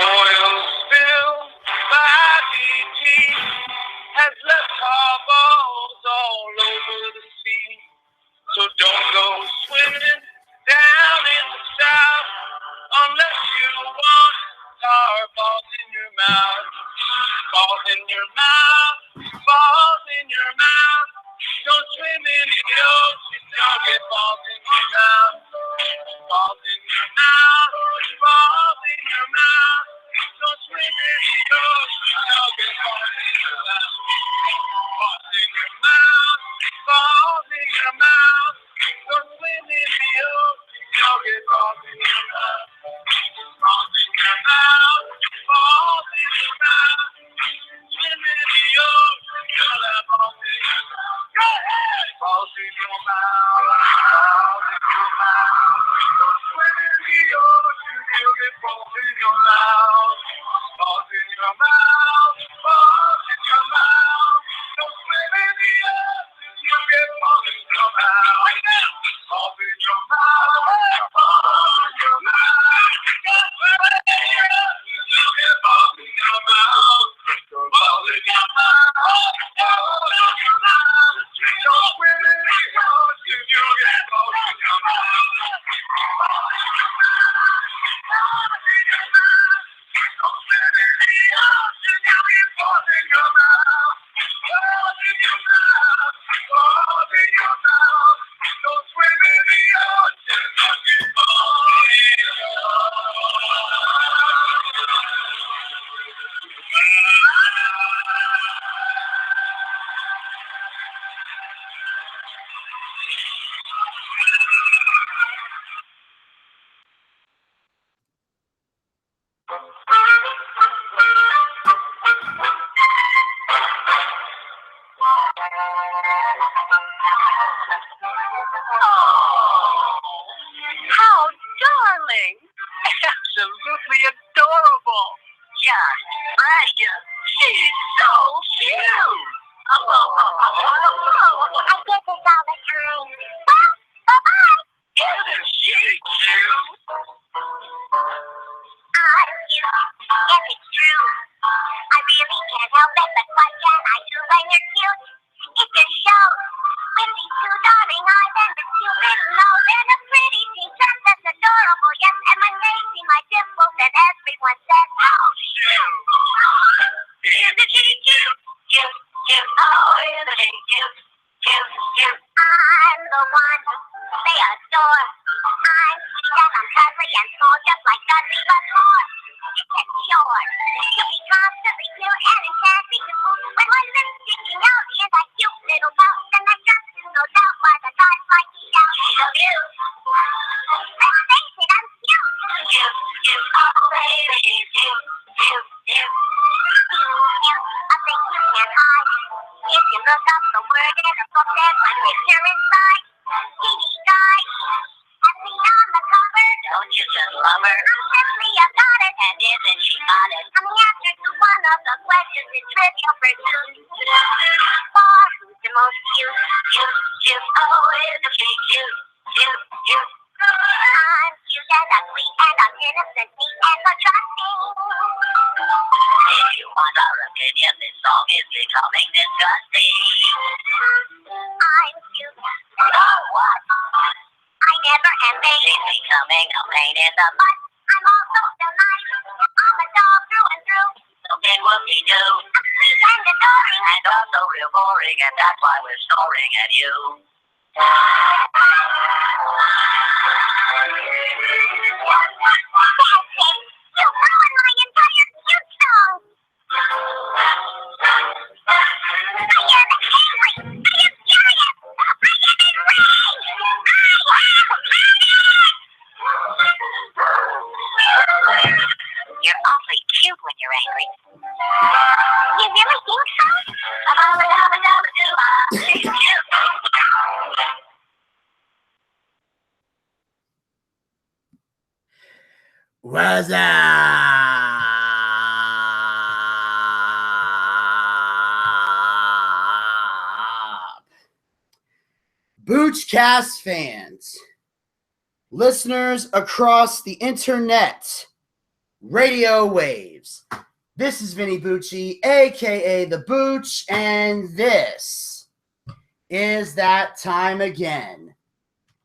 oil spill by DT has left eyeballs all over the sea. So don't go swimming down in the south unless you want tar balls in your mouth. Balls in your mouth, balls in your mouth. Don't swim in the ocean, don't get balls in your mouth. Balls in your mouth, balls in your mouth. Don't swim in the ocean, don't get balls in your mouth. Balls in your mouth, balls in your mouth. Don't swim in the ocean, don't get balls in your mouth. Balls in your mouth, balls in your mouth. Swim in the ocean, you'll have balls in your mouth. Go ahead! Balls in your mouth, balls in your mouth. Don't swim in the ocean, you'll get balls in your mouth. Balls in your mouth, balls in your mouth. Don't swim in the ocean, you'll get balls in your mouth. Balls in your mouth, balls in your mouth. Don't swim in the ocean, you'll get balls in your mouth. Balls in your mouth, balls in your mouth. Don't swim in the ocean, you'll get balls in your mouth. Balls in your mouth, balls in your mouth. Don't swim in the ocean, you'll get balls in your mouth. Balls in your mouth, balls in your mouth. Don't swim in the ocean, you'll get balls in your How darling! Absolutely adorable! Just precious! She's so cute! I get this all the time. Well, bye-bye. Isn't she cute? I'm cute. Yes, it's true. I really can't help it, but what can I do when you're cute? It just shows. With these two darling eyes and this cute little nose and a pretty pink dress that's adorable, yes, and when they see my dimples, then everyone says, oh, shoot. Isn't she cute? Cute, cute, oh, isn't she cute? Cute, cute. I'm the one they adore. I'm sweet and I'm cuddly and small, just like Dudley, but more. It's a cure. You'll be constantly cute and enchanting to fool. When my lips sticking out in that cute little mouth, then that's just no doubt why the guys like me out. So cute. Let's face it, I'm cute. Cute, cute, oh, baby, cute, cute, cute. Cute, a thing you can't hide. If you look up the word in a book, there's my picture inside. Teeny guy, have me on the cover. Don't you just love her? I'm simply a goddess. And isn't she modest? I'm the answer to one of the questions in Trivial Pursuit. For who's the most cute? Cute, cute, oh, isn't she cute? Cute, cute. I'm cute and ugly and I'm innocent, neat and so trusting. If you want our opinion, this song is becoming disgusting. I'm cute. So what? I never am vain. She's becoming a pain in the butt. I'm also so nice. I'm a doll through and through. So big whoopie-doo. I'm sweet and adoring. And also real boring, and that's why we're snoring at you. That's it. You ruined my entire cute song. I am angry. I am furious. I am enraged. You're awfully cute when you're angry. You really think so? What's up? BOOCHCAST fans, listeners across the internet, radio waves. This is Vinny Bucci, aka the Booch, and this is that time again.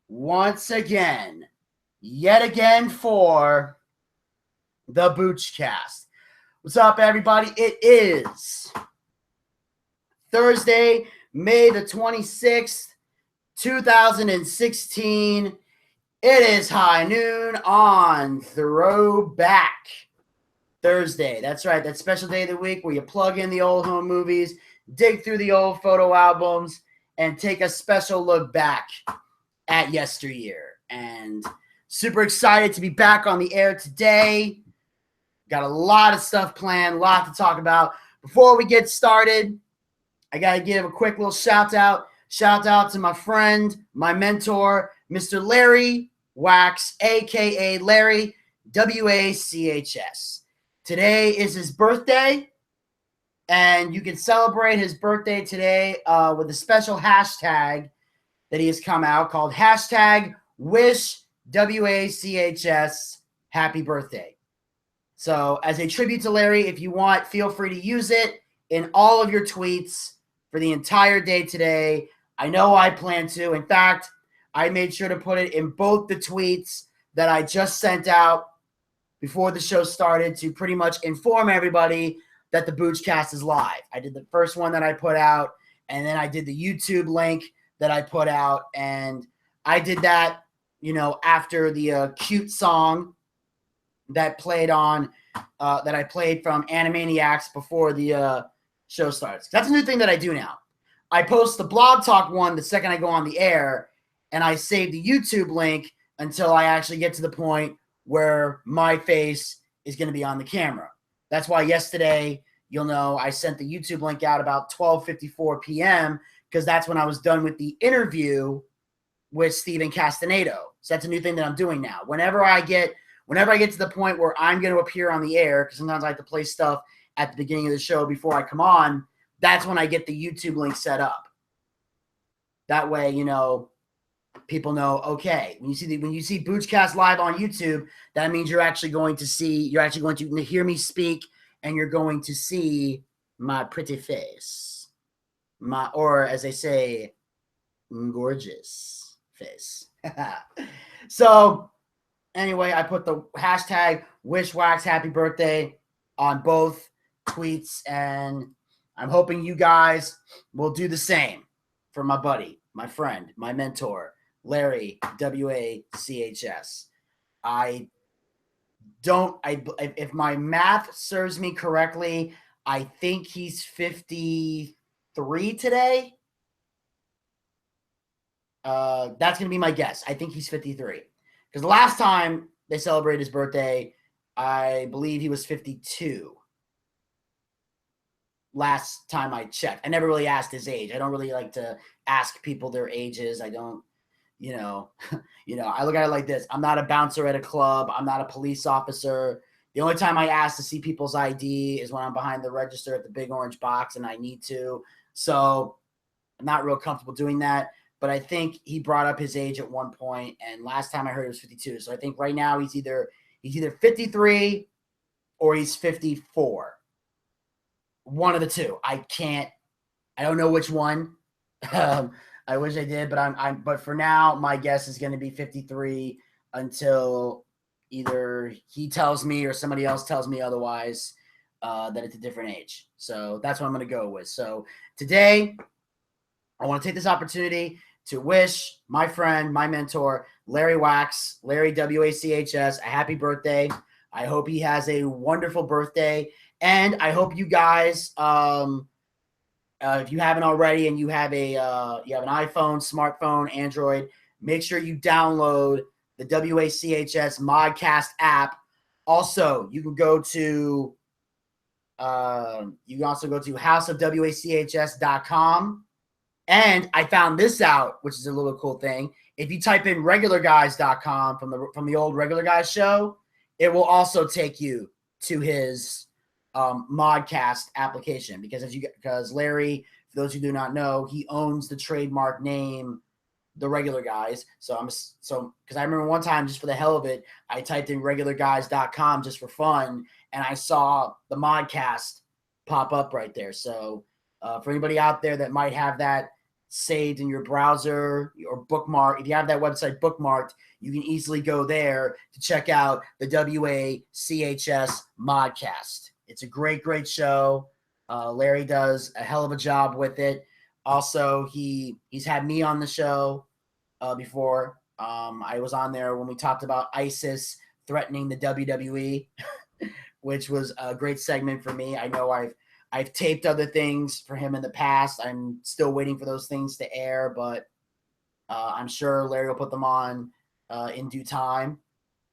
Once again, yet again for the BOOCHCAST. What's up, everybody? It is Thursday, May the 26th, 2016. It is high noon on Throwback Thursday. That's right. That special day of the week where you plug in the old home movies, dig through the old photo albums, and take a special look back at yesteryear. And super excited to be back on the air today. Got a lot of stuff planned, a lot to talk about. Before we get started, I got to give a quick little shout out. Shout out to my friend, my mentor, Mr. Larry Wax, a.k.a. Larry, W-A-C-H-S. Today is his birthday, and you can celebrate his birthday today with a special hashtag that he has come out called hashtag Wish W-A-C-H-S Happy Birthday. So as a tribute to Larry, if you want, feel free to use it in all of your tweets for the entire day today. I know I plan to. In fact, I made sure to put it in both the tweets that I just sent out before the show started to pretty much inform everybody that the BOOCHCAST is live. I did the first one that I put out, and then I did the YouTube link that I put out, and I did that, after the cute song that played on, that I played from Animaniacs before the show starts. That's a new thing that I do now. I post the Blog Talk one the second I go on the air, and I save the YouTube link until I actually get to the point where my face is going to be on the camera. That's why yesterday, I sent the YouTube link out about 12:54 p.m. because that's when I was done with the interview with Steven Castaneda. So that's a new thing that I'm doing now. Whenever I get to the point where I'm going to appear on the air, because sometimes I have to play stuff at the beginning of the show before I come on, that's when I get the YouTube link set up. That way, people know, okay, when you see BOOCHCAST live on YouTube, that means you're actually going to hear me speak, and you're going to see my pretty face, or as they say, gorgeous face. So anyway, I put the hashtag Wish Wax Happy Birthday on both tweets, and I'm hoping you guys will do the same for my buddy, my friend, my mentor, Larry, W-A-C-H-S. If my math serves me correctly, I think he's 53 today. That's going to be my guess. I think he's 53. Because the last time they celebrated his birthday, I believe he was 52. Last time I checked. I never really asked his age. I don't really like to ask people their ages. I don't, I look at it like this. I'm not a bouncer at a club. I'm not a police officer. The only time I ask to see people's ID is when I'm behind the register at the big orange box and I need to. So I'm not real comfortable doing that. But I think he brought up his age at one point, and last time I heard it was 52. So I think right now he's either 53 or he's 54. One of the two. I don't know which one. I wish I did, but for now, my guess is going to be 53 until either he tells me or somebody else tells me otherwise, that it's a different age. So that's what I'm going to go with. So today, I want to take this opportunity to wish my friend, my mentor, Larry Wax, Larry W-A-C-H-S, a happy birthday. I hope he has a wonderful birthday. And I hope you guys, if you haven't already and you have an iPhone, smartphone, Android, make sure you download the WACHS Modcast app. Also, you can go to houseofwachs.com. And I found this out, which is a little cool thing. If you type in regularguys.com from the old Regular Guys show, it will also take you to his Modcast application because Larry, for those who do not know, he owns the trademark name the regular guys. So because I remember one time, just for the hell of it, I typed in regularguys.com just for fun, and I saw the Modcast pop up right there. So for anybody out there that might have that saved in your browser or bookmark, if you have that website bookmarked, you can easily go there to check out the WACHS Modcast. It's a great, great show. Larry does a hell of a job with it. Also, he's had me on the show before. I was on there when we talked about ISIS threatening the WWE, which was a great segment for me. I know I've taped other things for him in the past. I'm still waiting for those things to air, but I'm sure Larry will put them on in due time.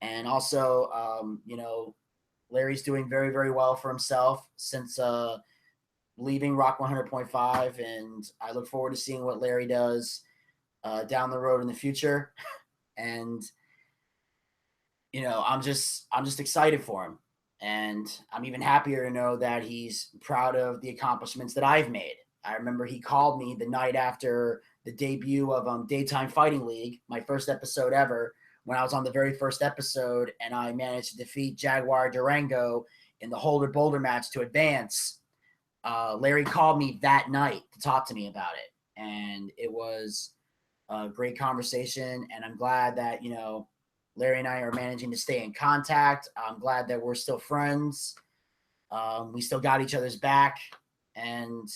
And also, Larry's doing very, very well for himself since leaving Rock 100.5, and I look forward to seeing what Larry does down the road in the future. And I'm just excited for him, and I'm even happier to know that he's proud of the accomplishments that I've made. I remember he called me the night after the debut of Daytime Fighting League, my first episode ever, when I was on the very first episode, and I managed to defeat Jaguar Durango in the Holder Boulder match to advance. Larry called me that night to talk to me about it, and it was a great conversation, and I'm glad that, Larry and I are managing to stay in contact. I'm glad that we're still friends. We still got each other's back, and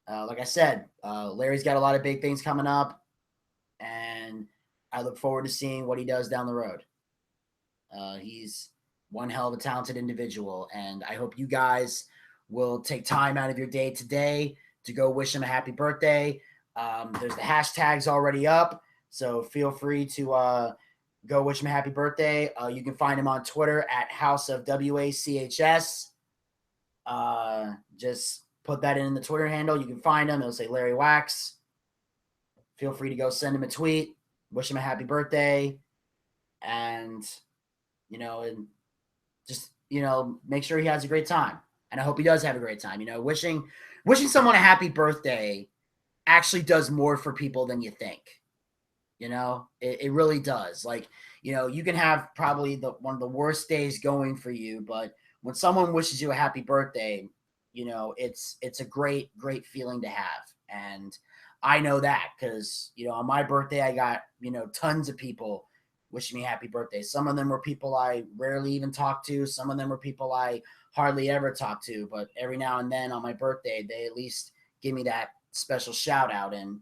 like I said, Larry's got a lot of big things coming up, and I look forward to seeing what he does down the road. He's one hell of a talented individual, and I hope you guys will take time out of your day today to go wish him a happy birthday. There's the hashtags already up, so feel free to go wish him a happy birthday. You can find him on Twitter at House of WACHS. Just put that in the Twitter handle. You can find him. It'll say Larry Wax. Feel free to go send him a tweet, wish him a happy birthday, and just make sure he has a great time. And I hope he does have a great time. Wishing someone a happy birthday actually does more for people than you think. It really does. Like, you can have probably one of the worst days going for you, but when someone wishes you a happy birthday, it's a great, great feeling to have. And I know that because, on my birthday, I got, tons of people wishing me happy birthday. Some of them were people I rarely even talk to. Some of them were people I hardly ever talk to, but every now and then on my birthday, they at least give me that special shout out. And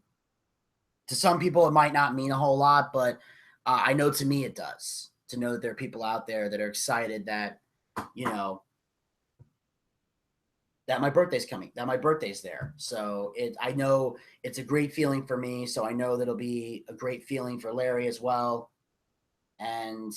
to some people, it might not mean a whole lot, but I know to me it does, to know that there are people out there that are excited that, that my birthday's coming, that my birthday's there. So I know it's a great feeling for me. So I know that it'll be a great feeling for Larry as well. And,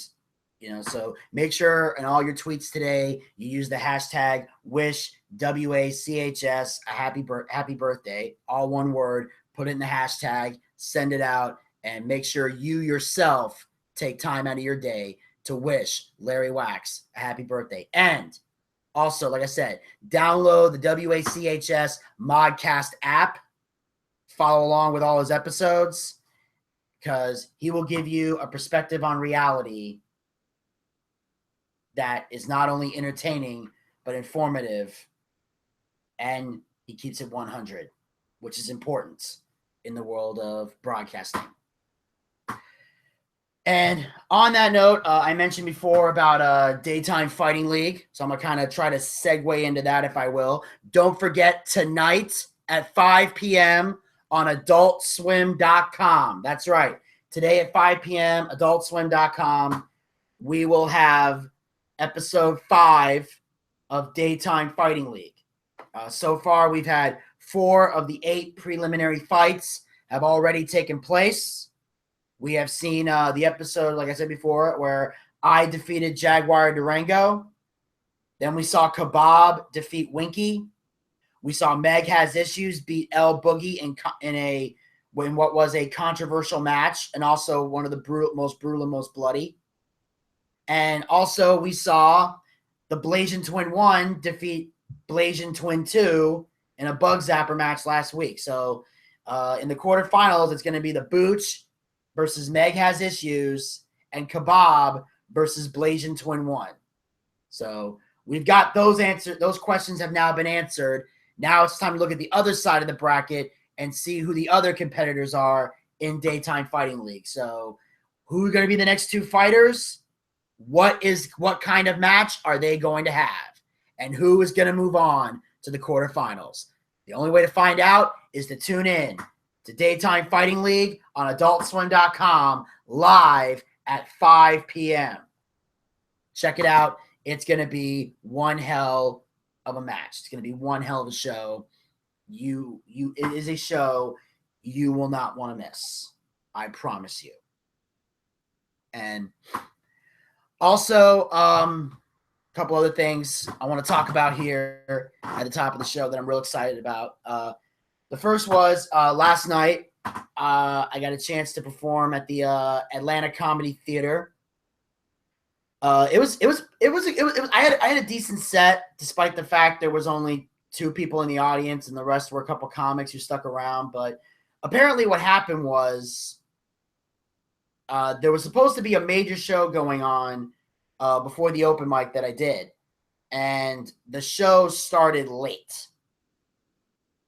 so make sure in all your tweets today, you use the hashtag wish WACHS a happy birthday, all one word, put it in the hashtag, send it out, and make sure you yourself take time out of your day to wish Larry Wax a happy birthday. And also, like I said, download the WACHS Modcast app, follow along with all his episodes, because he will give you a perspective on reality that is not only entertaining, but informative, and he keeps it 100, which is important in the world of broadcasting. And on that note, I mentioned before about Daytime Fighting League, so I'm going to kind of try to segue into that if I will. Don't forget, tonight at 5 p.m. on AdultSwim.com. That's right. Today at 5 p.m., AdultSwim.com, we will have episode 5 of Daytime Fighting League. So far, we've had 4 of the 8 preliminary fights have already taken place. We have seen the episode, like I said before, where I defeated Jaguar Durango. Then we saw Kebab defeat Winky. We saw Meg Has Issues beat El Boogie in what was a controversial match, and also one of the most brutal and most bloody. And also we saw the Blasian Twin 1 defeat Blasian Twin 2 in a Bug Zapper match last week. So In the quarterfinals, it's going to be the Booch versus Meg Has Issues and Kebab versus Blasian Twin One. So we've got those answers. Those questions have now been answered. Now it's time to look at the other side of the bracket and see who the other competitors are in Daytime Fighting League. So who are going to be the next two fighters? What kind of match are they going to have? And who is going to move on to the quarterfinals? The only way to find out is to tune in to Daytime Fighting League on AdultSwim.com live at 5 p.m. Check it out. It's going to be one hell of a match. It's going to be one hell of a show. It is a show you will not want to miss. I promise you. And also, a couple other things I want to talk about here at the top of the show that I'm real excited about. The first was last night. I got a chance to perform at the Atlanta Comedy Theater. I had a decent set, despite the fact there was only 2 people in the audience and the rest were a couple comics who stuck around. But apparently, what happened was there was supposed to be a major show going on before the open mic that I did, and the show started late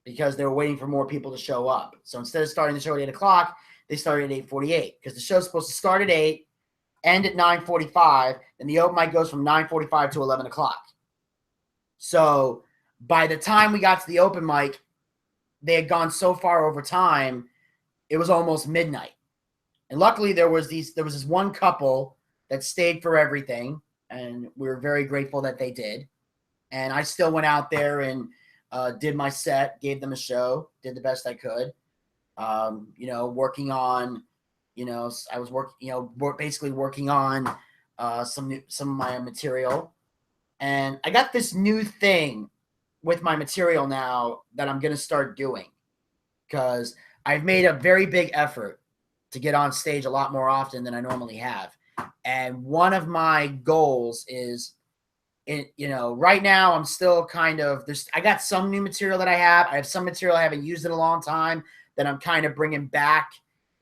because they were waiting for more people to show up. So instead of starting the show at 8 o'clock, they started at 8:48 because the show's supposed to start at 8, end at 9:45, and the open mic goes from 9:45 to 11 o'clock. So by the time we got to the open mic, they had gone so far over time, it was almost midnight. And luckily, there was this one couple that stayed for everything, and we were very grateful that they did. And I still went out there and did my set, gave them a show, did the best I could. Working on, I was basically working on some of my material, and I got this new thing with my material now that I'm going to start doing, because I've made a very big effort to get on stage a lot more often than I normally have. And one of my goals is, right now I'm still I got some new material that I have some material I haven't used in a long time that I'm kind of bringing back.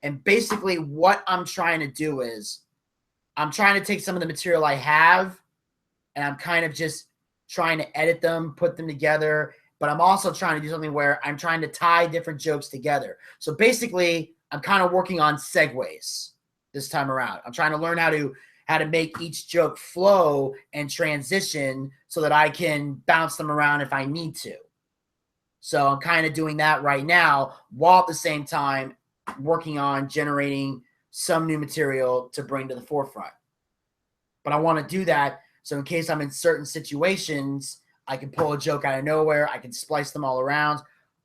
And basically what I'm trying to do is I'm trying to take some of the material I have and I'm kind of just trying to edit them, put them together. But I'm also trying to do something where I'm trying to tie different jokes together. So basically, I'm kind of working on segues this time around. I'm trying to learn how to make each joke flow and transition so that I can bounce them around if I need to. So I'm kind of doing that right now, while at the same time working on generating some new material to bring to the forefront. But I want to do that so in case I'm in certain situations, I can pull a joke out of nowhere, I can splice them all around.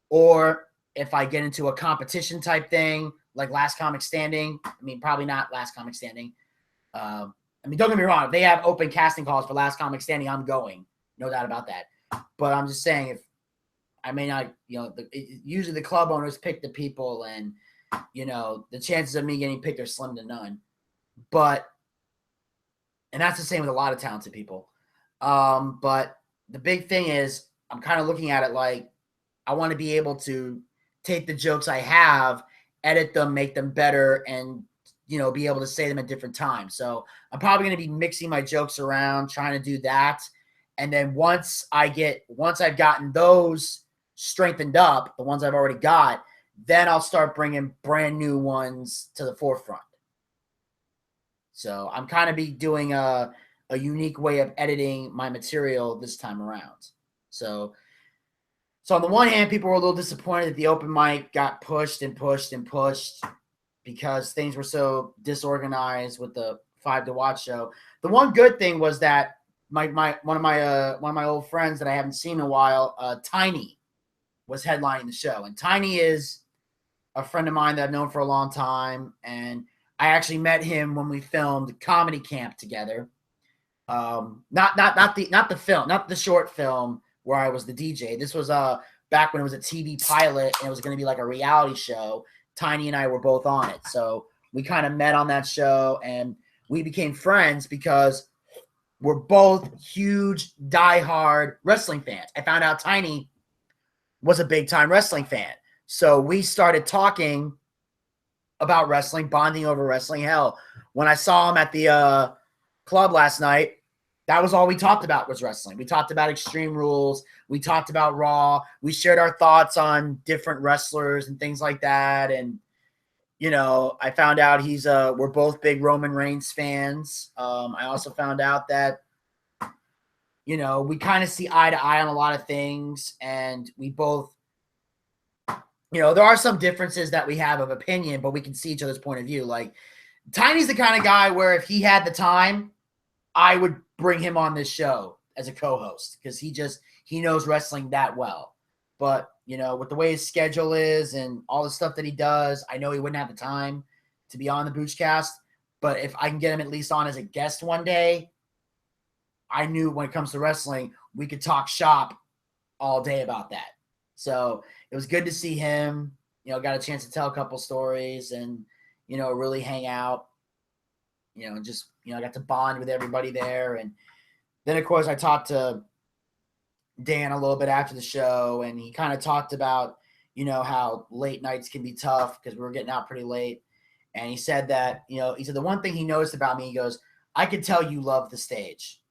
Or if I get into a competition type thing, like Last Comic Standing, probably not Last Comic Standing. Don't get me wrong, if they have open casting calls for Last Comic Standing, I'm going. No doubt about that. But I'm just saying, if I may not, usually the club owners pick the people, and, the chances of me getting picked are slim to none. And that's the same with a lot of talented people. But the big thing is, I'm kind of looking at it like I want to be able to take the jokes I have, edit them, make them better, and, be able to say them at different times. So I'm probably going to be mixing my jokes around, trying to do that. And then once I've gotten those strengthened up, the ones I've already got, then I'll start bringing brand new ones to the forefront. So I'm kind of be doing a unique way of editing my material this time around. So on the one hand, people were a little disappointed that the open mic got pushed and pushed and pushed because things were so disorganized with the 5 to Watch show. The one good thing was that one of my old friends that I haven't seen in a while, Tiny, was headlining the show. And Tiny is a friend of mine that I've known for a long time, and I actually met him when we filmed Comedy Camp together. Not the film, not the short film where I was the DJ. This was back when it was a TV pilot and it was going to be like a reality show. Tiny and I were both on it. So we kind of met on that show and we became friends because we're both huge, diehard wrestling fans. I found out Tiny was a big time wrestling fan. So we started talking about wrestling, bonding over wrestling. Hell, when I saw him at the club last night, that was all we talked about was wrestling. We talked about Extreme Rules. We talked about Raw. We shared our thoughts on different wrestlers and things like that. And, you know, I found out we're both big Roman Reigns fans. I also found out that, you know, we kind of see eye to eye on a lot of things. And we both, you know, there are some differences that we have of opinion, but we can see each other's point of view. Like, Tiny's the kind of guy where if he had the time, I would bring him on this show as a co-host because he knows wrestling that well. But, you know, with the way his schedule is and all the stuff that he does, I know he wouldn't have the time to be on the BOOCHCAST. But if I can get him at least on as a guest one day, I knew when it comes to wrestling, we could talk shop all day about that. So it was good to see him, you know, got a chance to tell a couple stories and, you know, really hang out, you know, just, you know, I got to bond with everybody there. And then, of course, I talked to Dan a little bit after the show, and he kind of talked about, you know, how late nights can be tough because we were getting out pretty late. And he said that, you know, he said the one thing he noticed about me, he goes, I could tell you love the stage.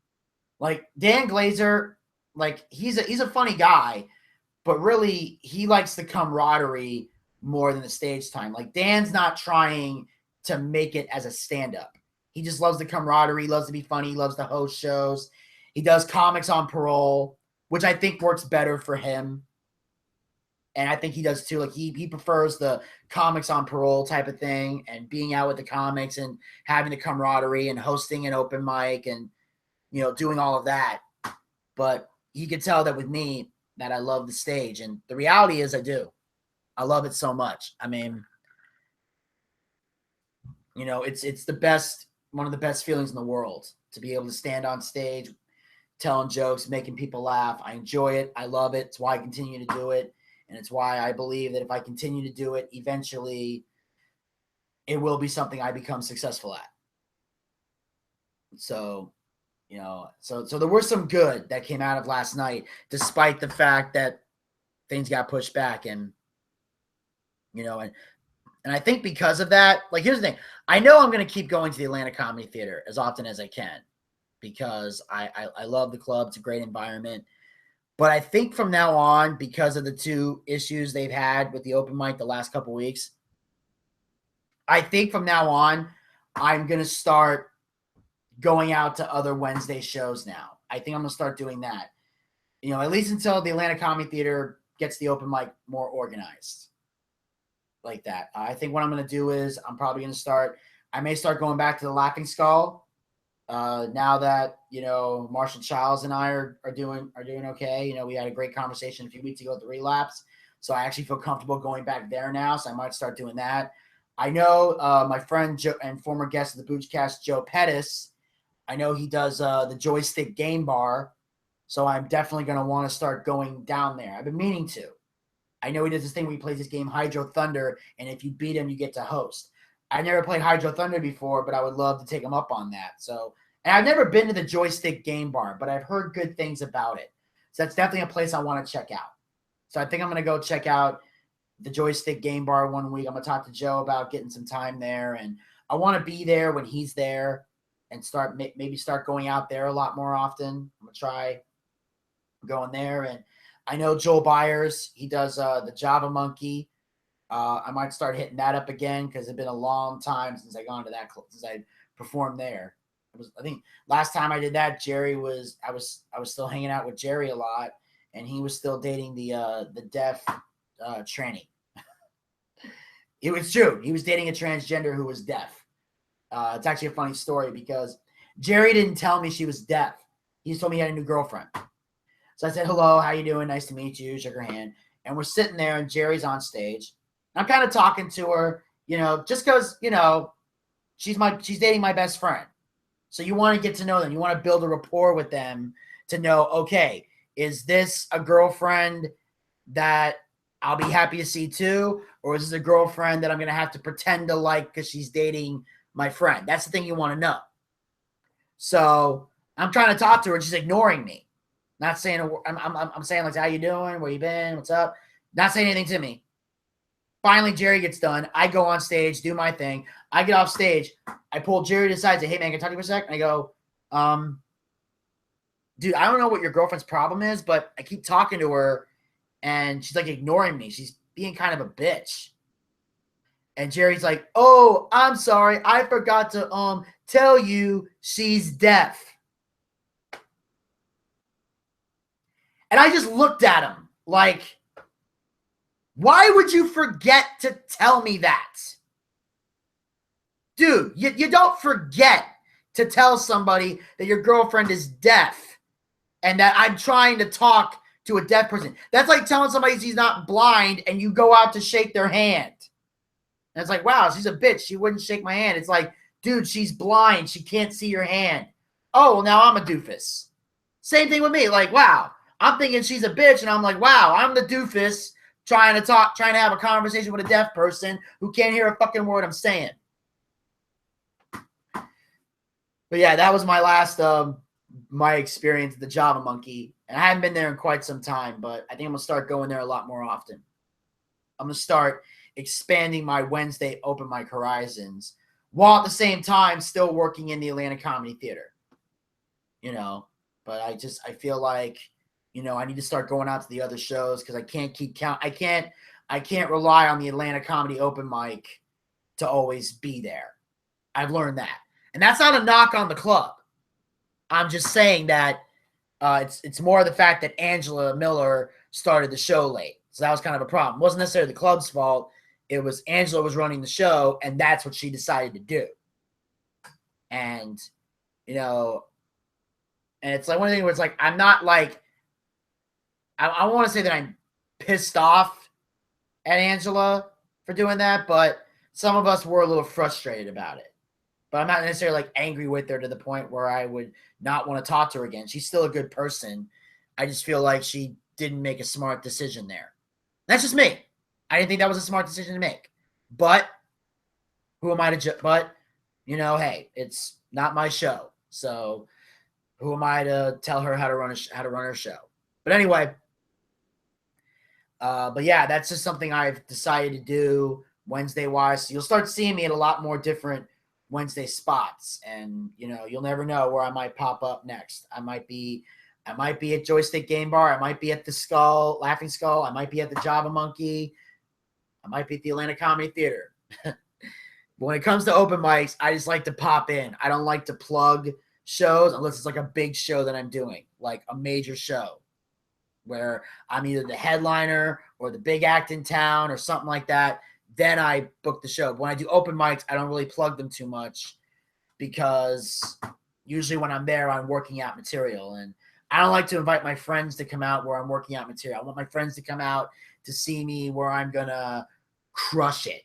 Like, Dan Glazer, like, he's a funny guy, but really he likes the camaraderie more than the stage time. Like, Dan's not trying to make it as a stand-up. He just loves the camaraderie, loves to be funny, loves to host shows. He does comics on parole, which I think works better for him. And I think he does too. Like, he prefers the comics on parole type of thing and being out with the comics and having the camaraderie and hosting an open mic and, you know, doing all of that. But he could tell that with me that I love the stage. And the reality is I do. I love it so much. I mean, you know, it's the best, one of the best feelings in the world to be able to stand on stage, telling jokes, making people laugh. I enjoy it. I love it. It's why I continue to do it. And it's why I believe that if I continue to do it, eventually it will be something I become successful at. So, you know, so there was some good that came out of last night, despite the fact that things got pushed back. And, you know, and I think because of that, like, here's the thing. I know I'm going to keep going to the Atlanta Comedy Theater as often as I can because I love the club. It's a great environment. But I think from now on, because of the two issues they've had with the open mic the last couple weeks, I think from now on, I'm going to start going out to other Wednesday shows now. I think I'm going to start doing that, you know, at least until the Atlanta Comedy Theater gets the open mic more organized like that. I think what I'm going to do is I may start going back to the Laughing Skull now that, you know, Marshall Childs and I are doing okay. You know, we had a great conversation a few weeks ago at the Relapse. So I actually feel comfortable going back there now. So I might start doing that. I know my friend Joe and former guest of the BOOCHCAST, Joe Pettis, I know he does the Joystick Game Bar. So I'm definitely going to want to start going down there. I've been meaning to. I know he does this thing where he plays this game, Hydro Thunder, and if you beat him, you get to host. I never played Hydro Thunder before, but I would love to take him up on that. So, and I've never been to the Joystick Game Bar, but I've heard good things about it. So that's definitely a place I want to check out. So I think I'm going to go check out the Joystick Game Bar one week. I'm going to talk to Joe about getting some time there, and I want to be there when he's there and maybe start going out there a lot more often. I'm going to try going there. And I know Joel Byers, he does the Java Monkey. I might start hitting that up again because it's been a long time since I gone to that since I performed there. I think last time I did that, I was still hanging out with Jerry a lot, and he was still dating the deaf tranny. It was true. He was dating a transgender who was deaf. It's actually a funny story because Jerry didn't tell me she was deaf. He just told me he had a new girlfriend. So I said, hello, how you doing? Nice to meet you. Shook her hand. And we're sitting there, and Jerry's on stage. I'm kind of talking to her, you know, just because, you know, she's dating my best friend. So you want to get to know them. You want to build a rapport with them to know, okay, is this a girlfriend that I'll be happy to see too? Or is this a girlfriend that I'm going to have to pretend to like because she's dating my friend? That's the thing you want to know. So I'm trying to talk to her. She's ignoring me. Not saying I'm saying, like, how you doing? Where you been? What's up? Not saying anything to me. Finally, Jerry gets done. I go on stage, do my thing. I get off stage. I pull Jerry to the side and say, hey, man, can I talk to you for a sec? And I go, dude, I don't know what your girlfriend's problem is, but I keep talking to her, and she's, like, ignoring me. She's being kind of a bitch. And Jerry's like, oh, I'm sorry. I forgot to tell you she's deaf. And I just looked at him like, why would you forget to tell me that? Dude, you don't forget to tell somebody that your girlfriend is deaf and that I'm trying to talk to a deaf person. That's like telling somebody she's not blind and you go out to shake their hand. And it's like, wow, she's a bitch. She wouldn't shake my hand. It's like, dude, she's blind. She can't see your hand. Oh, well, now I'm a doofus. Same thing with me. Like, wow, I'm thinking she's a bitch, and I'm like, wow, I'm the doofus trying to have a conversation with a deaf person who can't hear a fucking word I'm saying. But yeah, that was my last my experience at the Java Monkey. And I haven't been there in quite some time, but I think I'm going to start going there a lot more often. I'm going to start expanding my Wednesday open mic horizons while at the same time still working in the Atlanta Comedy Theater. You know, but I feel like, you know, I need to start going out to the other shows because I can't keep count. I can't rely on the Atlanta Comedy open mic to always be there. I've learned that. And that's not a knock on the club. I'm just saying that it's more the fact that Angela Miller started the show late. So that was kind of a problem. It wasn't necessarily the club's fault. It was Angela was running the show, and that's what she decided to do. And, you know, and it's like one thing where it's like, I'm not like, I want to say that I'm pissed off at Angela for doing that, but some of us were a little frustrated about it. But I'm not necessarily like angry with her to the point where I would not want to talk to her again. She's still a good person. I just feel like she didn't make a smart decision there. That's just me. I didn't think that was a smart decision to make. But who am I to but, you know, hey, it's not my show. So who am I to tell her how to run her show? But anyway, but yeah, that's just something I've decided to do Wednesday-wise. So you'll start seeing me at a lot more different Wednesday spots, and you know, you'll never know where I might pop up next. I might be at Joystick Game Bar. I might be at the Laughing Skull. I might be at the Java Monkey. I might be at the Atlanta Comedy Theater. But when it comes to open mics, I just like to pop in. I don't like to plug shows unless it's like a big show that I'm doing, like a major show where I'm either the headliner or the big act in town or something like that. Then I book the show. But when I do open mics, I don't really plug them too much because usually when I'm there, I'm working out material. And I don't like to invite my friends to come out where I'm working out material. I want my friends to come out to see me where I'm going to crush it.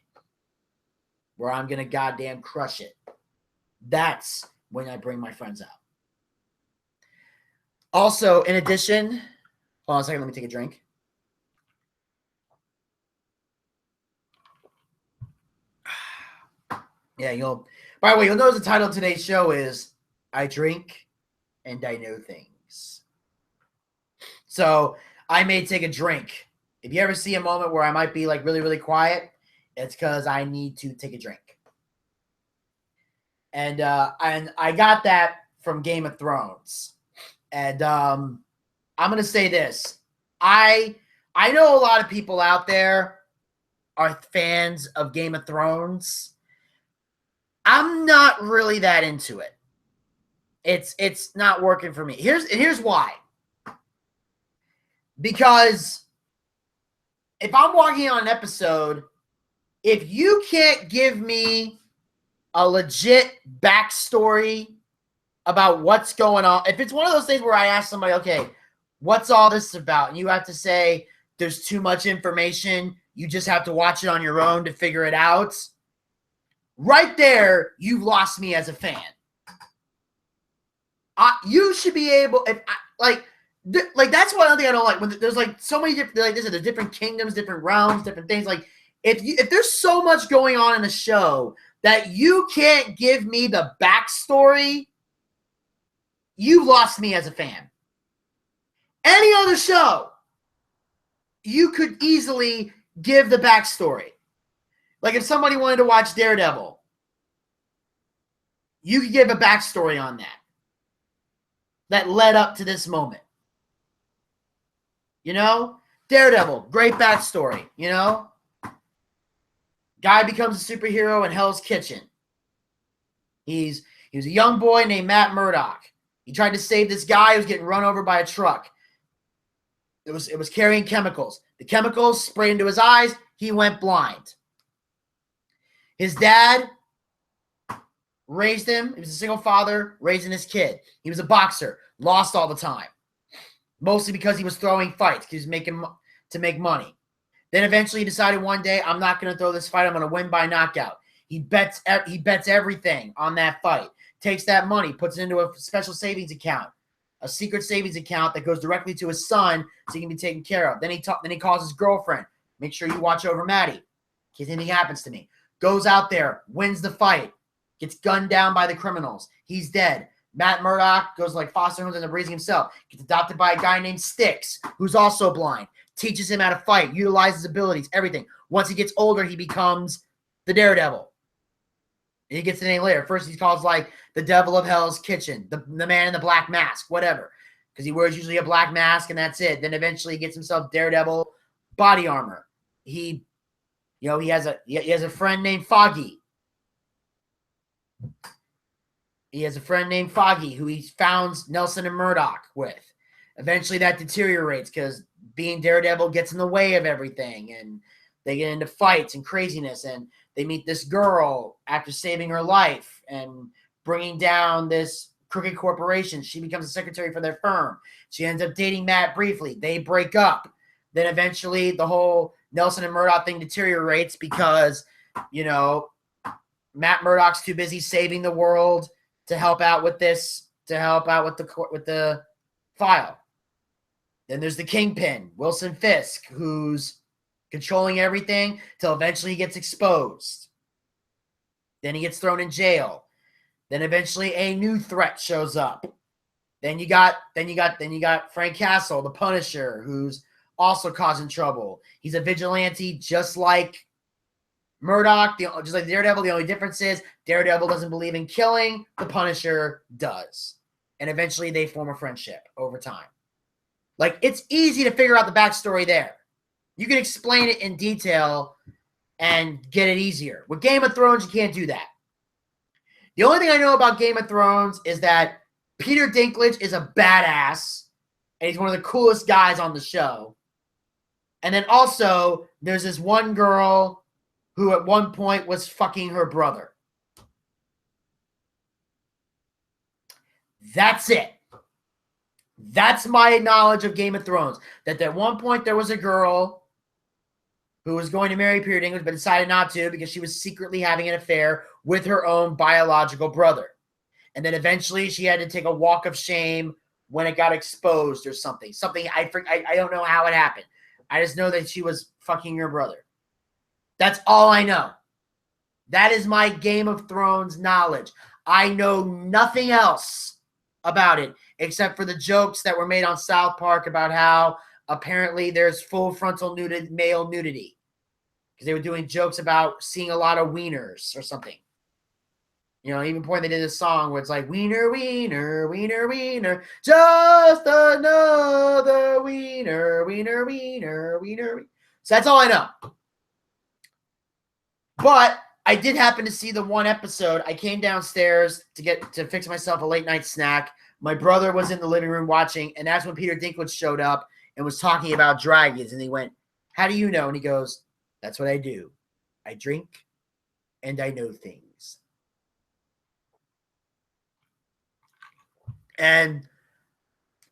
Where I'm going to goddamn crush it. That's when I bring my friends out. Also, in addition, hold on a second, let me take a drink. Yeah, by the way, you'll notice the title of today's show is I Drink and I Know Things. So I may take a drink. If you ever see a moment where I might be like really, really quiet, it's because I need to take a drink. And I got that from Game of Thrones. And I'm going to say this. I know a lot of people out there are fans of Game of Thrones. I'm not really that into it. It's not working for me. Here's why. Because if I'm walking on an episode, if you can't give me a legit backstory about what's going on, if it's one of those things where I ask somebody, okay, what's all this about? And you have to say there's too much information. You just have to watch it on your own to figure it out. Right there, you've lost me as a fan. You should be able, that's one other thing I don't like. When there's like so many different, like there's different kingdoms, different realms, different things. Like if there's so much going on in the show that you can't give me the backstory, you lost me as a fan. Any other show, you could easily give the backstory. Like if somebody wanted to watch Daredevil, you could give a backstory on that led up to this moment. You know? Daredevil, great backstory, you know? Guy becomes a superhero in Hell's Kitchen. He was a young boy named Matt Murdock. He tried to save this guy who was getting run over by a truck. It was carrying chemicals. The chemicals sprayed into his eyes. He went blind. His dad raised him. He was a single father raising his kid. He was a boxer. Lost all the time. Mostly because he was throwing fights. He was making to make money. Then eventually he decided one day, I'm not going to throw this fight. I'm going to win by knockout. He bets everything on that fight. Takes that money, puts it into a special savings account, a secret savings account that goes directly to his son so he can be taken care of. Then he calls his girlfriend. Make sure you watch over Maddie in case anything happens to me. Goes out there, wins the fight, gets gunned down by the criminals. He's dead. Matt Murdock goes like foster homes and raising himself. Gets adopted by a guy named Styx, who's also blind. Teaches him how to fight, utilizes abilities, everything. Once he gets older, he becomes the Daredevil. And he gets the name later. First, he's called like the Devil of Hell's Kitchen, the man in the black mask, whatever. Because he wears usually a black mask and that's it. Then eventually he gets himself Daredevil body armor. He has a friend named Foggy. He has a friend named Foggy who he founds Nelson and Murdoch with. Eventually that deteriorates because being Daredevil gets in the way of everything and they get into fights and craziness and they meet this girl after saving her life and bringing down this crooked corporation. She becomes a secretary for their firm. She ends up dating Matt briefly. They break up. Then eventually the whole Nelson and Murdoch thing deteriorates because, Matt Murdoch's too busy saving the world to help out with this, to help out with the file. Then there's the Kingpin, Wilson Fisk, who's controlling everything till eventually he gets exposed. Then he gets thrown in jail. Then eventually a new threat shows up. Then you got Frank Castle, the Punisher, who's also causing trouble. He's a vigilante just like Murdoch, just like Daredevil. The only difference is Daredevil doesn't believe in killing. The Punisher does. And eventually they form a friendship over time. Like, it's easy to figure out the backstory there. You can explain it in detail and get it easier. With Game of Thrones, you can't do that. The only thing I know about Game of Thrones is that Peter Dinklage is a badass, and he's one of the coolest guys on the show. And then also, there's this one girl who at one point was fucking her brother. That's it. That's my knowledge of Game of Thrones. That at one point there was a girl who was going to marry Peter Dinklage but decided not to because she was secretly having an affair with her own biological brother. And then eventually she had to take a walk of shame when it got exposed or something. I don't know how it happened. I just know that she was fucking her brother. That's all I know. That is my Game of Thrones knowledge. I know nothing else about it except for the jokes that were made on South Park about how apparently there's full frontal male nudity. Because they were doing jokes about seeing a lot of wieners or something. Even point they did this song where it's like, wiener, wiener, wiener, wiener, just another wiener, wiener, wiener, wiener. So that's all I know. But I did happen to see the one episode. I came downstairs to fix myself a late night snack. My brother was in the living room watching, and that's when Peter Dinklage showed up and was talking about dragons. And he went, "How do you know?" And he goes, "That's what I do. I drink and I know things." And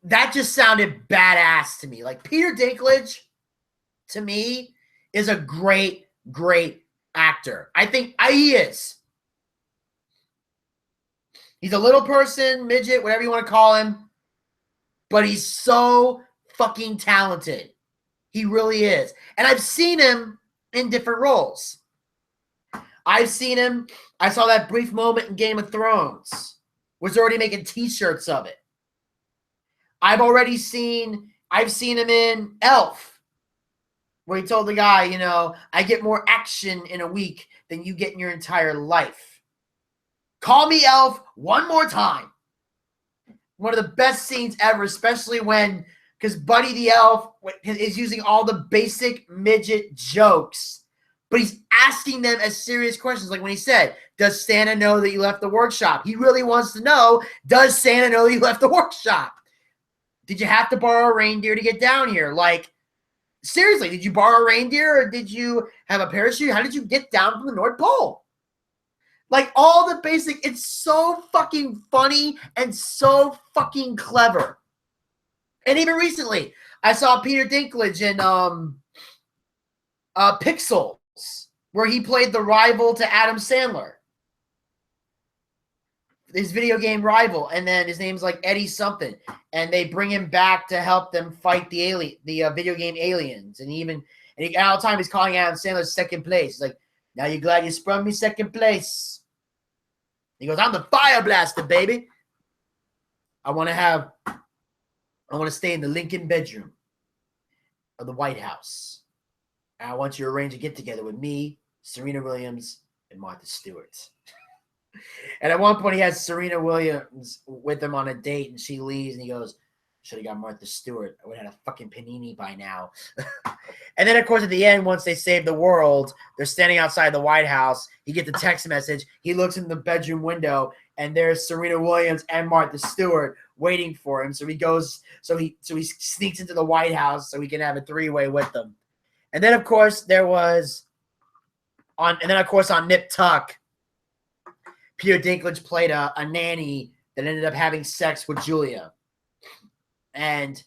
that just sounded badass to me. Like, Peter Dinklage, to me, is a great, great actor. I think he is. He's a little person, midget, whatever you want to call him. But he's so fucking talented. He really is. And I've seen him in different roles. I saw that brief moment in Game of Thrones. Was already making t-shirts of it. I've seen him in Elf. where he told the guy, you know, I get more action in a week than you get in your entire life. Call me Elf one more time. One of the best scenes ever, especially when, because Buddy the Elf is using all the basic midget jokes, but he's asking them as serious questions. Like when he said, does Santa know that you left the workshop? He really wants to know, does Santa know that you left the workshop? Did you have to borrow a reindeer to get down here? Like, seriously, did you borrow a reindeer or did you have a parachute? How did you get down from the North Pole? Like all the basic, it's so fucking funny and so fucking clever. And even recently, I saw Peter Dinklage in Pixels, where he played the rival to Adam Sandler. His video game rival, and then his name's like Eddie something, and they bring him back to help them fight the video game aliens, and all the time he's calling Adam Sandler second place. He's like, now you glad you sprung me second place? He goes, I'm the fire blaster, baby. I want to stay in the Lincoln bedroom of the White House, and I want you to arrange a get together with me, Serena Williams, and Martha Stewart. And at one point, he has Serena Williams with him on a date, and she leaves, and he goes, should have got Martha Stewart. I would have had a fucking panini by now. And then, of course, at the end, once they save the world, they're standing outside the White House. He gets a text message. He looks in the bedroom window, and there's Serena Williams and Martha Stewart waiting for him. So he sneaks into the White House so he can have a three-way with them. And then, of course, on Nip Tuck, Peter Dinklage played a nanny that ended up having sex with Julia. And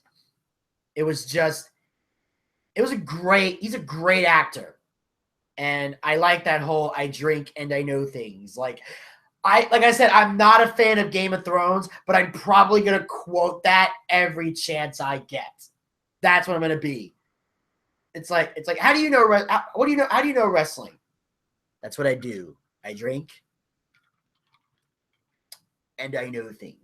he's a great actor. And I like that whole I drink and I know things. Like I said, I'm not a fan of Game of Thrones, but I'm probably going to quote that every chance I get. That's what I'm going to be. It's like, how do you know wrestling? That's what I do. I drink and I know things.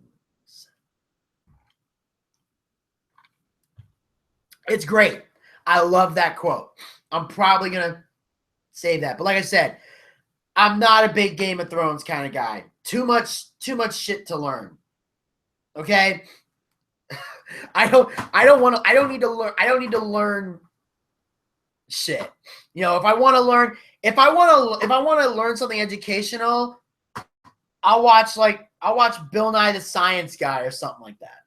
It's great. I love that quote. I'm probably going to save that. But like I said, I'm not a big Game of Thrones kind of guy. Too much shit to learn. Okay? I don't need to learn shit. You know, if I want to learn something educational, I'll watch Bill Nye the Science Guy or something like that.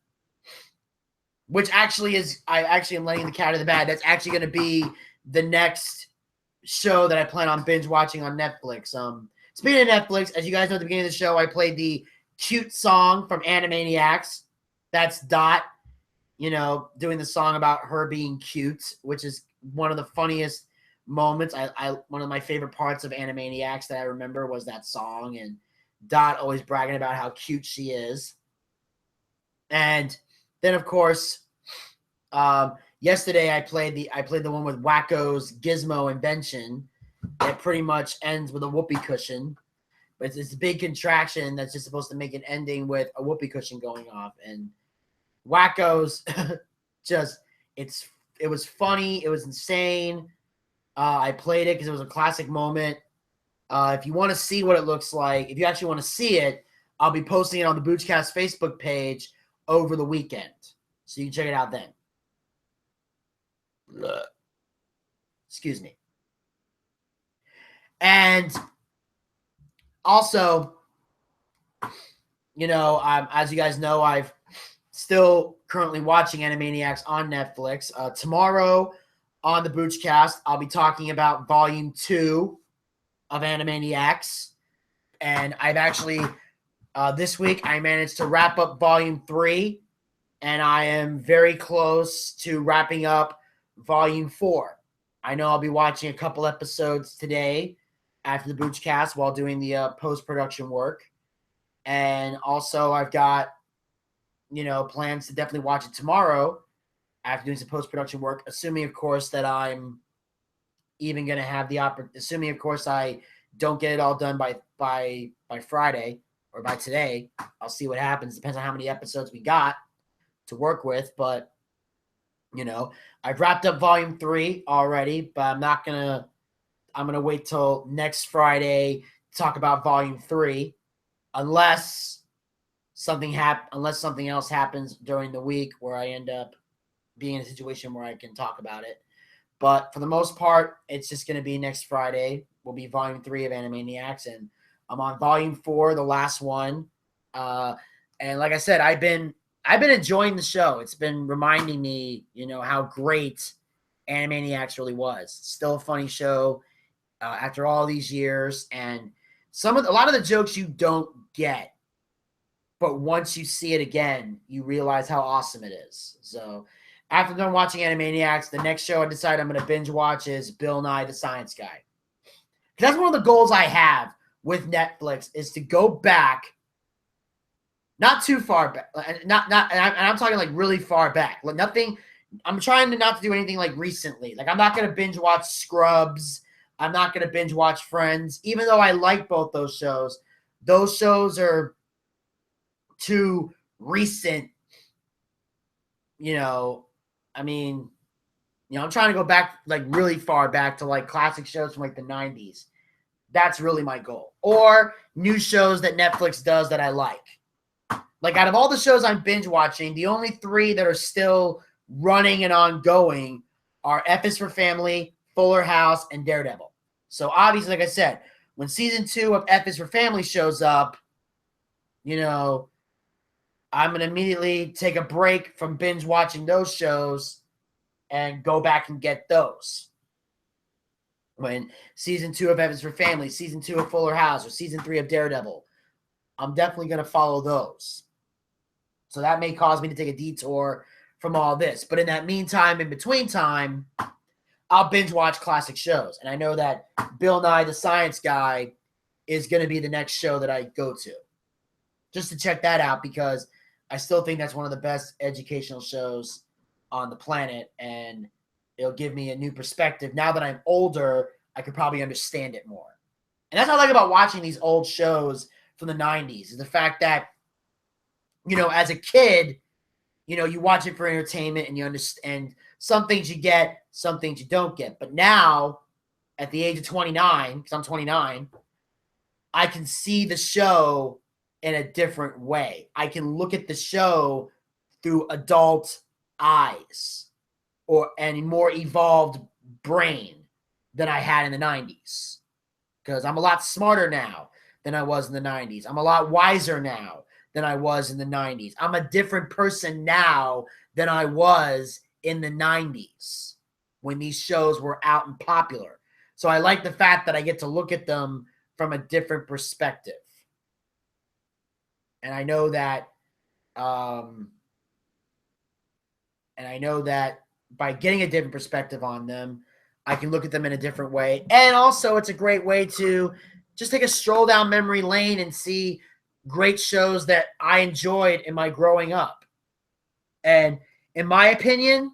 Which actually I am letting the cat out of the bag. That's actually going to be the next show that I plan on binge watching on Netflix. Speaking of Netflix, as you guys know at the beginning of the show, I played the cute song from Animaniacs. That's Dot, doing the song about her being cute, which is one of the funniest moments. One of my favorite parts of Animaniacs that I remember was that song, and Dot always bragging about how cute she is. And then, of course, yesterday I played the one with Wacko's Gizmo invention that pretty much ends with a whoopee cushion. But it's a big contraction that's just supposed to make an ending with a whoopee cushion going off. And Wacko's it was funny. It was insane. I played it because it was a classic moment. If you want to see what it looks like, if you actually want to see it, I'll be posting it on the BOOCHCAST Facebook page over the weekend. So you can check it out then. Excuse me. And also, as you guys know, I've still currently watching Animaniacs on Netflix. Tomorrow on the BOOCHCAST, I'll be talking about Volume 2 of Animaniacs. And I've actually, this week, I managed to wrap up Volume 3. And I am very close to wrapping up Volume 4. I know I'll be watching a couple episodes today after the BOOCHCAST while doing the post-production work. And also I've got, plans to definitely watch it tomorrow after doing some post-production work, assuming, of course, that I'm even going to have the opportunity, assuming, of course, I don't get it all done by Friday or by today. I'll see what happens. Depends on how many episodes we got to work with, but I've wrapped up volume 3 already, but I'm going to wait till next Friday to talk about volume 3 unless something else happens during the week where I end up being in a situation where I can talk about it. But for the most part, it's just going to be next Friday will be volume 3 of Animaniacs, and I'm on volume 4, the last one. And like I said, I've been enjoying the show. It's been reminding me, how great Animaniacs really was. Still a funny show after all these years, and a lot of the jokes you don't get, but once you see it again, you realize how awesome it is. So after done watching Animaniacs, the next show I decide I'm going to binge watch is Bill Nye the Science Guy. That's one of the goals I have with Netflix is to go back, not too far back, and I'm talking like really far back. Like nothing. I'm trying to not to do anything like recently. Like I'm not going to binge watch Scrubs. I'm not going to binge watch Friends, even though I like both those shows. Those shows are too recent. I'm trying to go back like really far back to like classic shows from like the 90s. That's really my goal. Or new shows that Netflix does that I like. Like out of all the shows I'm binge watching, the only 3 that are still running and ongoing are F is for Family, Fuller House, and Daredevil. So obviously, like I said, when season 2 of F is for Family shows up, I'm going to immediately take a break from binge watching those shows and go back and get those. When season 2 of F is for Family, season 2 of Fuller House, or season 3 of Daredevil, I'm definitely going to follow those. So that may cause me to take a detour from all this. But in that meantime, in between time, I'll binge watch classic shows. And I know that Bill Nye the Science Guy is going to be the next show that I go to. Just to check that out, because I still think that's one of the best educational shows on the planet, and it'll give me a new perspective. Now that I'm older, I could probably understand it more. And that's what I like about watching these old shows from the 90s, is the fact that, as a kid, you watch it for entertainment and you understand some things you get, some things you don't get. But now, at the age of 29, because I'm 29, I can see the show in a different way. I can look at the show through adult eyes and a more evolved brain than I had in the 90s. Because I'm a lot smarter now than I was in the 90s. I'm a lot wiser now than I was in the 90s. I'm a different person now than I was in the 90s when these shows were out and popular. So I like the fact that I get to look at them from a different perspective. And I know that by getting a different perspective on them, I can look at them in a different way. And also, it's a great way to just take a stroll down memory lane and see great shows that I enjoyed in my growing up. And in my opinion,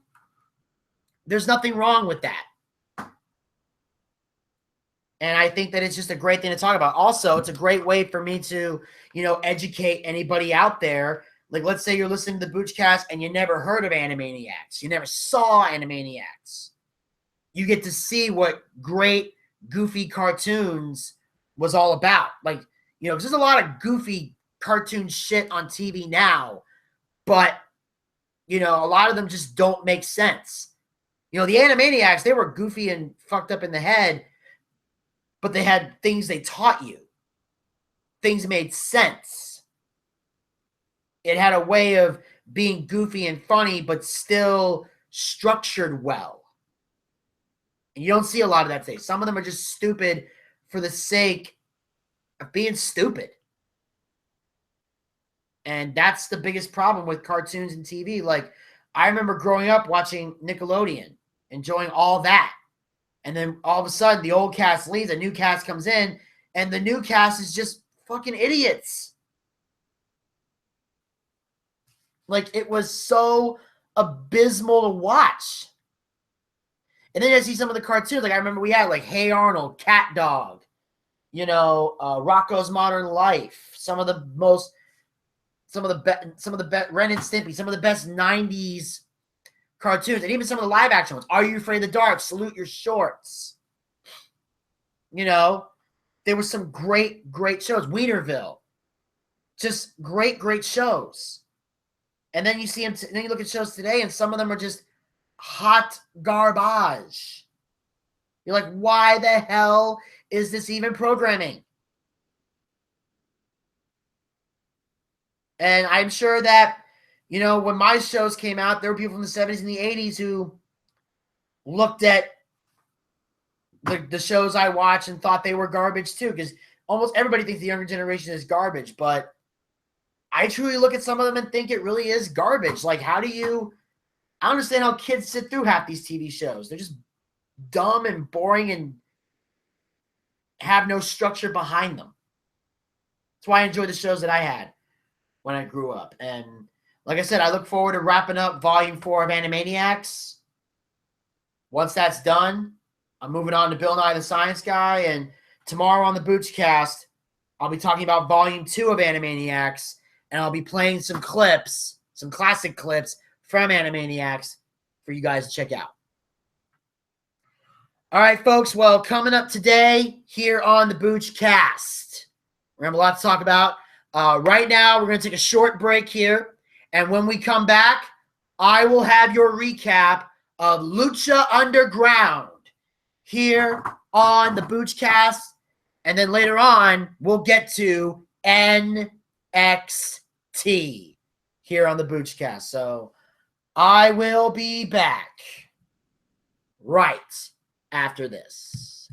there's nothing wrong with that. And I think that it's just a great thing to talk about. Also, it's a great way for me to, educate anybody out there. Like, let's say you're listening to the BOOCHCAST and you never heard of Animaniacs. You never saw Animaniacs. You get to see what great, goofy cartoons was all about. Like, because there's a lot of goofy cartoon shit on TV now, but, a lot of them just don't make sense. The Animaniacs, they were goofy and fucked up in the head, but they had things they taught you. Things made sense. It had a way of being goofy and funny, but still structured well. And you don't see a lot of that today. Some of them are just stupid for the sake of being stupid. And that's the biggest problem with cartoons and TV. Like, I remember growing up watching Nickelodeon, enjoying all that. And then all of a sudden, the old cast leaves, a new cast comes in, and the new cast is just fucking idiots. Like, it was so abysmal to watch. And then I see some of the cartoons. Like, I remember we had, like, Hey Arnold, Cat Dog, Rocko's Modern Life, some of the best Ren and Stimpy, some of the best 90s cartoons, and even some of the live action ones. Are You Afraid of the Dark? Salute Your Shorts. You know, there were some great shows. Wienerville. Just great shows. And then you see them, then you look at shows today, and some of them are just hot garbage. You're like, why the hell is this even programming? And I'm sure that, you know, when my shows came out, there were people from the 70s and the 80s who looked at the shows I watched and thought they were garbage too, because almost everybody thinks the younger generation is garbage, but I truly look at some of them and think it really is garbage. Like, how do you... I don't understand how kids sit through half these TV shows. They're just dumb and boring and have no structure behind them. That's why I enjoy the shows that I had when I grew up. And like I said, I look forward to wrapping up Volume 4 of Animaniacs. Once that's done, I'm moving on to Bill Nye the Science Guy. And tomorrow on the BOOCHCAST, I'll be talking about Volume 2 of Animaniacs. And I'll be playing some clips, some classic clips from Animaniacs for you guys to check out. All right, folks. Well, coming up today here on the BOOCHCAST, we're going to have a lot to talk about. Right now, we're going to take a short break here. And when we come back, I will have your recap of Lucha Underground here on the BOOCHCAST. And then later on, we'll get to NXT here on the BOOCHCAST. So I will be back right after this.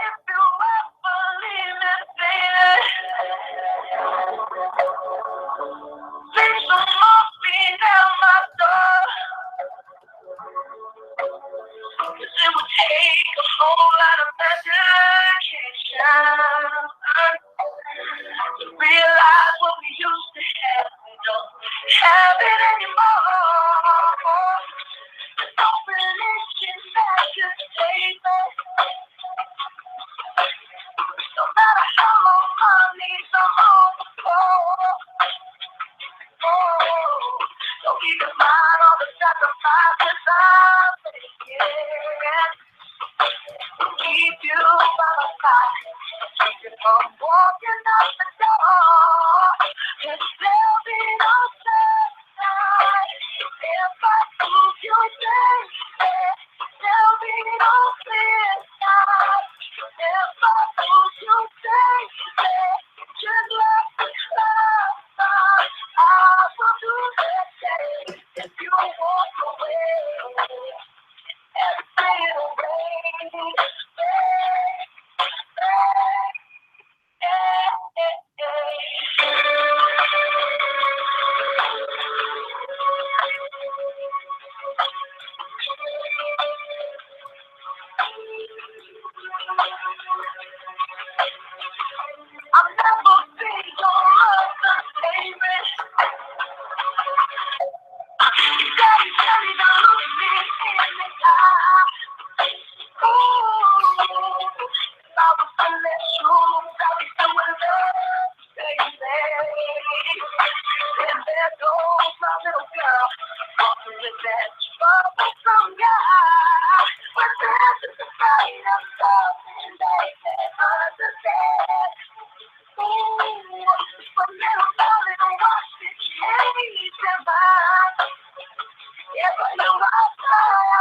If you ever leave me, baby, please don't must be down my door. 'Cause it would take a whole lot of medication to realize what we used to have. We don't have it anymore. No religion that could save us. No matter how long my knees are on the floor. Don't even mind all the sacrifices I'm making. Keep you by my side. Keep you from walking out the door. Cause there'll be no sunlight if I lose you, baby. There'll be no clear sky if I lose you, baby. Just like the clouds, I will do the same if you walk away. And fade away. I'll never be your mother, baby. Daddy, don't look me in the eye. Ooh, if I was in their shoes, I'd be somewhere else, baby. And there goes my little girl, offering that trouble some guy. But this is the fight of something they can't understand. Ooh, but little darling, watch me change their mind. Yeah, but no, I'll try.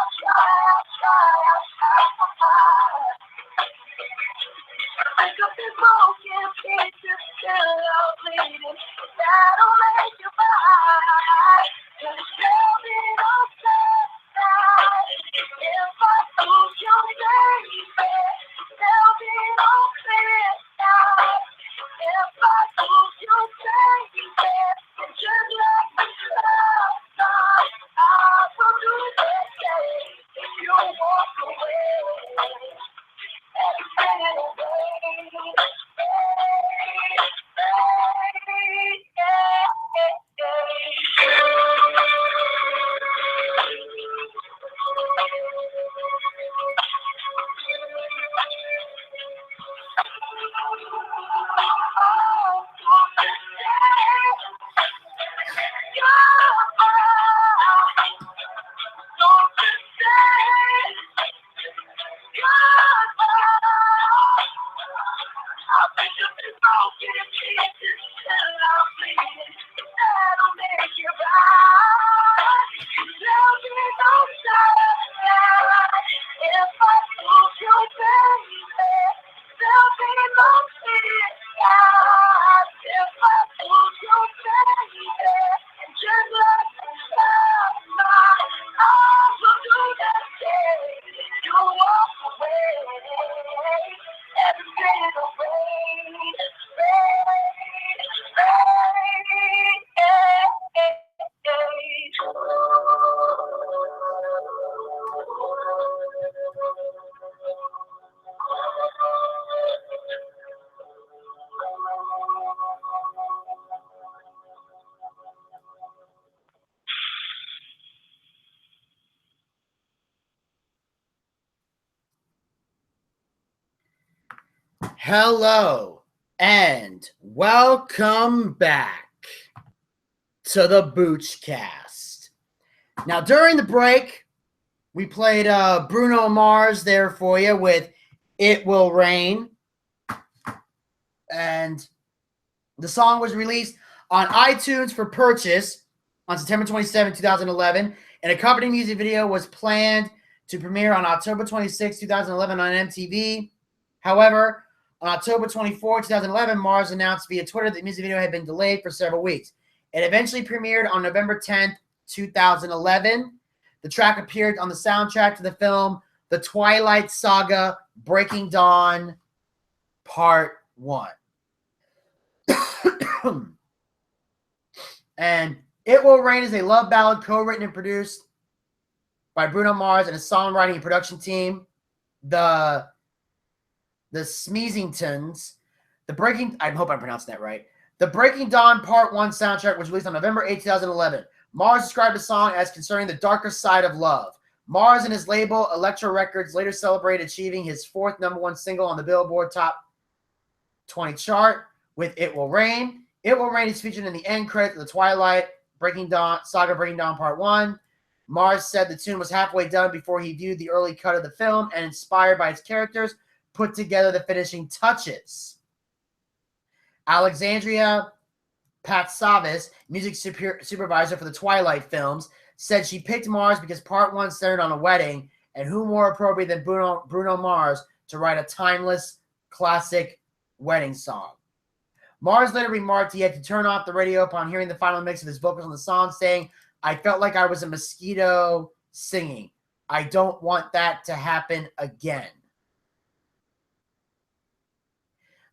Pick up this broken pieces, still all bleeding. That'll make you right. Cause there'll be no sunlight if I lose you, baby. There'll be no clear sky if I lose you, baby. And just like the clouds, I will do the same if you walk away. And fade away. Hello and welcome back to the BOOCHCAST. Now, during the break, we played Bruno Mars there for you with It Will Rain. And the song was released on iTunes for purchase on September 27, 2011. An accompanying music video was planned to premiere on October 26, 2011 on MTV. However, on October 24, 2011, Mars announced via Twitter that the music video had been delayed for several weeks. It eventually premiered on November 10th, 2011. The track appeared on the soundtrack to the film The Twilight Saga: Breaking Dawn, Part 1. And It Will Rain is a love ballad co-written and produced by Bruno Mars and his songwriting and production team, the Smeezingtons. I hope I'm pronouncing that right. The Breaking Dawn Part 1 soundtrack was released on November 8, 2011. Mars described the song as concerning the darker side of love. Mars and his label, Elektra Records, later celebrated achieving his fourth #1 single on the Billboard Top 20 chart with It Will Rain. It Will Rain is featured in the end credits of the Twilight Saga Breaking Dawn Part 1. Mars said the tune was halfway done before he viewed the early cut of the film and, inspired by its characters, put together the finishing touches. Alexandria Patsavis, music supervisor for the Twilight films, said she picked Mars because Part 1 centered on a wedding, and who more appropriate than Bruno Mars to write a timeless, classic wedding song. Mars later remarked he had to turn off the radio upon hearing the final mix of his vocals on the song, saying, "I felt like I was a mosquito singing. I don't want that to happen again."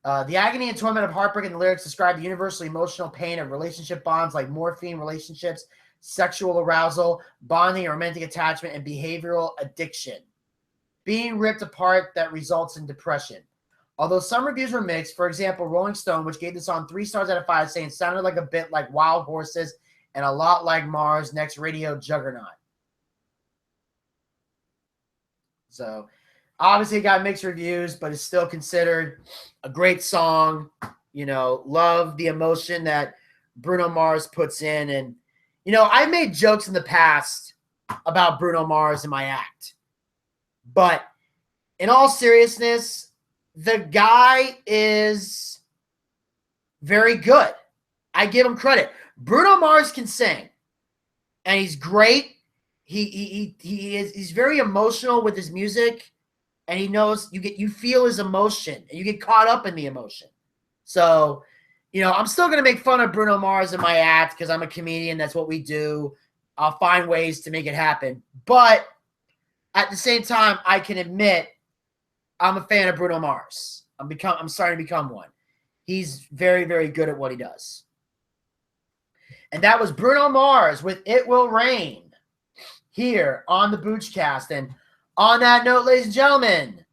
The agony and torment of heartbreak in the lyrics describe the universally emotional pain of relationship bonds like morphine relationships, sexual arousal, bonding, romantic attachment, and behavioral addiction. Being ripped apart that results in depression. Although some reviews were mixed, for example, Rolling Stone, which gave the song 3 stars out of 5, saying it sounded like a bit like Wild Horses and a lot like Mars' next radio juggernaut. So, obviously, it got mixed reviews, but it's still considered a great song. You know, love the emotion that Bruno Mars puts in. And, you know, I made jokes in the past about Bruno Mars in my act. But in all seriousness, the guy is very good. I give him credit. Bruno Mars can sing, and he's great. He's very emotional with his music. And he knows you feel his emotion and you get caught up in the emotion. So, you know, I'm still going to make fun of Bruno Mars in my act because I'm a comedian. That's what we do. I'll find ways to make it happen. But at the same time, I can admit I'm a fan of Bruno Mars. I'm starting to become one. He's very, very good at what he does. And that was Bruno Mars with It Will Rain here on the BOOCHCAST. And on that note, ladies and gentlemen,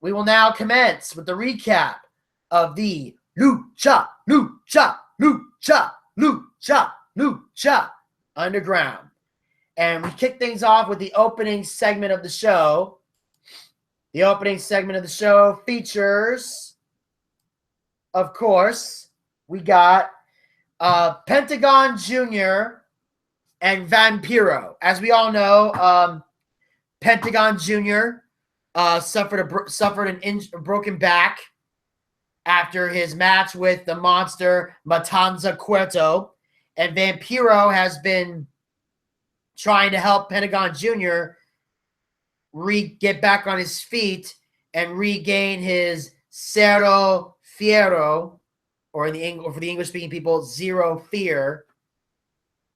we will now commence with the recap of the Lucha Underground. And we kick things off with the opening segment of the show. The opening segment of the show features, of course, we got Pentagon Jr. and Vampiro. As we all know, Pentagon Jr. suffered a broken back after his match with the monster Matanza Cueto, and Vampiro has been trying to help Pentagon Jr. Get back on his feet and regain his Cero Fiero, or for the English-speaking people, Zero Fear.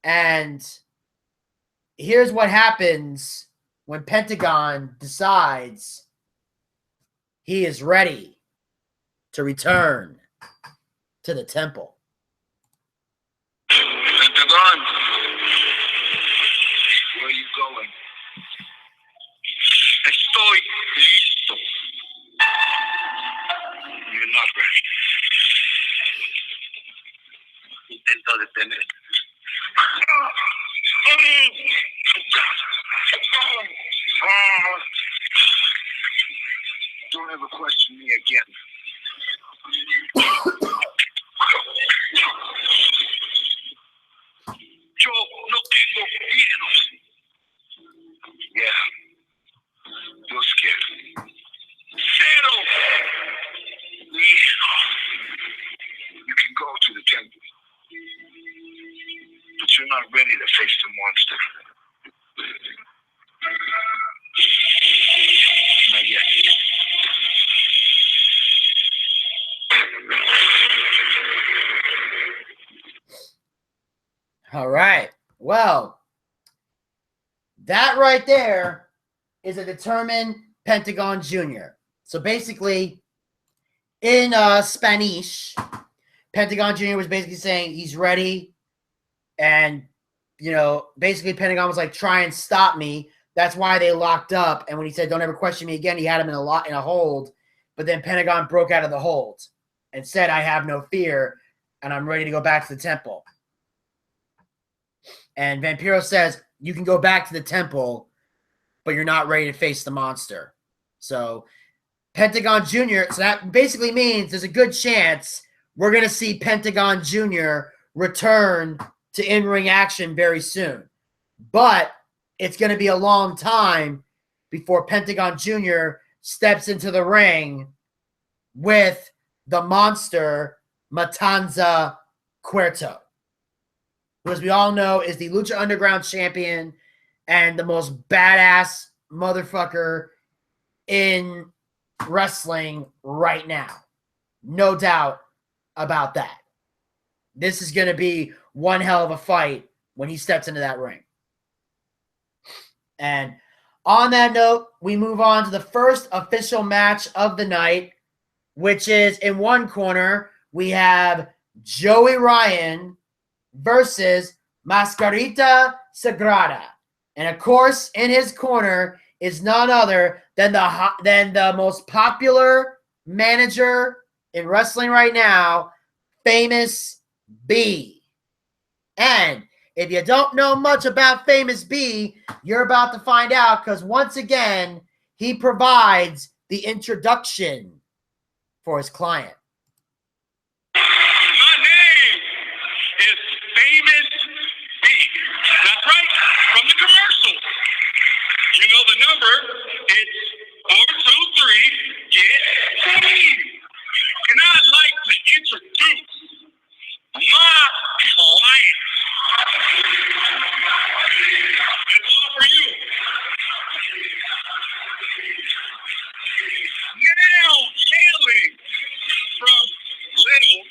And here's what happens when Pentagon decides he is ready to return to the temple. Pentagon, where are you going? Estoy listo. You're not ready. Intento detener. Don't ever question me again. Yo no tengo miedo. Yeah, you're scared. Cero miedo. You can go to the temple, but you're not ready to face the monster. Not yet. All right. Well, that right there is a determined Pentagon Jr. So basically, in Spanish, Pentagon Jr. was basically saying he's ready. And, basically Pentagon was like, try and stop me. That's why they locked up. And when he said, don't ever question me again, he had him in a hold. But then Pentagon broke out of the hold and said, I have no fear, and I'm ready to go back to the temple. And Vampiro says, you can go back to the temple, but you're not ready to face the monster. So Pentagon Jr., so that basically means there's a good chance we're going to see Pentagon Jr. return to in-ring action very soon. But it's going to be a long time before Pentagon Jr. steps into the ring with the monster Matanza Cueto, who, as we all know, is the Lucha Underground champion and the most badass motherfucker in wrestling right now. No doubt about that. This is going to be one hell of a fight when he steps into that ring. And on that note, we move on to the first official match of the night, which is in one corner, we have Joey Ryan versus Mascarita Sagrada. And of course, in his corner is none other than the most popular manager in wrestling right now, Famous B. And if you don't know much about Famous B, you're about to find out, because once again, he provides the introduction for his client. My name is Famous B. That's right, from the commercial. You know the number. It's 423. Get paid. And I'd like to introduce my client. It's all for you. Now hailing from Little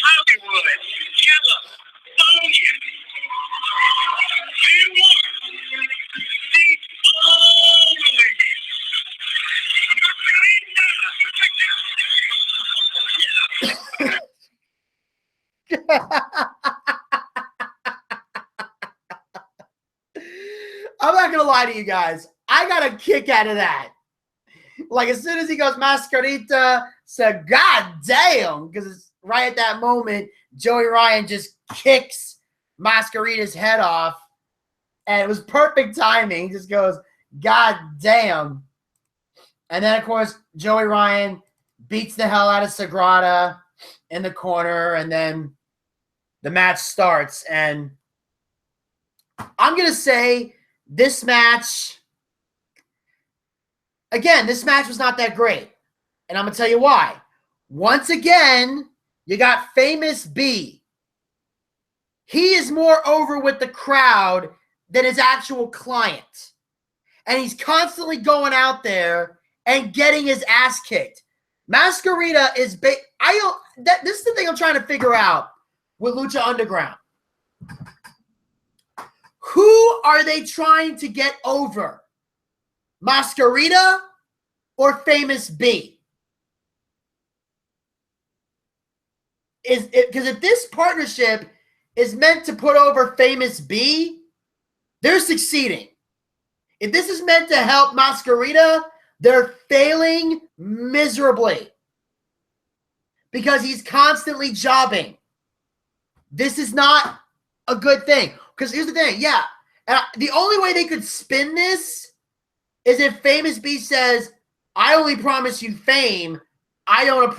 Hollywood, California. Do you want the only I'm not going to lie to you guys. I got a kick out of that. Like, as soon as he goes, Mascarita, said, God damn, because it's right at that moment, Joey Ryan just kicks Mascarita's head off, and it was perfect timing. He just goes, God damn. And then, of course, Joey Ryan beats the hell out of Sagrada in the corner, and then the match starts. And I'm going to say this match, again, this match was not that great. And I'm going to tell you why. Once again, you got Famous B. He is more over with the crowd than his actual client. And he's constantly going out there and getting his ass kicked. Masquerita is this is the thing I'm trying to figure out with Lucha Underground. Who are they trying to get over? Masquerita or Famous B? Because if this partnership is meant to put over Famous B, they're succeeding. If this is meant to help Masquerita, they're failing miserably because he's constantly jobbing. This is not a good thing. Because here's the thing, the only way they could spin this is if Famous B says, "I only promise you fame. I don't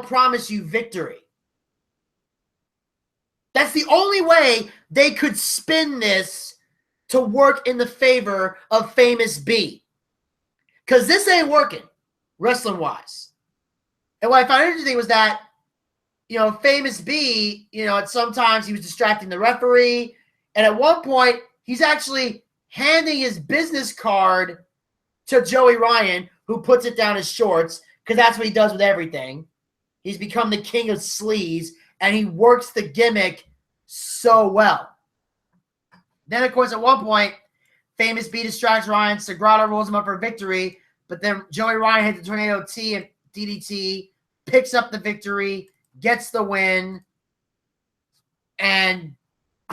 promise you victory." That's the only way they could spin this to work in the favor of Famous B. Because this ain't working, wrestling-wise. And what I found interesting was that, Famous B, sometimes he was distracting the referee. And at one point, he's actually handing his business card to Joey Ryan, who puts it down his shorts, because that's what he does with everything. He's become the king of sleaze, and he works the gimmick so well. Then, of course, at one point, Famous B distracts Ryan. Sagrada rolls him up for victory, but then Joey Ryan hits the Tornado T and DDT, picks up the victory, gets the win, and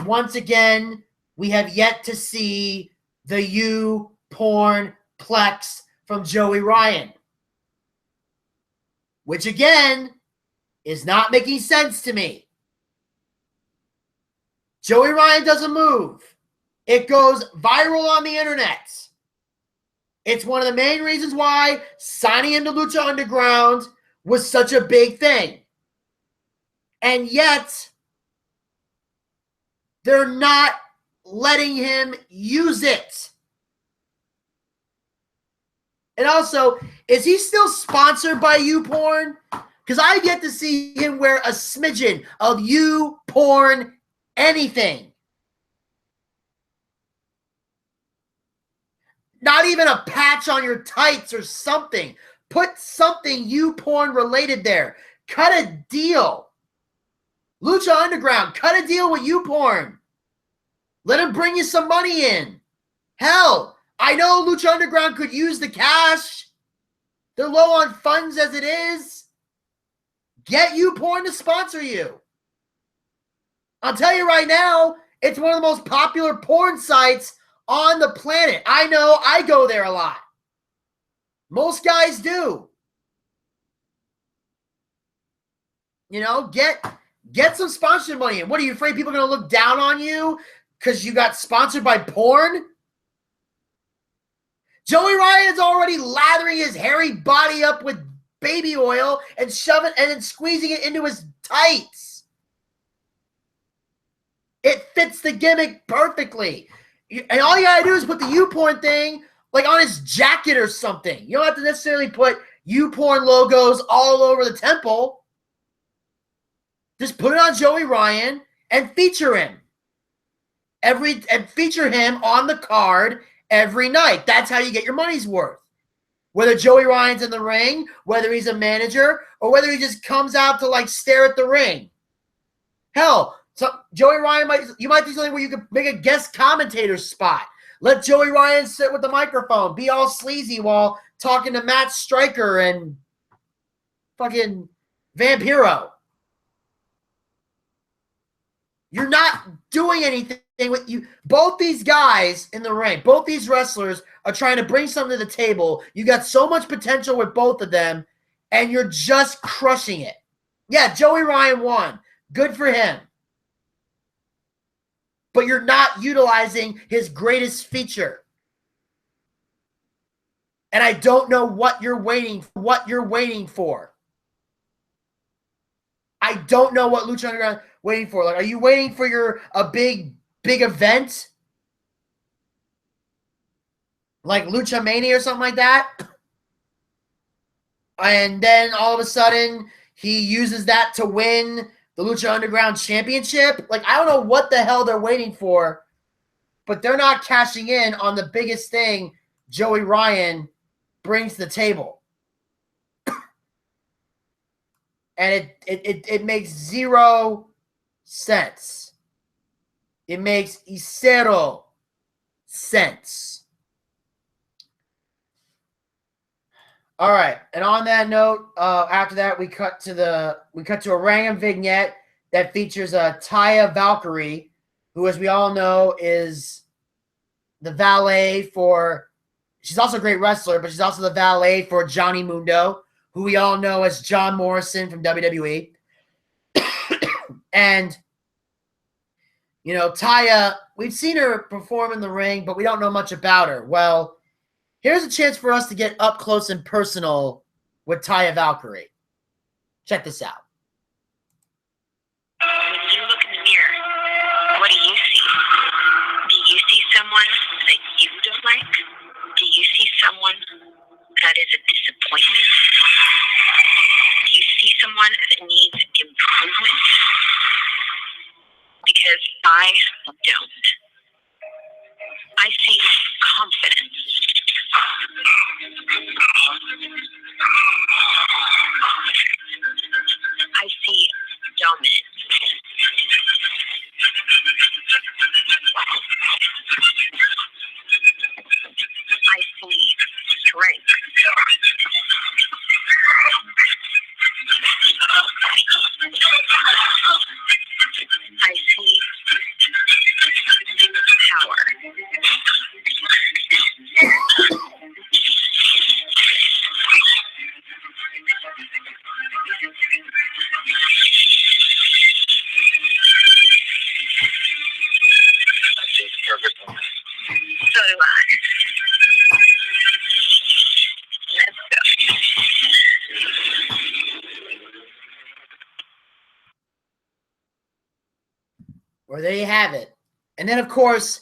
once again, we have yet to see the porn plex from Joey Ryan, which again is not making sense to me. Joey Ryan does a move. It goes viral on the internet. It's one of the main reasons why signing into Lucha Underground was such a big thing. And yet, they're not letting him use it. And also, is he still sponsored by YouPorn? Because I get to see him wear a smidgen of YouPorn anything. Not even a patch on your tights or something. Put something YouPorn related there. Cut a deal. Lucha Underground, cut a deal with YouPorn. Let him bring you some money in. Hell, I know Lucha Underground could use the cash. They're low on funds as it is. Get YouPorn to sponsor you. I'll tell you right now, it's one of the most popular porn sites on the planet. I know, I go there a lot. Most guys do. Get some sponsorship money in. What, are you afraid people are going to look down on you because you got sponsored by porn? Joey Ryan's already lathering his hairy body up with baby oil and shoving and then squeezing it into his tights. It fits the gimmick perfectly. And all you gotta do is put the YouPorn thing like on his jacket or something. You don't have to necessarily put YouPorn logos all over the temple. Just put it on Joey Ryan and feature him. Feature him on the card every night. That's how you get your money's worth. Whether Joey Ryan's in the ring, whether he's a manager, or whether he just comes out to stare at the ring. Hell, so Joey Ryan you might do something where you could make a guest commentator spot. Let Joey Ryan sit with the microphone, be all sleazy while talking to Matt Stryker and fucking Vampiro. You're not doing anything with you. Both these guys in the ring, both these wrestlers are trying to bring something to the table. You got so much potential with both of them, and you're just crushing it. Yeah, Joey Ryan won. Good for him. But you're not utilizing his greatest feature. And I don't know what you're waiting for. I don't know what Lucha Underground waiting for. Are you waiting for a big event? Like Lucha Mania or something like that? And then all of a sudden, he uses that to win the Lucha Underground Championship. Like, I don't know what the hell they're waiting for, but they're not cashing in on the biggest thing Joey Ryan brings to the table. And it makes zero sense. It makes zero sense. All right, and on that note, after that we cut to a random vignette that features Taya Valkyrie, who, as we all know, is the valet for. She's also a great wrestler, but she's also the valet for Johnny Mundo, who we all know as John Morrison from WWE. And, you know, Taya, we've seen her perform in the ring, but we don't know much about her. Well, here's a chance for us to get up close and personal with Taya Valkyrie. Check this out. When you look in the mirror, what do you see? Do you see someone that you don't like? Do you see someone that is a disappointment? Do you see someone that needs improvement? Because I don't. I see confidence. I see dominance. I see strength. I see power. So do I. Let's go. Well, there you have it. And then, of course,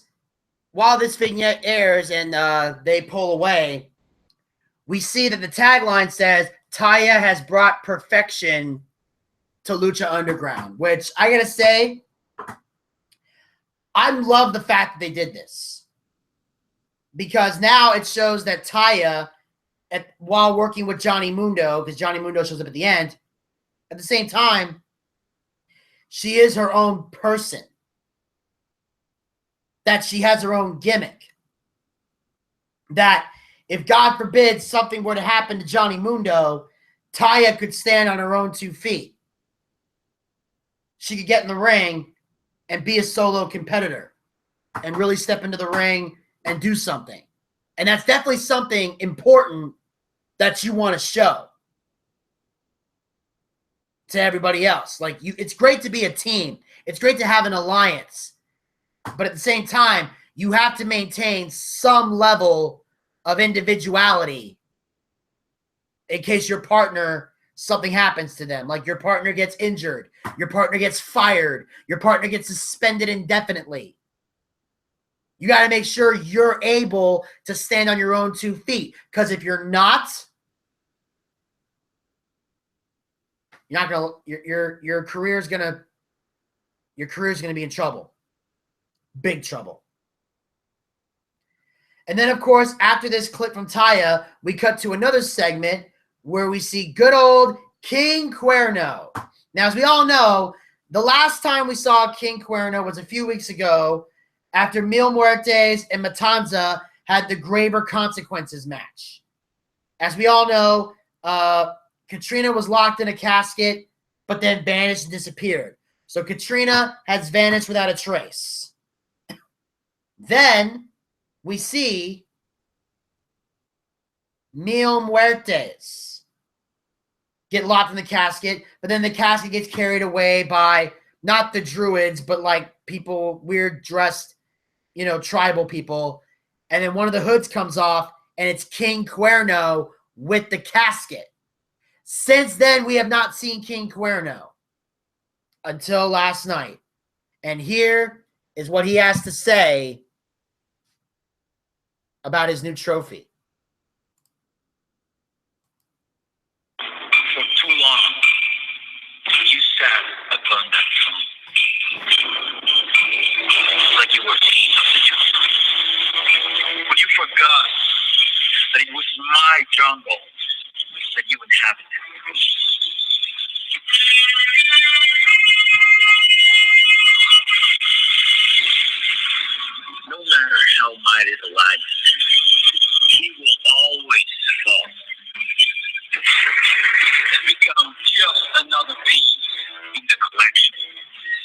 while this vignette airs and they pull away, we see that the tagline says, Taya has brought perfection to Lucha Underground, which I got to say, I love the fact that they did this. Because now it shows that Taya, while working with Johnny Mundo, because Johnny Mundo shows up at the end, at the same time, she is her own person. That she has her own gimmick. That if, God forbid, something were to happen to Johnny Mundo, Taya could stand on her own 2 feet. She could get in the ring and be a solo competitor and really step into the ring and do something. And that's definitely something important that you want to show to everybody else. Like, it's great to be a team. It's great to have an alliance. But at the same time, you have to maintain some level of individuality in case your partner, something happens to them. Like your partner gets injured, your partner gets fired, your partner gets suspended indefinitely. You got to make sure you're able to stand on your own 2 feet. Because if you're not, you're not gonna. Your career's gonna be in trouble. Big trouble. And then, of course, after this clip from Taya, we cut to another segment where we see good old King Cuerno. Now, as we all know, the last time we saw King Cuerno was a few weeks ago after Mil Muertes and Matanza had the Graver Consequences match. As we all know, Katrina was locked in a casket, but then vanished and disappeared. So Katrina has vanished without a trace. Then we see Mil Muertes get locked in the casket, but then the casket gets carried away by not the druids, but like people, weird dressed, tribal people. And then one of the hoods comes off, and it's King Cuerno with the casket. Since then, we have not seen King Cuerno until last night. And here is what he has to say about his new trophy. For too long, sat upon that throne like you were king of the jungle. But you forgot that it was my jungle that you inhabited. No matter how mighty the lion, he will always fall and become just another piece in the collection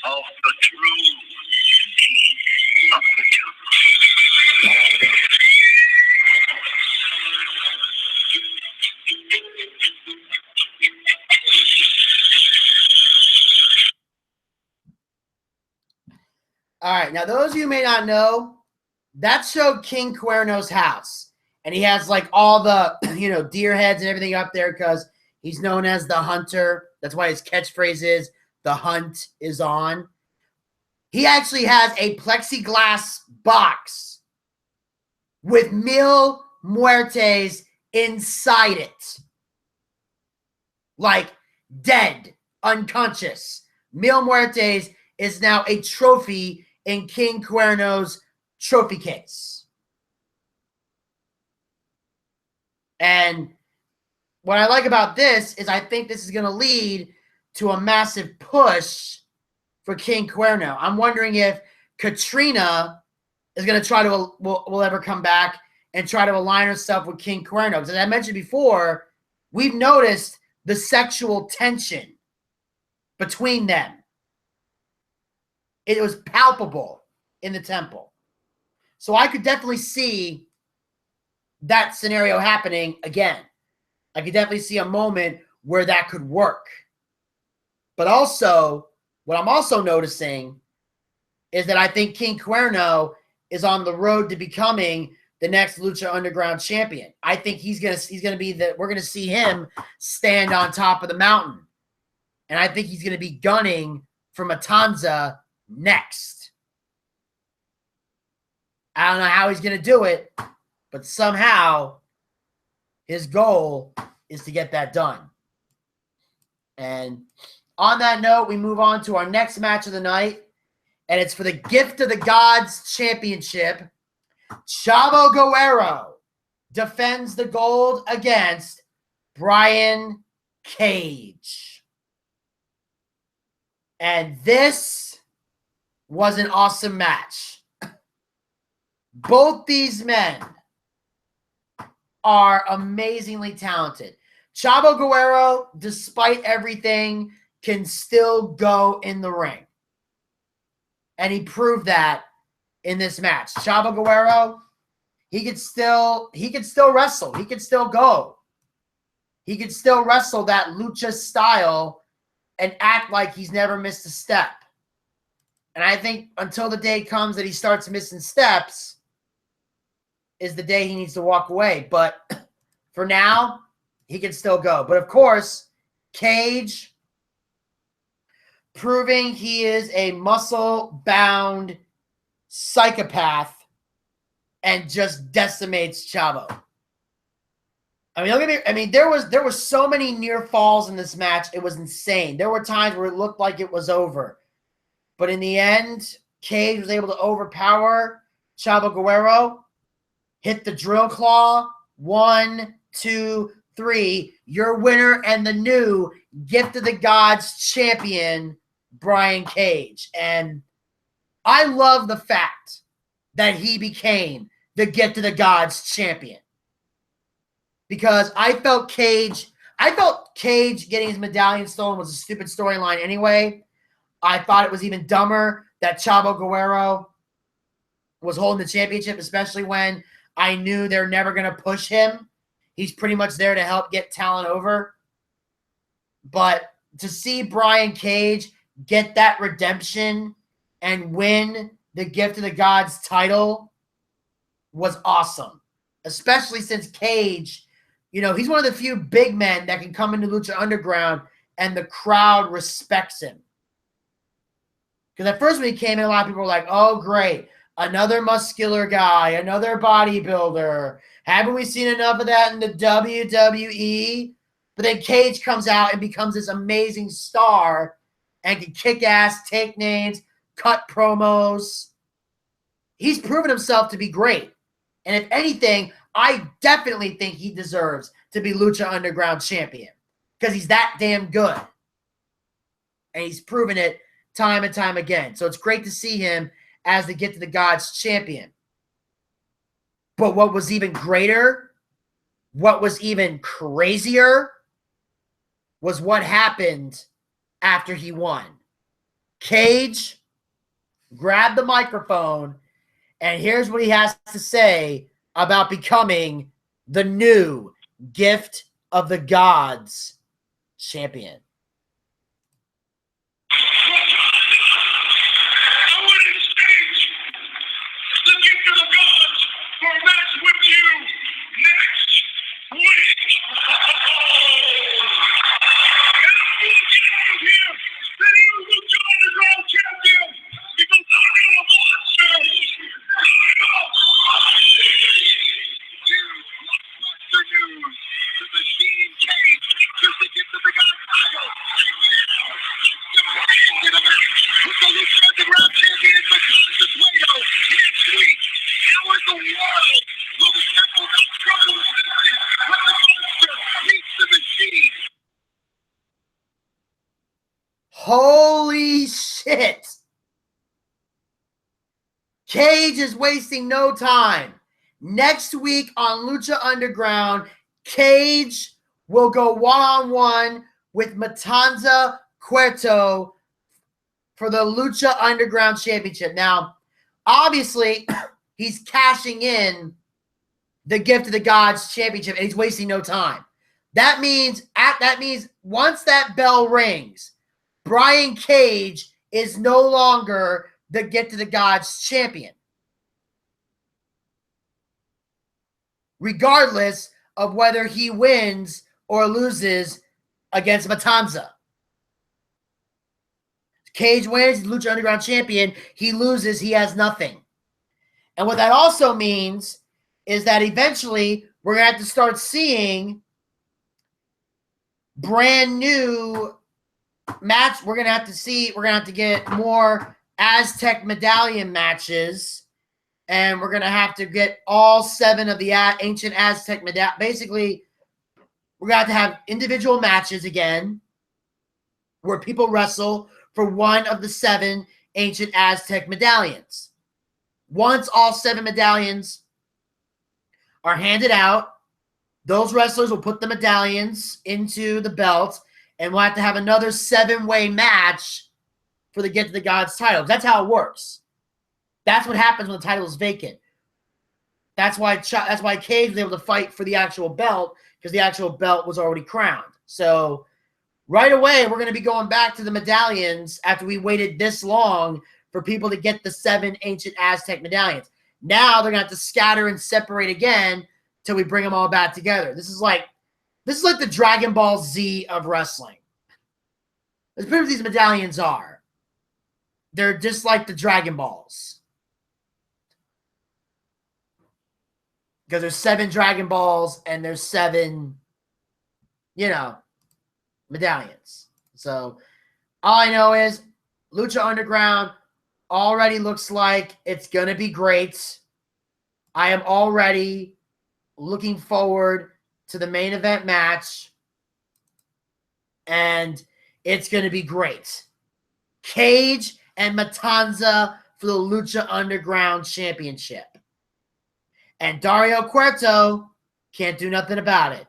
of the true king of the jungle. All right, now those of you who may not know, that showed King Cuerno's house. And he has like all the, deer heads and everything up there because he's known as the hunter. That's why his catchphrase is, the hunt is on. He actually has a plexiglass box with Mil Muertes inside it. Like dead, unconscious. Mil Muertes is now a trophy in King Cuerno's trophy case. And what I like about this is I think this is going to lead to a massive push for King Cuerno. I'm wondering if Katrina is going to try to will ever come back and try to align herself with King Cuerno. Because as I mentioned before, we've noticed the sexual tension between them. It was palpable in the temple. So I could definitely see that scenario happening again. I could definitely see a moment where that could work. But also, what I'm also noticing is that I think King Cuerno is on the road to becoming the next Lucha Underground champion. I think he's gonna be we're gonna see him stand on top of the mountain. And I think he's gonna be gunning for Matanza next. I don't know how he's going to do it, but somehow his goal is to get that done. And on that note, we move on to our next match of the night, and it's for the Gift of the Gods Championship. Chavo Guerrero defends the gold against Brian Cage. And this was an awesome match. Both these men are amazingly talented. Chavo Guerrero, despite everything, can still go in the ring. And he proved that in this match. Chavo Guerrero, he could still wrestle. He could still go. He could still wrestle that lucha style and act like he's never missed a step. And I think until the day comes that he starts missing steps is the day he needs to walk away. But for now, he can still go. But of course, Cage proving he is a muscle-bound psychopath and just decimates Chavo. I mean, look at me. I mean, there were so many near falls in this match. It was insane. There were times where it looked like it was over. But in the end, Cage was able to overpower Chavo Guerrero, hit the drill claw. 1, 2, 3. Your winner and the new Gift of the Gods champion, Brian Cage. And I love the fact that he became the Gift of the Gods champion. Because I felt Cage getting his medallion stolen was a stupid storyline anyway. I thought it was even dumber that Chavo Guerrero was holding the championship, especially when I knew they're never going to push him. He's pretty much there to help get talent over. But to see Brian Cage get that redemption and win the Gift of the Gods title was awesome. Especially since Cage, he's one of the few big men that can come into Lucha Underground and the crowd respects him. Because at first when he came in, a lot of people were like, oh, great. Another muscular guy, another bodybuilder. Haven't we seen enough of that in the WWE? But then Cage comes out and becomes this amazing star and can kick ass, take names, cut promos. He's proven himself to be great. And if anything, I definitely think he deserves to be Lucha Underground champion because he's that damn good. And he's proven it time and time again. So it's great to see him as the Get to the Gods champion. But what was even greater, what was even crazier, was what happened after he won. Cage grabbed the microphone, and here's what he has to say about becoming the new Gift of the Gods champion. I want to exchange the gift of the gods for a match with you next week. And I'm going to get out of here that you will join the World Champion because I'm in a monster. Blockbuster news. The Machine Cage is the Gift of the Gods title. And now, with the Lucha Underground champion, Matanza Plato, next week. How in the world will the Temple not struggle with this when the monster meets the machine? Holy shit! Cage is wasting no time. Next week on Lucha Underground, Cage will go one-on-one with Matanza Cueto for the Lucha Underground Championship. Now, obviously, he's cashing in the Gift of the Gods Championship, and he's wasting no time. That means once that bell rings, Brian Cage is no longer the Gift of the Gods champion, regardless of whether he wins or loses against Matanza. Cage wins, he's Lucha Underground champion. He loses, he has nothing. And what that also means is that eventually we're going to have to start seeing brand new match. We're going to have to get more Aztec medallion matches. And we're going to have to get all 7 of the ancient Aztec medallion. Basically, we're going to have individual matches again where people wrestle for one of the 7 ancient Aztec medallions. Once all 7 medallions are handed out, those wrestlers will put the medallions into the belt, and we'll have to have another 7-way match for the Get to the Gods title. That's how it works. That's what happens when the title is vacant. That's why Cage was able to fight for the actual belt, because the actual belt was already crowned. So right away, we're going to be going back to the medallions after we waited this long for people to get the 7 ancient Aztec medallions. Now they're going to have to scatter and separate again till we bring them all back together. This is like the Dragon Ball Z of wrestling. That's pretty what these medallions are. They're just like the Dragon Balls. Because there's 7 Dragon Balls and there's 7, medallions. So all I know is Lucha Underground already looks like it's going to be great. I am already looking forward to the main event match, and it's going to be great. Cage and Matanza for the Lucha Underground Championship. And Dario Cueto can't do nothing about it.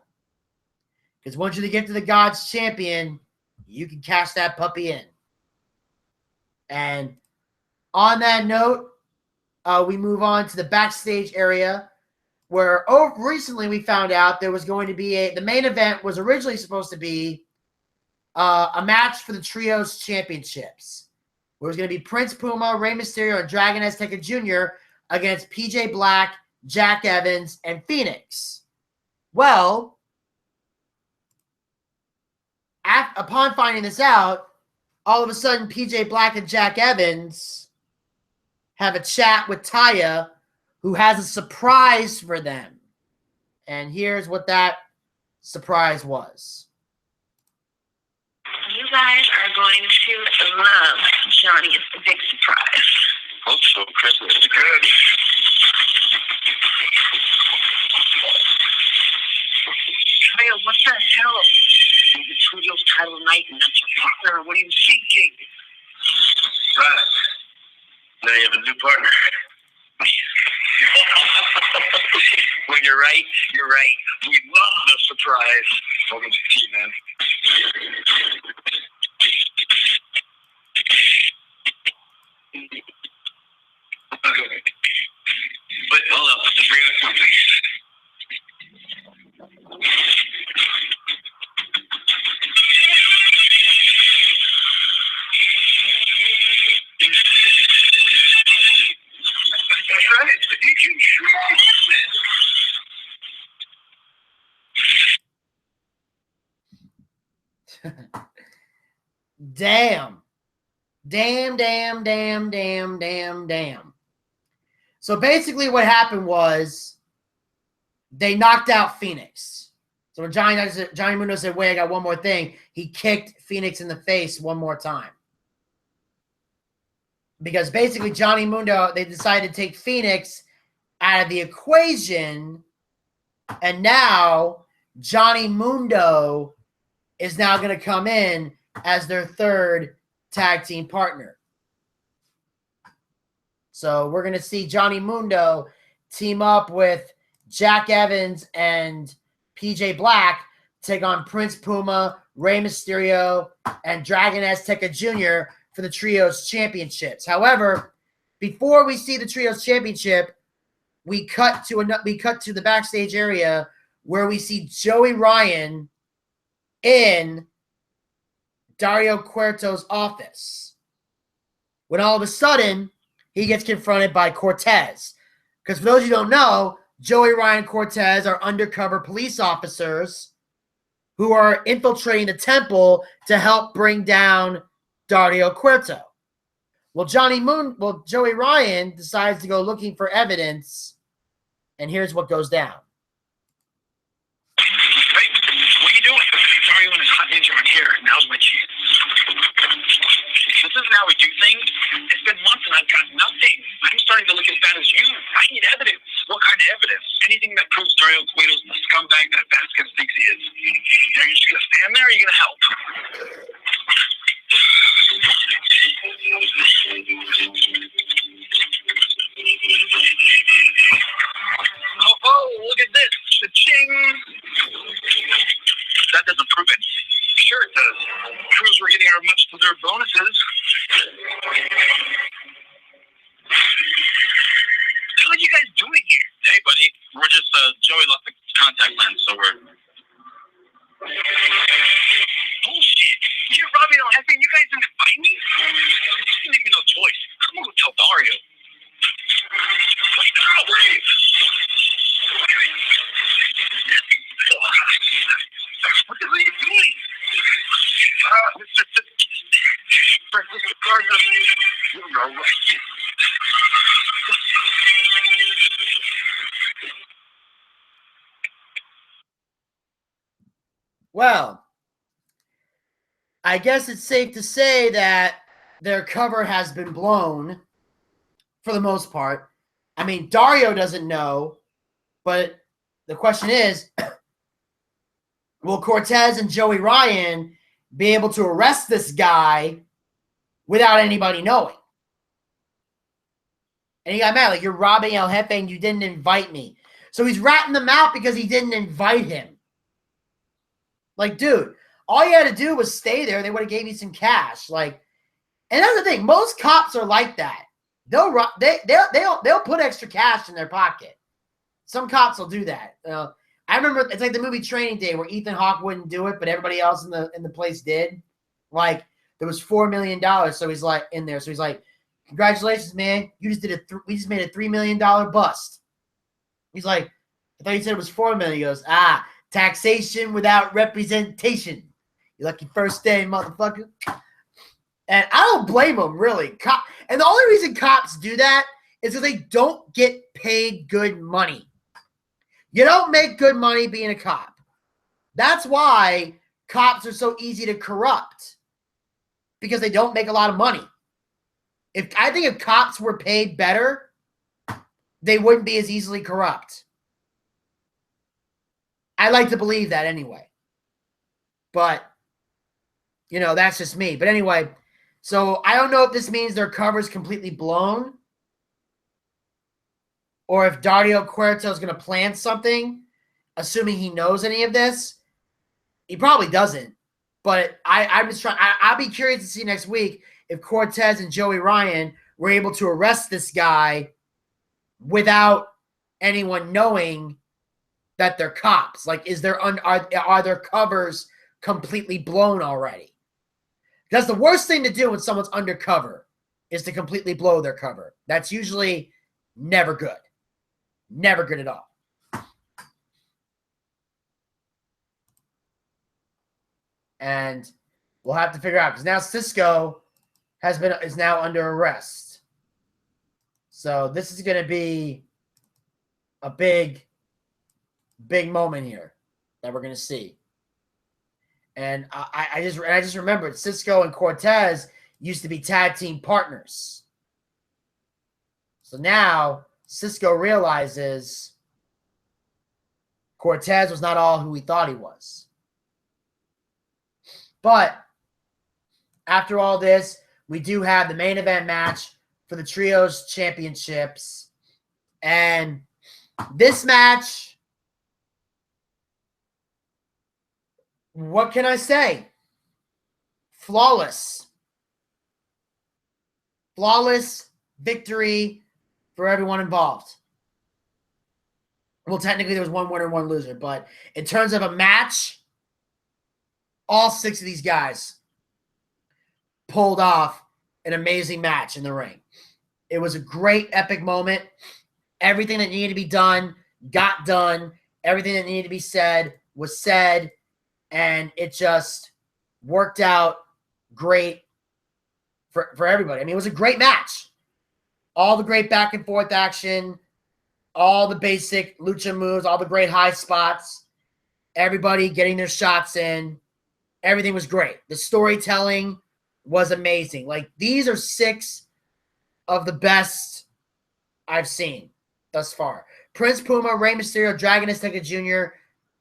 Because once you get to the Gods champion, you can cash that puppy in. And on that note, we move on to the backstage area where recently we found out there was going to be the main event was originally supposed to be a match for the Trios Championships. It was going to be Prince Puma, Rey Mysterio, and Dragon Azteca Jr. against PJ Black, Jack Evans, and Phoenix. Well, upon finding this out, all of a sudden PJ Black and Jack Evans have a chat with Taya, who has a surprise for them. And here's what that surprise was. You guys are going going to love Johnny. It's the big surprise. Hope so, Chris. It's good. Kyle, what the hell? The Trios title night and that's your partner. What are you thinking? Right. Now you have a new partner. When you're right, you're right. We love the surprise. Welcome to the team, man. But hold up, I forgot something. That's right. You can shoot Damn. Damn. So basically what happened was they knocked out Phoenix. So when Johnny Mundo said, wait, I got one more thing, he kicked Phoenix in the face one more time. Because basically Johnny Mundo, they decided to take Phoenix out of the equation, and now Johnny Mundo is now going to come in as their third tag team partner. So we're going to see Johnny Mundo team up with Jack Evans and PJ Black, take on Prince Puma, Rey Mysterio, and Dragon Azteca Jr. for the Trios Championships. However, before we see the Trios Championship, we cut to the backstage area where we see Joey Ryan in Dario Cueto's office. When all of a sudden, he gets confronted by Cortez. Because for those who don't know, Joey Ryan and Cortez are undercover police officers who are infiltrating the temple to help bring down Dario Cueto. Well, Joey Ryan decides to go looking for evidence, and here's what goes down. Hey, what are you doing? Dario and his hot ninja aren't here. Now's my chance. This isn't how we do things. It's been months and I've got nothing. I'm starting to look as bad as you. I need evidence. What kind of evidence? Anything that proves Dario Cueto's the scumbag that Vasquez thinks he is. Are you just going to stand there or are you going to help? Oh, look at this. Cha-ching. That doesn't prove anything. Sure it does. Proves we're getting our much-deserved bonuses. What are you guys doing here? Hey, buddy. We're just, Joey left the contact lens, so we're... Bullshit. You're Robbie and Hefe, and you guys didn't invite me? You didn't even no choice. I'm gonna go tell Dario. Wait, no, wait. What the hell are you doing? Francisco Garza, you're arrested. Well, I guess it's safe to say that their cover has been blown for the most part. I mean, Dario doesn't know, but the question is, will Cortez and Joey Ryan be able to arrest this guy without anybody knowing? And he got mad, like, you're robbing El Jefe and you didn't invite me. So he's ratting them out because he didn't invite him. Like, dude, all you had to do was stay there. They would have gave you some cash. Like, and that's the thing. Most cops are like that. They'll put extra cash in their pocket. Some cops will do that. I remember it's like the movie Training Day where Ethan Hawke wouldn't do it, but everybody else in the place did. Like, there was $4 million, so he's like in there. So he's like, "Congratulations, man! You just did we just made a $3 million bust." He's like, "I thought you said it was $4 million." He goes, taxation without representation. You lucky first day, motherfucker. And I don't blame him, really. And the only reason cops do that is because they don't get paid good money. You don't make good money being a cop. That's why cops are so easy to corrupt. because they don't make a lot of money. I think if cops were paid better, they wouldn't be as easily corrupt. I like to believe that anyway. But, you know, that's just me. But anyway, so I don't know if this means their cover's completely blown or if Dario Cueto is going to plan something, assuming he knows any of this. He probably doesn't. But I'm just trying. I'll be curious to see next week if Cortez and Joey Ryan were able to arrest this guy without anyone knowing that they're cops. Like, are their covers completely blown already? That's the worst thing to do when someone's undercover, is to completely blow their cover. That's usually never good. Never good at all. And we'll have to figure out, because now Cisco is now under arrest. So this is going to be a big moment here that we're going to see. And I just remembered Cisco and Cortez used to be tag team partners. So now Cisco realizes Cortez was not all who he thought he was. But after all this, we do have the main event match for the Trios Championships. And this match, what can I say? Flawless. Flawless victory for everyone involved. Well, technically there was one winner, one loser. But in terms of a match, all 6 of these guys pulled off an amazing match in the ring. It was a great, epic moment. Everything that needed to be done got done. Everything that needed to be said was said. And it just worked out great for everybody. I mean, it was a great match. All the great back and forth action, all the basic lucha moves, all the great high spots, everybody getting their shots in. Everything was great. The storytelling was amazing. Like, these are 6 of the best I've seen thus far. Prince Puma, Rey Mysterio, Dragon Azteca Jr.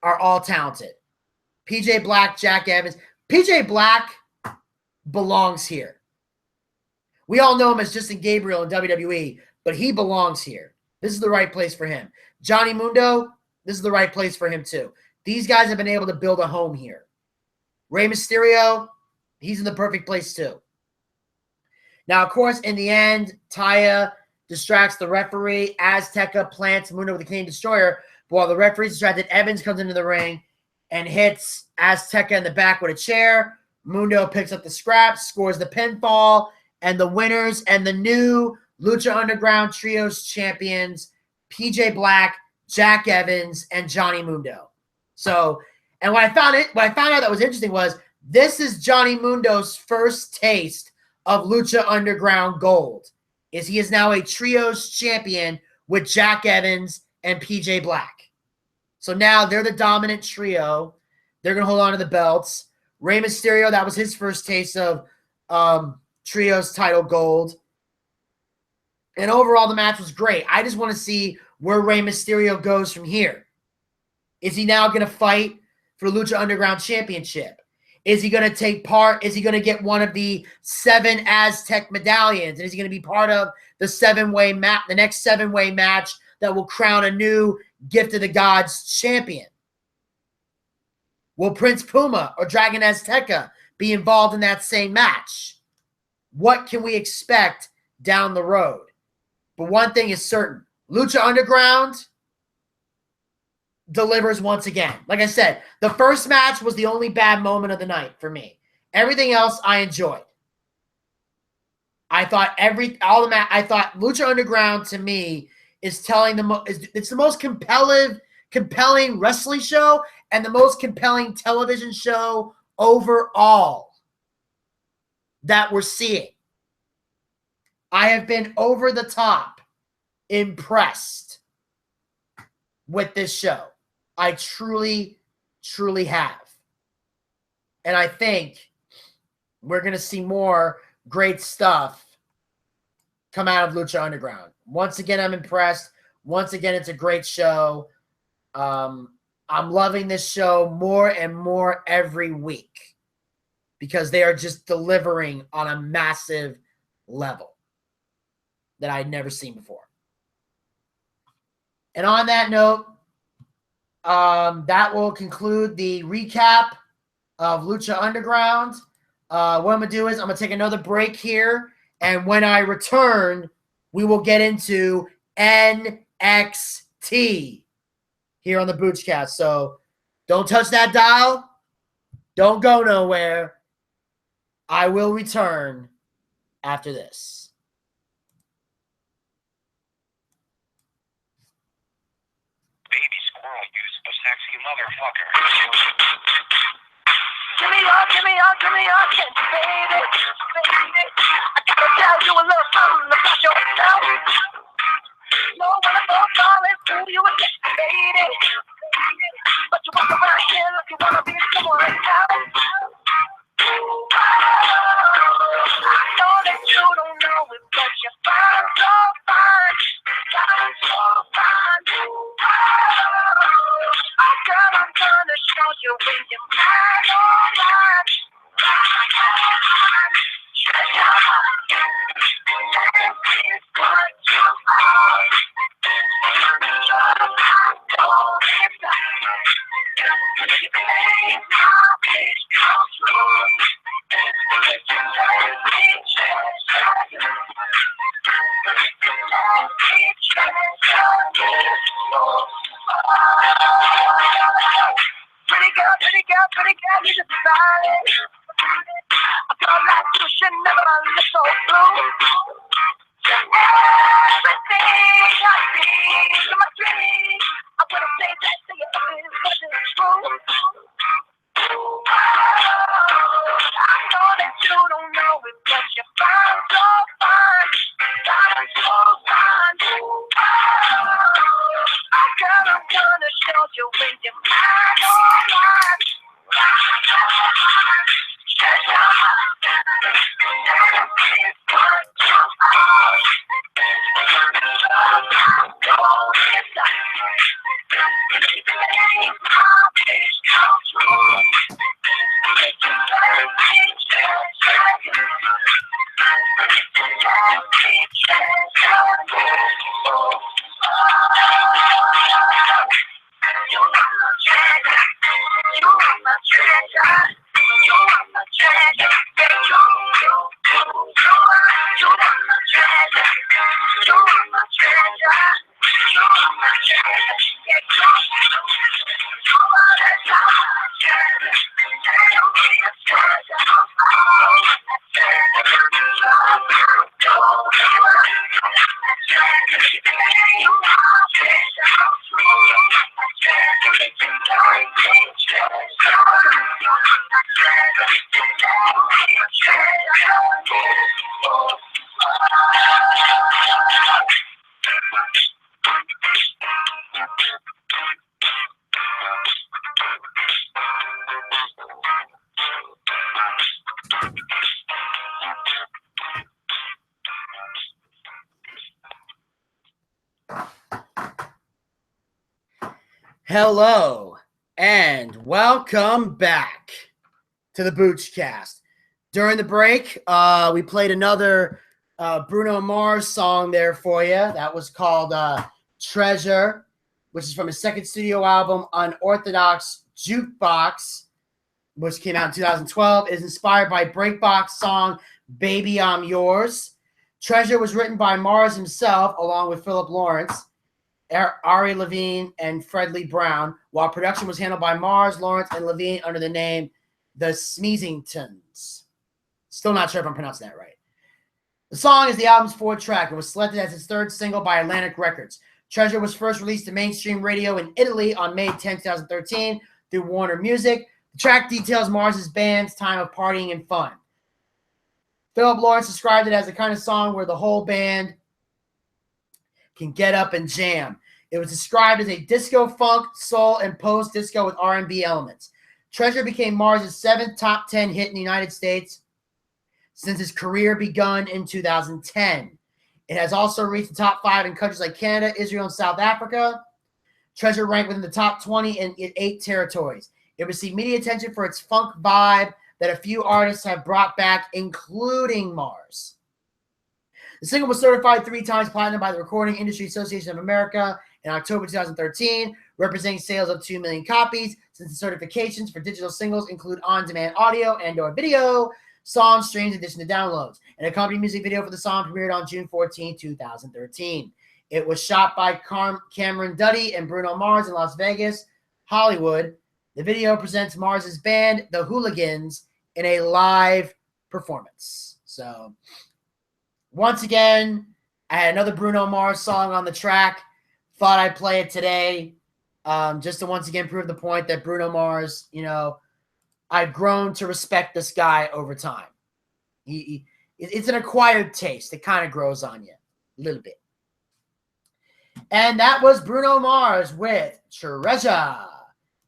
are all talented. PJ Black, Jack Evans. PJ Black belongs here. We all know him as Justin Gabriel in WWE, but he belongs here. This is the right place for him. Johnny Mundo, this is the right place for him too. These guys have been able to build a home here. Rey Mysterio, he's in the perfect place too. Now, of course, in the end, Taya distracts the referee. Azteca plants Mundo with the Canadian Destroyer. But while the referee's distracted, Evans comes into the ring and hits Azteca in the back with a chair. Mundo picks up the scraps, scores the pinfall, and the winners and the new Lucha Underground Trios champions, PJ Black, Jack Evans, and Johnny Mundo. So, and what I found out that was interesting was this is Johnny Mundo's first taste of Lucha Underground Gold. He is now a Trios champion with Jack Evans and PJ Black. So now they're the dominant trio. They're going to hold on to the belts. Rey Mysterio, that was his first taste of Trios title gold. And overall, the match was great. I just want to see where Rey Mysterio goes from here. Is he now going to fight for Lucha Underground Championship? Is he going to take part? Is he going to get one of the 7 Aztec medallions? And is he going to be part of the the next 7-way match that will crown a new Gift of the Gods champion? Will Prince Puma or Dragon Azteca be involved in that same match? What can we expect down the road? But one thing is certain. Lucha Underground delivers once again. Like I said, the first match was the only bad moment of the night for me. Everything else I enjoyed. I thought Lucha Underground to me is it's the most compelling wrestling show and the most compelling television show overall that we're seeing. I have been over the top impressed with this show. I truly, truly have. And I think we're going to see more great stuff come out of Lucha Underground. Once again, I'm impressed. Once again, it's a great show. I'm loving this show more and more every week because they are just delivering on a massive level that I'd never seen before. And on that note, that will conclude the recap of Lucha Underground. What I'm going to do is I'm going to take another break here. And when I return, we will get into NXT here on the BOOCHCAST. So don't touch that dial. Don't go nowhere. I will return after this. Baby squirrel, you sexy motherfucker. Give me up, can't you fade it? I gotta tell you a little something about yourself. No one above knowledge who you were lady. But you walk around here like you wanna be someone else. I know that you don't know it, but you're fine, so fine. Fine, so fine. Oh girl, I'm gonna show you when you're mine, oh mine. Pretty girl, you just decided. I feel like you should never look so blue. Everything I see in my dreams, I wouldn't say that to you if it wasn't true. I know that you don't know it, but you're fine, so fine. Fine, so fine. Oh girl, I'm gonna show you when you're mine, oh mine. Hello and welcome back to the BOOCHCAST. During the break, we played another Bruno Mars song there for you. That was called Treasure, which is from his second studio album, Unorthodox Jukebox, which came out in 2012. It is inspired by Breakbox song Baby I'm Yours. Treasure was written by Mars himself along with Philip Lawrence, Ari Levine, and Fred Lee Brown, while production was handled by Mars, Lawrence, and Levine under the name The Smeezingtons. Still not sure if I'm pronouncing that right. The song is the album's fourth track and was selected as its third single by Atlantic Records. Treasure was first released to mainstream radio in Italy on May 10, 2013 through Warner Music. The track details Mars' band's time of partying and fun. Philip Lawrence described it as the kind of song where the whole band can get up and jam. It was described as a disco, funk, soul, and post-disco with R&B elements. Treasure became Mars' seventh top 10 hit in the United States since its career begun in 2010. It has also reached the top 5 in countries like Canada, Israel, and South Africa. Treasure ranked within the top 20 in 8 territories. It received media attention for its funk vibe that a few artists have brought back, including Mars. The single was certified 3 times platinum by the Recording Industry Association of America in October 2013, representing sales of 2 million copies. Since the certifications for digital singles include on-demand audio and/or video, songs, streams, in addition to downloads. An accompanying music video for the song premiered on June 14, 2013. It was shot by Cameron Duddy and Bruno Mars in Las Vegas, Hollywood. The video presents Mars's band, The Hooligans, in a live performance. So, once again, I had another Bruno Mars song on the track. Thought I'd play it today, just to once again prove the point that Bruno Mars, I've grown to respect this guy over time. It's an acquired taste. It kind of grows on you a little bit. And that was Bruno Mars with Treasure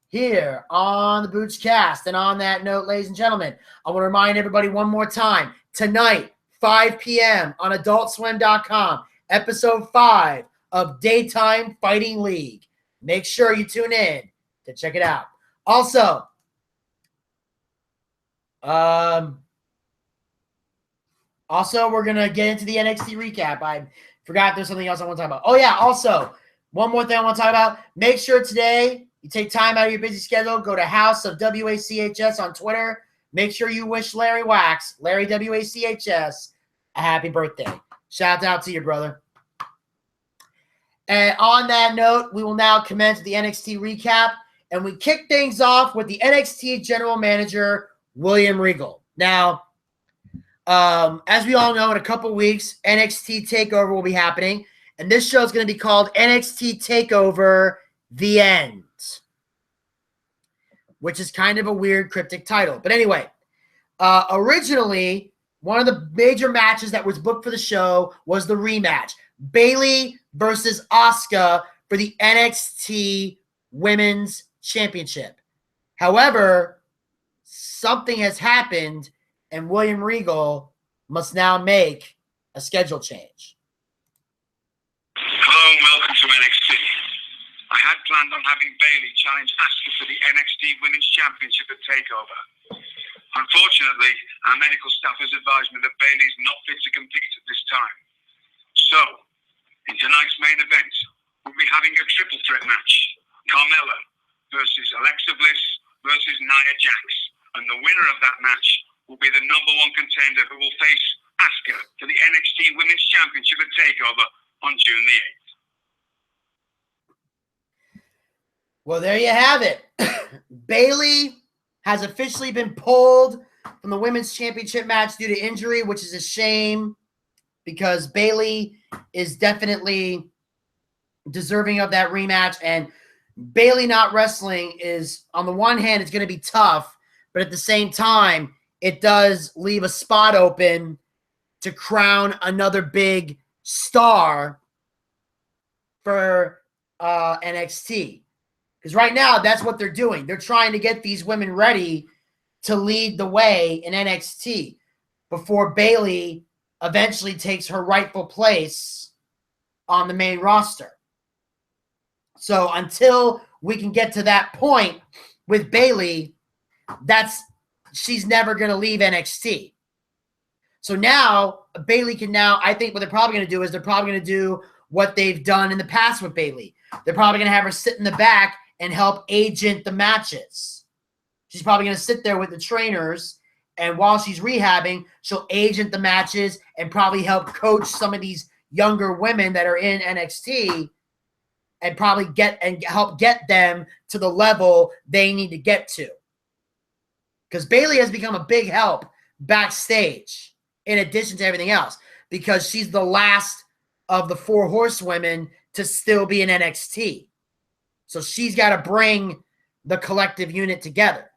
here on the BOOCHCAST. And on that note, ladies and gentlemen, I want to remind everybody one more time, tonight, 5 p.m. on AdultSwim.com, episode 5 of Daytime Fighting League. Make sure you tune in to check it out. Also, we're going to get into the NXT recap. I forgot there's something else I want to talk about. Oh, yeah, also, one more thing I want to talk about. Make sure today you take time out of your busy schedule, go to House of WACHS on Twitter. Make sure you wish Larry Wax, Larry WACHS, a happy birthday. Shout out to you, brother. And on that note, we will now commence the NXT recap. And we kick things off with the NXT General Manager, William Regal. Now, as we all know, in a couple weeks, NXT TakeOver will be happening. And this show is going to be called NXT TakeOver The End, which is kind of a weird, cryptic title. But anyway, originally, one of the major matches that was booked for the show was the rematch. Bayley versus Asuka for the NXT Women's Championship. However, something has happened, and William Regal must now make a schedule change. Hello and welcome to NXT. I had planned on having Bayley challenge Asuka for the NXT Women's Championship at TakeOver. Unfortunately, our medical staff has advised me that Bayley's not fit to compete at this time. So, in tonight's main event, we'll be having a triple threat match. Carmella versus Alexa Bliss versus Nia Jax. And the winner of that match will be the number 1 contender who will face Asuka for the NXT Women's Championship at TakeOver on June the 8th. Well, there you have it. Bayley has officially been pulled from the Women's Championship match due to injury, which is a shame because Bayley is definitely deserving of that rematch. And Bayley not wrestling is, on the one hand, it's going to be tough, but at the same time, it does leave a spot open to crown another big star for NXT. Because right now, that's what they're doing. They're trying to get these women ready to lead the way in NXT before Bayley eventually takes her rightful place on the main roster. So until we can get to that point with Bayley, she's never going to leave NXT. So now Bayley can I think what they're probably going to do is they're probably going to do what they've done in the past with Bayley. They're probably going to have her sit in the back and help agent the matches. She's probably going to sit there with the trainers, and while she's rehabbing, she'll agent the matches and probably help coach some of these younger women that are in NXT and probably help get them to the level they need to get to. Because Bayley has become a big help backstage in addition to everything else, because she's the last of the 4 horsewomen to still be in NXT. So she's got to bring the collective unit together.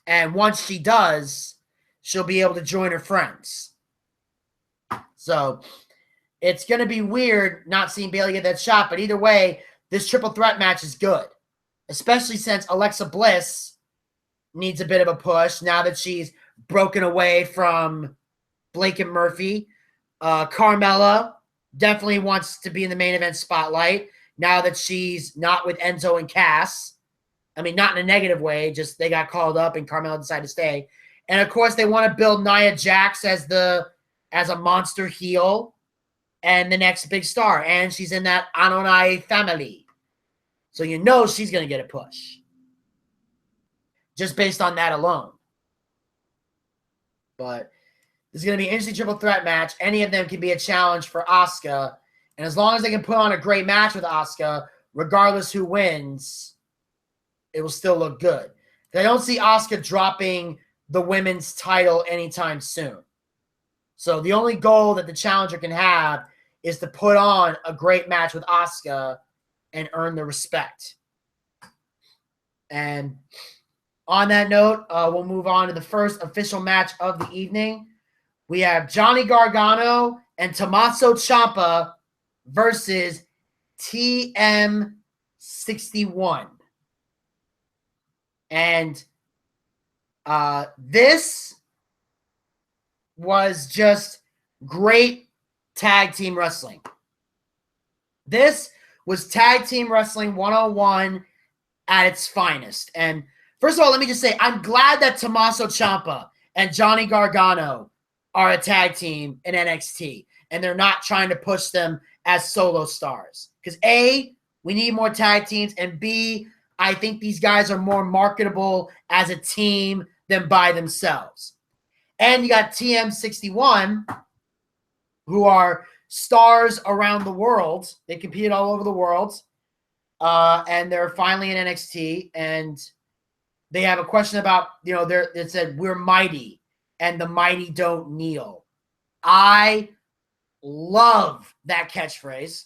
And once she does, she'll be able to join her friends. So it's going to be weird not seeing Bayley get that shot. But either way, this triple threat match is good, especially since Alexa Bliss needs a bit of a push now that she's broken away from Blake and Murphy. Carmella definitely wants to be in the main event spotlight now that she's not with Enzo and Cass. I mean, not in a negative way, just they got called up and Carmella decided to stay. And of course, they want to build Nia Jax as a monster heel and the next big star. And she's in that Anonai family. So you know she's going to get a push. Just based on that alone. But this is going to be an interesting triple threat match. Any of them can be a challenge for Asuka. And as long as they can put on a great match with Asuka, regardless who wins, it will still look good. I don't see Asuka dropping the women's title anytime soon. So the only goal that the challenger can have is to put on a great match with Asuka and earn the respect. And on that note, we'll move on to the first official match of the evening. We have Johnny Gargano and Tommaso Ciampa versus TM61. And this was just great tag team wrestling. This was tag team wrestling 101 at its finest. And first of all, let me just say, I'm glad that Tommaso Ciampa and Johnny Gargano are a tag team in NXT, and they're not trying to push them as solo stars. Because A, we need more tag teams, and B, I think these guys are more marketable as a team than by themselves. And you got TM61, who are stars around the world. They competed all over the world. And they're finally in NXT. And they have a question about, it said, we're mighty, and the mighty don't kneel. I love that catchphrase.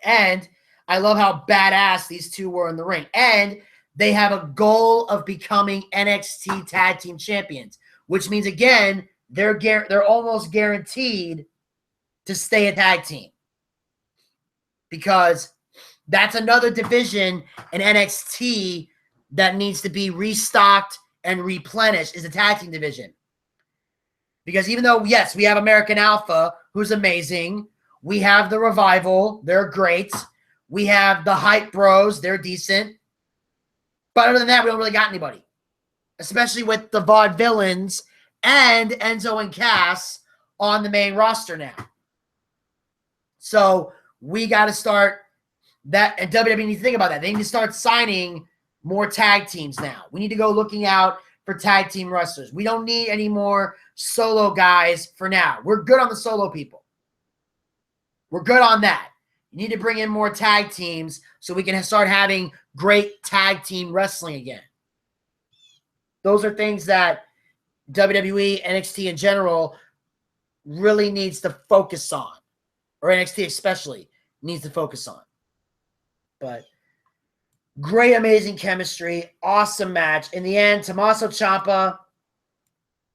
And I love how badass these two were in the ring. And they have a goal of becoming NXT Tag Team Champions, which means, again, they're almost guaranteed to stay a tag team. Because that's another division in NXT that needs to be restocked and replenished, is the tag team division. Because even though, yes, we have American Alpha, who's amazing. We have the Revival. They're great. We have the Hype Bros. They're decent. But other than that, we don't really got anybody. Especially with the Vaudevillains and Enzo and Cass on the main roster now. So we got to start that. And WWE needs to think about that. They need to start signing more tag teams now. We need to go looking out for tag team wrestlers. We don't need any more solo guys for now. We're good on the solo people. We're good on that. You need to bring in more tag teams so we can start having great tag team wrestling again. Those are things that WWE, NXT in general, really needs to focus on. Or NXT especially needs to focus on. But great, amazing chemistry. Awesome match. In the end, Tommaso Ciampa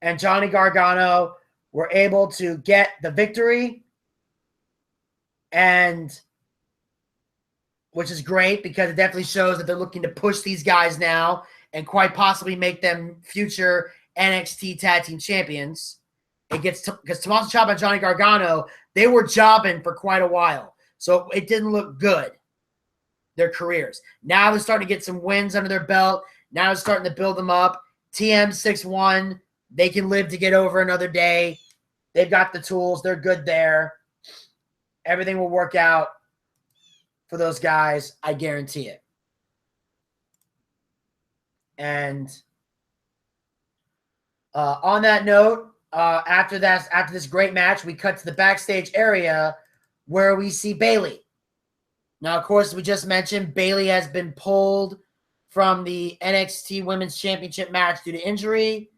and Johnny Gargano were able to get the victory. And which is great because it definitely shows that they're looking to push these guys now and quite possibly make them future NXT Tag Team Champions. It gets because Tommaso Ciampa and Johnny Gargano, they were jobbing for quite a while. So it didn't look good, their careers. Now they're starting to get some wins under their belt. Now it's starting to build them up. TM61, they can live to get over another day. They've got the tools. They're good there. Everything will work out for those guys. I guarantee it. And on that note, after this great match, we cut to the backstage area where we see Bayley. Now, of course, we just mentioned Bayley has been pulled from the NXT Women's Championship match due to injury.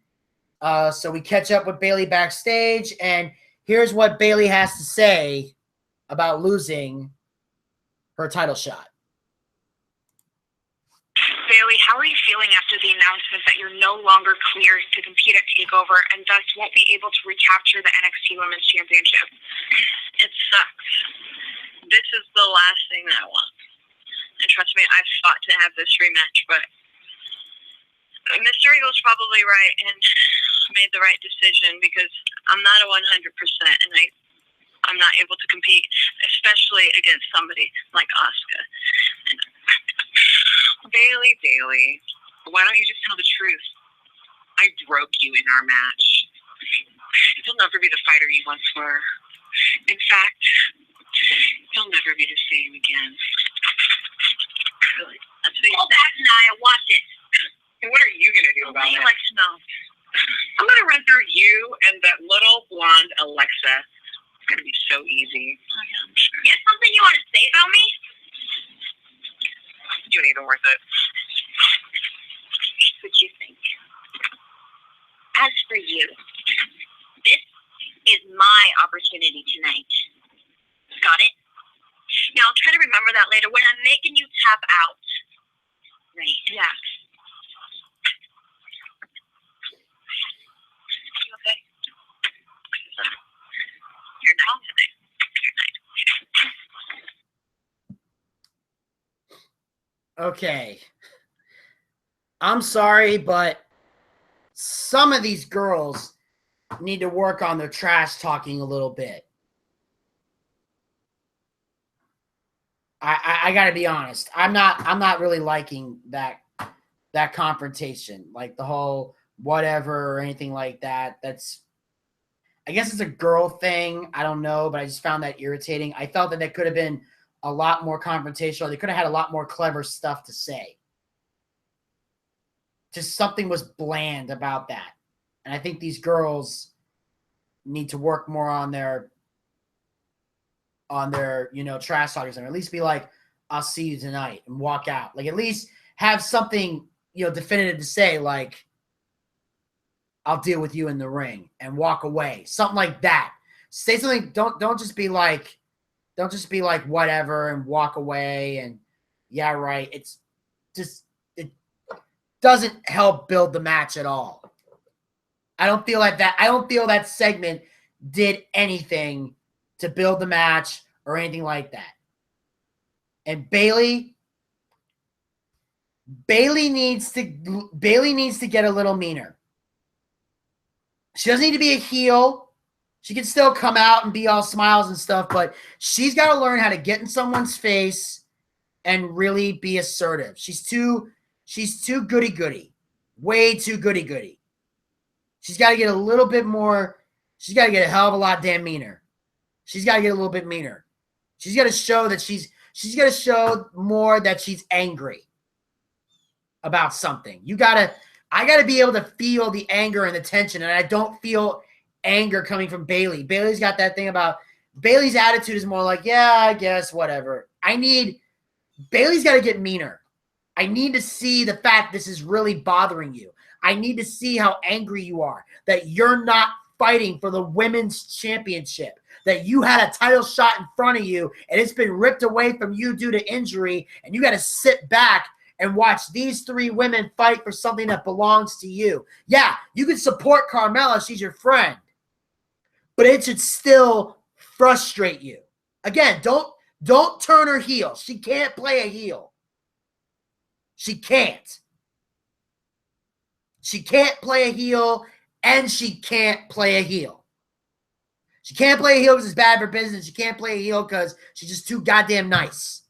So we catch up with Bayley backstage, and here's what Bayley has to say about losing her title shot. Bayley, how are you feeling after the announcement that you're no longer cleared to compete at TakeOver and thus won't be able to recapture the NXT Women's Championship? It sucks. This is the last thing that I want. And trust me, I've fought to have this rematch, but Mr. Eagle's probably right and made the right decision because I'm not a 100% and I'm not able to compete, especially against somebody like Asuka. And Bailey, why don't you just tell the truth? I broke you in our match. You'll never be the fighter you once were. In fact, you'll never be the same again. really, that's what you back, Naya. Watch it. And what are you going to do about it? Like snow. I'm going to run through you and that little blonde Alexa. It's going to be so easy. Oh, yeah, I'm sure. You have something you want to say about me? You ain't even worth it. What you think? As for you, this is my opportunity tonight. Got it? Now, I'll try to remember that later when I'm making you tap out. Right. Yeah. You okay? You're nice tonight. You're nice. Okay. I'm sorry, but some of these girls need to work on their trash talking a little bit. I gotta be honest. I'm not really liking that confrontation. Like the whole whatever or anything like that. That's, I guess it's a girl thing. I don't know, but I just found that irritating. I felt that could have been a lot more confrontational. They could have had a lot more clever stuff to say. Just something was bland about that. And I think these girls need to work more on their trash talkers, and at least be like, I'll see you tonight, and walk out. Like, at least have something, definitive to say, like, I'll deal with you in the ring, and walk away. Something like that. Say something. Don't just be like whatever and walk away and yeah, right. It's just, it doesn't help build the match at all. I don't feel that segment did anything to build the match or anything like that. And Bailey needs to get a little meaner. She doesn't need to be a heel. She can still come out and be all smiles and stuff, but she's got to learn how to get in someone's face and really be assertive. She's too goody-goody. Way too goody-goody. She's got to get a little bit more. She's got to get a hell of a lot damn meaner. She's got to get a little bit meaner. She's got to show that she's got to show more that she's angry about something. I got to be able to feel the anger and the tension, and I don't feel anger coming from Bailey. Bailey's got that thing about, Bailey's attitude is more like, yeah, I guess, whatever. Bailey's got to get meaner. I need to see the fact this is really bothering you. I need to see how angry you are, that you're not fighting for the women's championship, that you had a title shot in front of you and it's been ripped away from you due to injury, and you got to sit back and watch these three women fight for something that belongs to you. Yeah, you can support Carmella. She's your friend. But it should still frustrate you. Again, don't turn her heel. She can't play a heel. She can't. She can't play a heel, and she can't play a heel. She can't play a heel because it's bad for business. She can't play a heel because she's just too goddamn nice.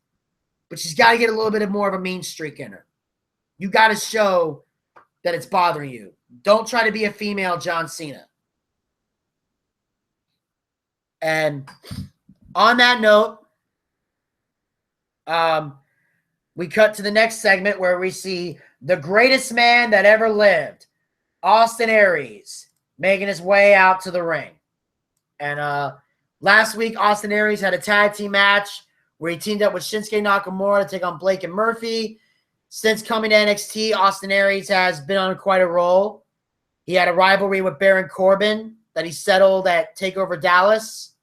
But she's got to get a little bit more of a mean streak in her. You got to show that it's bothering you. Don't try to be a female John Cena. And on that note, we cut to the next segment where we see the greatest man that ever lived, Austin Aries, making his way out to the ring. And last week, Austin Aries had a tag team match where he teamed up with Shinsuke Nakamura to take on Blake and Murphy. Since coming to NXT, Austin Aries has been on quite a roll. He had a rivalry with Baron Corbin that he settled at TakeOver Dallas.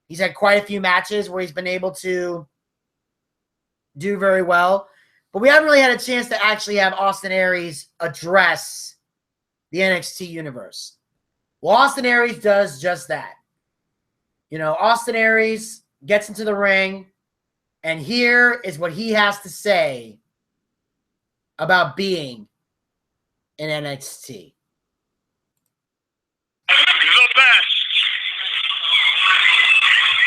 He's had quite a few matches where he's been able to do very well. But we haven't really had a chance to actually have Austin Aries address the NXT universe. Well, Austin Aries does just that. Austin Aries gets into the ring, and here is what he has to say about being in NXT. The best.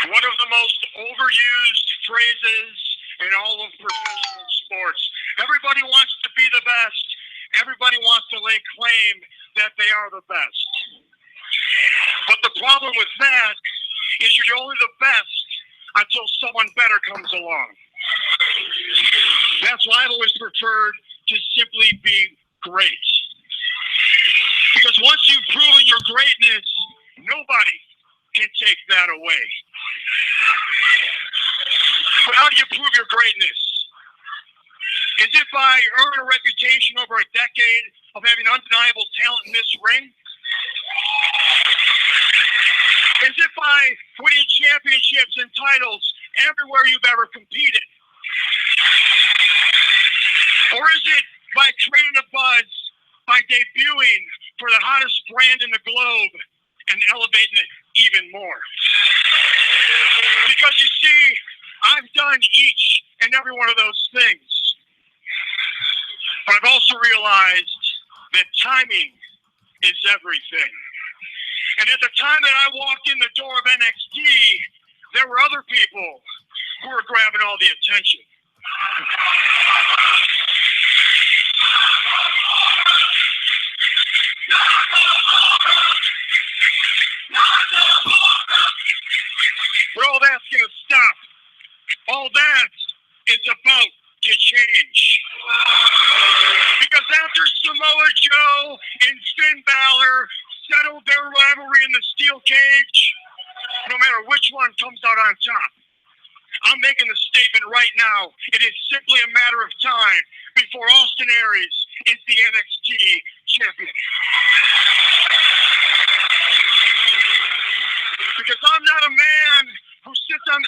One of the most overused phrases in all of professional sports. Everybody wants to be the best. Everybody wants to lay claim that they are the best. But the problem with that is you're only the best until someone better comes along. That's why I've always preferred to simply be great. Because once you've proven your greatness, nobody can take that away. But how do you prove your greatness? Is it by earning a reputation over a decade of having undeniable talent in this ring? Is it by winning championships and titles everywhere you've ever competed? Or is it by creating a buzz, by debuting for the hottest brand in the globe and elevating it even more? Because you see, I've done each and every one of those things. But I've also realized that timing is everything. And at the time that I walked in the door of NXT, there were other people who were grabbing all the attention. But all that's going to stop. All that is about to change. Because after Samoa Joe and Finn Balor settled their rivalry in the steel cage, no matter which one comes out on top, I'm making the statement right now. It is simply a matter of time before Austin Aries is the NXT champion. Because I'm not a man who sits on...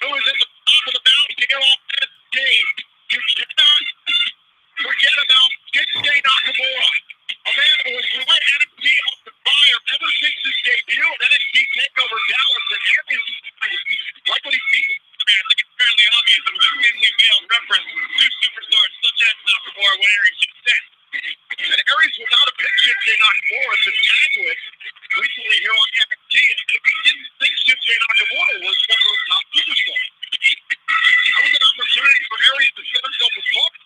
Who is at the top of the mountain to get off this game? You cannot forget about Shinsuke Nakamura, a man who has lit NXT off the fire ever since his debut at NXT TakeOver Dallas. And like what he sees, I think it's fairly obvious it was a thinly veiled reference to superstars such as Nakamura when Aries just said. And Aries without a big Shinsuke Nakamura to tag with recently here on NXT. And if he didn't think Shinsuke Nakamura was one of those top superstars, that was an opportunity for Aries to set himself apart.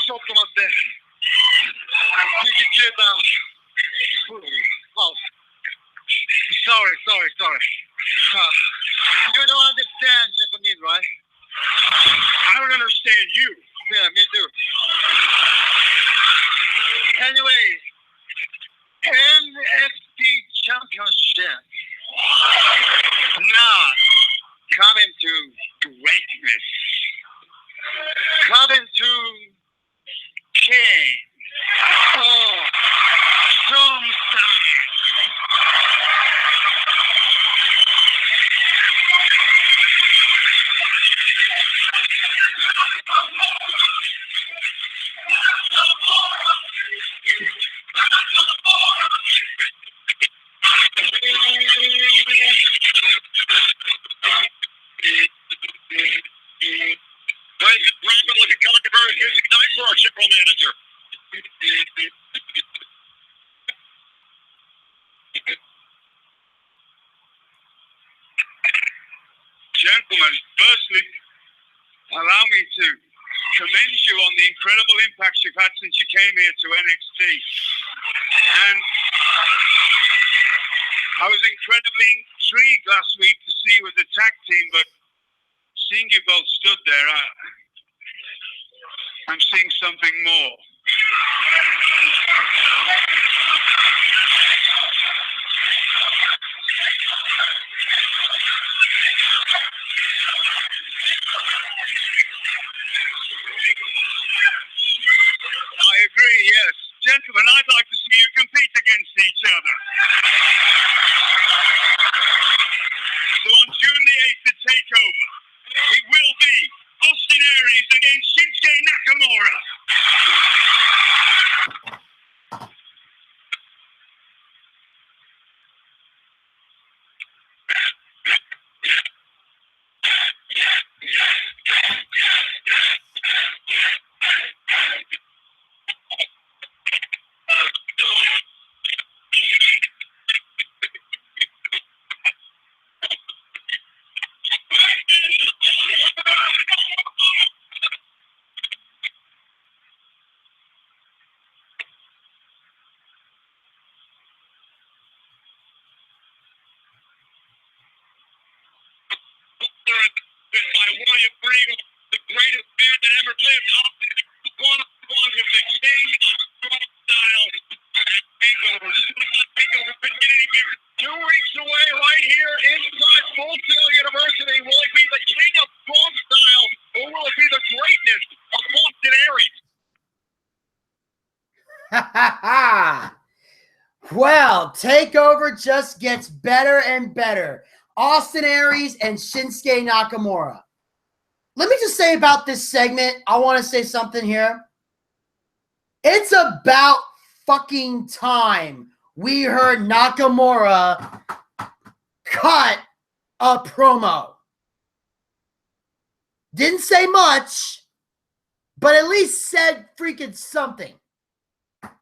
Something up there. You can get out. Oh. Sorry. You don't understand Japanese, right? I don't understand you. Yeah, me too. Anyway, NXT Championship. Not coming to greatness. Coming to King. Oh, some style. Gentlemen, firstly, allow me to commend you on the incredible impact you've had since you came here to NXT. And I was incredibly intrigued last week to see you as a tag team, but seeing you both stood there, I'm seeing something more. I agree, yes. Gentlemen, I'd like to see you compete against each other. So on June the 8th at TakeOver, it will be Austin Aries against Shinsuke Nakamura. I want to bring the greatest band that ever lived. One-on-one with the king of strong style takeover. This is not takeover. Couldn't get any bigger. 2 weeks away, right here inside Full Sail University. Will it be the king of strong style, or will it be the greatness of Austin Aries? Ha ha ha! Well, TakeOver just gets better and better. Austin Aries and Shinsuke Nakamura. Let me just say about this segment, I want to say something here. It's about fucking time we heard Nakamura cut a promo. Didn't say much, but at least said freaking something.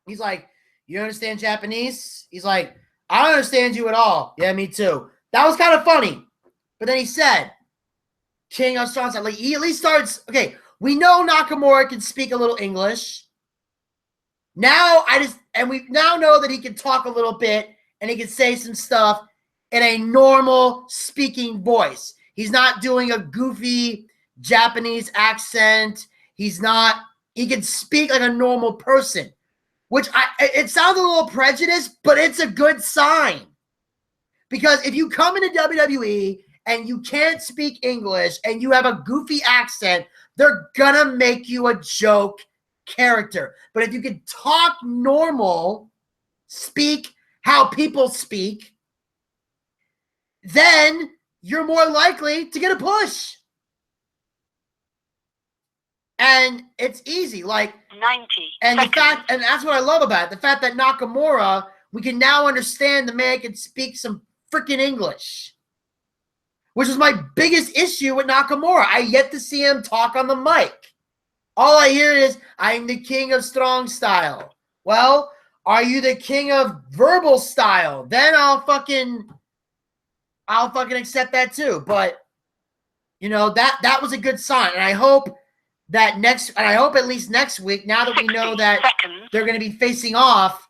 He's like, you understand Japanese? He's like, I don't understand you at all. Yeah, me too. That was kind of funny. But then he said, King of Strong Style. Like, he at least starts, okay, we know Nakamura can speak a little English. Now we now know that he can talk a little bit and he can say some stuff in a normal speaking voice. He's not doing a goofy Japanese accent. He can speak like a normal person, which it sounds a little prejudiced, but it's a good sign. Because if you come into WWE and you can't speak English and you have a goofy accent, they're gonna make you a joke character. But if you can talk normal, speak how people speak, then you're more likely to get a push. And it's easy, like 90 and seconds. the fact, and that's what I love about it, the fact that Nakamura, we can now understand the man can speak some freaking English, which was my biggest issue with Nakamura. I yet to see him talk on the mic. All I hear is, I'm the king of strong style. Well, are you the king of verbal style? Then I'll fucking accept that too. But you know, that was a good sign. And I hope at least next week, now that we know that they're going to be facing off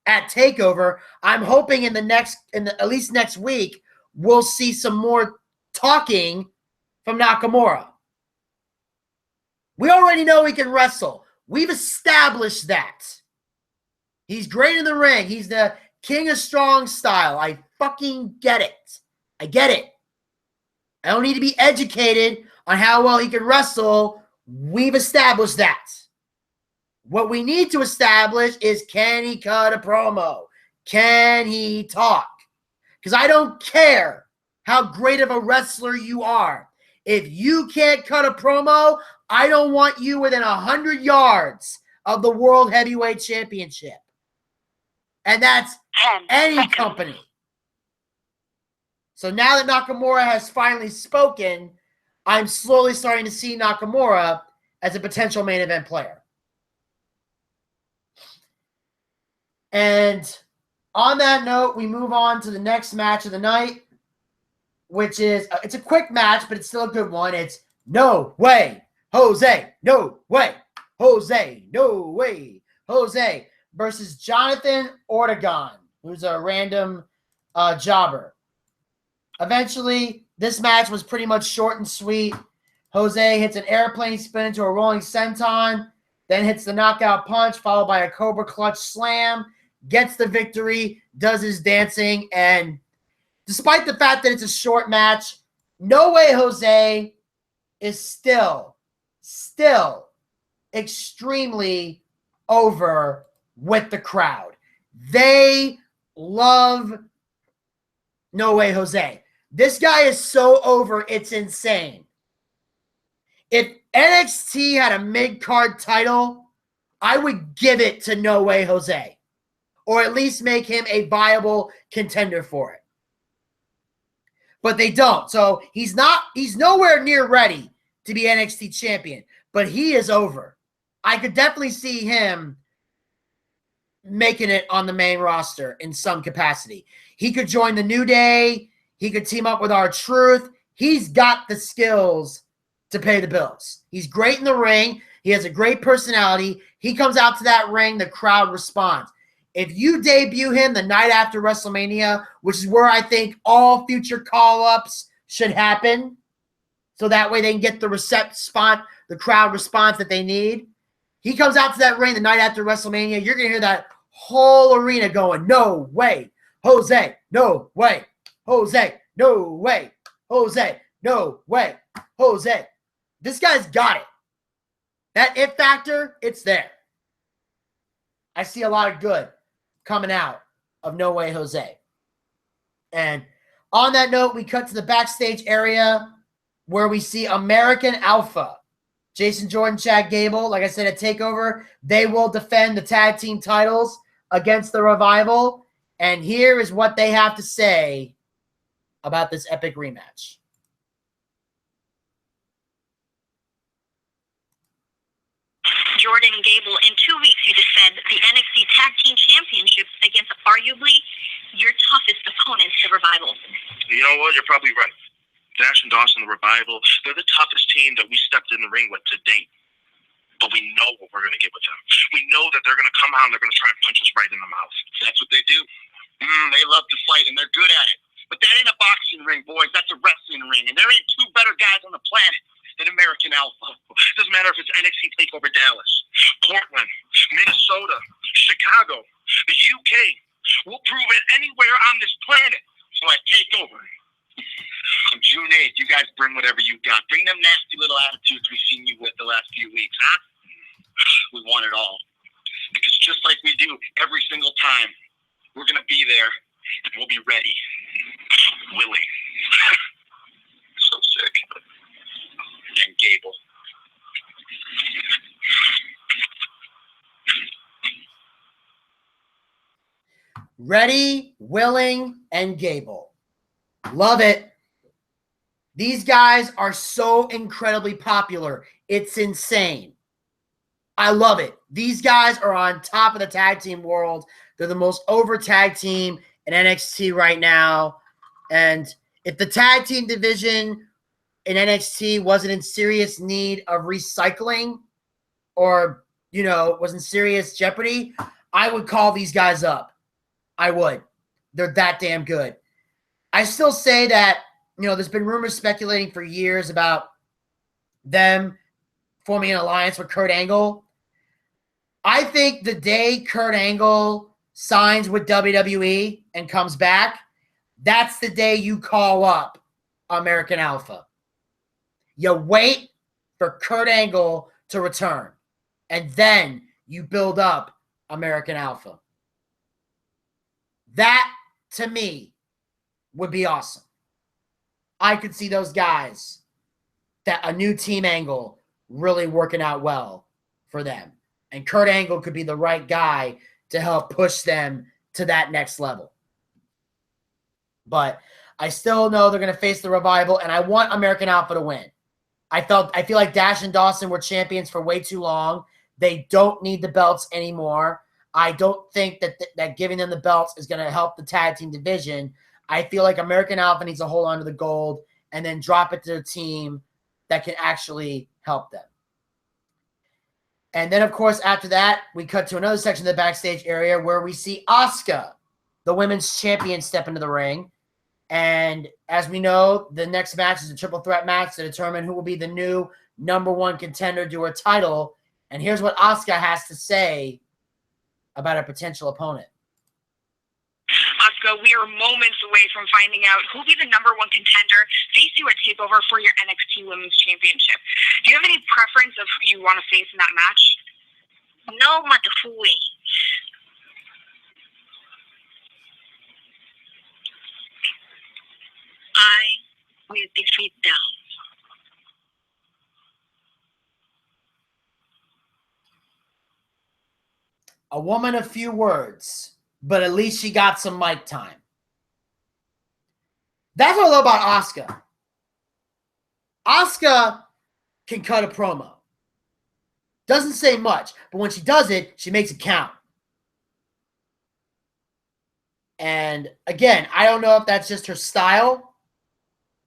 at TakeOver, I'm hoping at least next week, we'll see some more talking from Nakamura. We already know he can wrestle. We've established that. He's great in the ring. He's the king of strong style. I fucking get it. I get it. I don't need to be educated on how well he can wrestle. We've established that. What we need to establish is, can he cut a promo? Can he talk? Because I don't care how great of a wrestler you are. If you can't cut a promo, I don't want you within 100 yards of the World Heavyweight Championship. And that's any company. So now that Nakamura has finally spoken, I'm slowly starting to see Nakamura as a potential main event player. And on that note, we move on to the next match of the night, which is it's a quick match, but it's still a good one. It's No Way Jose, No Way Jose, No Way Jose versus Jonathan Ortegon, who's a random jobber. Eventually, this match was pretty much short and sweet. Jose hits an airplane spin into a rolling senton, then hits the knockout punch, followed by a Cobra Clutch slam, gets the victory, does his dancing, and despite the fact that it's a short match, No Way Jose is still extremely over with the crowd. They love No Way Jose. This guy is so over, it's insane. If NXT had a mid-card title, I would give it to No Way Jose, or at least make him a viable contender for it. But they don't. So he's nowhere near ready to be NXT champion, but he is over. I could definitely see him making it on the main roster in some capacity. He could join the New Day. He could team up with R-Truth. He's got the skills to pay the bills. He's great in the ring. He has a great personality. He comes out to that ring, the crowd responds. If you debut him the night after WrestleMania, which is where I think all future call-ups should happen, so that way they can get the crowd response that they need. He comes out to that ring the night after WrestleMania, you're going to hear that whole arena going, No Way Jose, No Way Jose, No Way Jose, No Way Jose. This guy's got it. That it factor, it's there. I see a lot of good coming out of No Way Jose. And on that note, we cut to the backstage area where we see American Alpha. Jason Jordan, Chad Gable, like I said, at TakeOver, they will defend the tag team titles against the Revival. And here is what they have to say about this epic rematch. Jordan and Gable, in 2 weeks you defend the NXT Tag Team Championships against arguably your toughest opponents, the Revival. You know what? You're probably right. Dash and Dawson, the Revival, they're the toughest team that we stepped in the ring with to date. But we know what we're going to get with them. We know that they're going to come out and they're going to try and punch us right in the mouth. That's what they do. They love to fight, and they're good at it. But that ain't a boxing ring, boys. That's a wrestling ring. And there ain't two better guys on the planet than American Alpha. Doesn't matter if it's NXT TakeOver Dallas, Portland, Minnesota, Chicago, the UK. We'll prove it anywhere on this planet. So at TakeOver, on June 8th, you guys bring whatever you got. Bring them nasty little attitudes we've seen you with the last few weeks, huh? We want it all. Because just like we do every single time, we're going to be there and we'll be ready. Willie. So sick. And Gable. Ready, willing, and Gable. Love it. These guys are so incredibly popular. It's insane. I love it. These guys are on top of the tag team world. They're the most over tag team in NXT right now. And if the tag team division in NXT wasn't in serious need of recycling or, was in serious jeopardy, I would call these guys up. I would. They're that damn good. I still say that, there's been rumors speculating for years about them forming an alliance with Kurt Angle. I think the day Kurt Angle signs with WWE and comes back, that's the day you call up American Alpha. You wait for Kurt Angle to return, and then you build up American Alpha. That, to me, would be awesome. I could see those guys, that a new team angle really working out well for them. And Kurt Angle could be the right guy to help push them to that next level. But I still know they're going to face the Revival, and I want American Alpha to win. I feel like Dash and Dawson were champions for way too long. They don't need the belts anymore. I don't think that giving them the belts is going to help the tag team division. I feel like American Alpha needs to hold on to the gold and then drop it to a team that can actually help them. And then, of course, after that, we cut to another section of the backstage area where we see Asuka, the women's champion, step into the ring. And as we know, the next match is a triple threat match to determine who will be the new #1 contender to her title. And here's what Asuka has to say about a potential opponent. Asuka, we are moments away from finding out who'll be the #1 contender, face you at TakeOver for your NXT Women's Championship. Do you have any preference of who you want to face in that match? No matter who wins. I will defeat them. A woman of few words, but at least she got some mic time. That's what I love about Asuka. Asuka can cut a promo. Doesn't say much, but when she does it, she makes it count. And again, I don't know if that's just her style.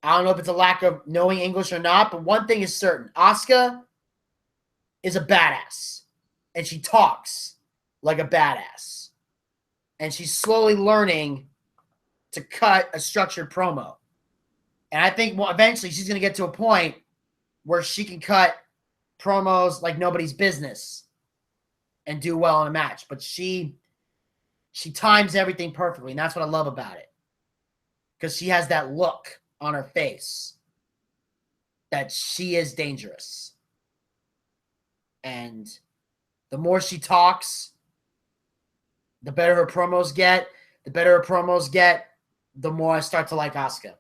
I don't know if it's a lack of knowing English or not, but one thing is certain. Asuka is a badass, and she talks like a badass. And she's slowly learning to cut a structured promo. And I think eventually she's going to get to a point where she can cut promos like nobody's business and do well in a match. But she times everything perfectly, and that's what I love about it. Because she has that look on her face that she is dangerous. And the more she talks, the better her promos get. The better her promos get, the more I start to like Asuka.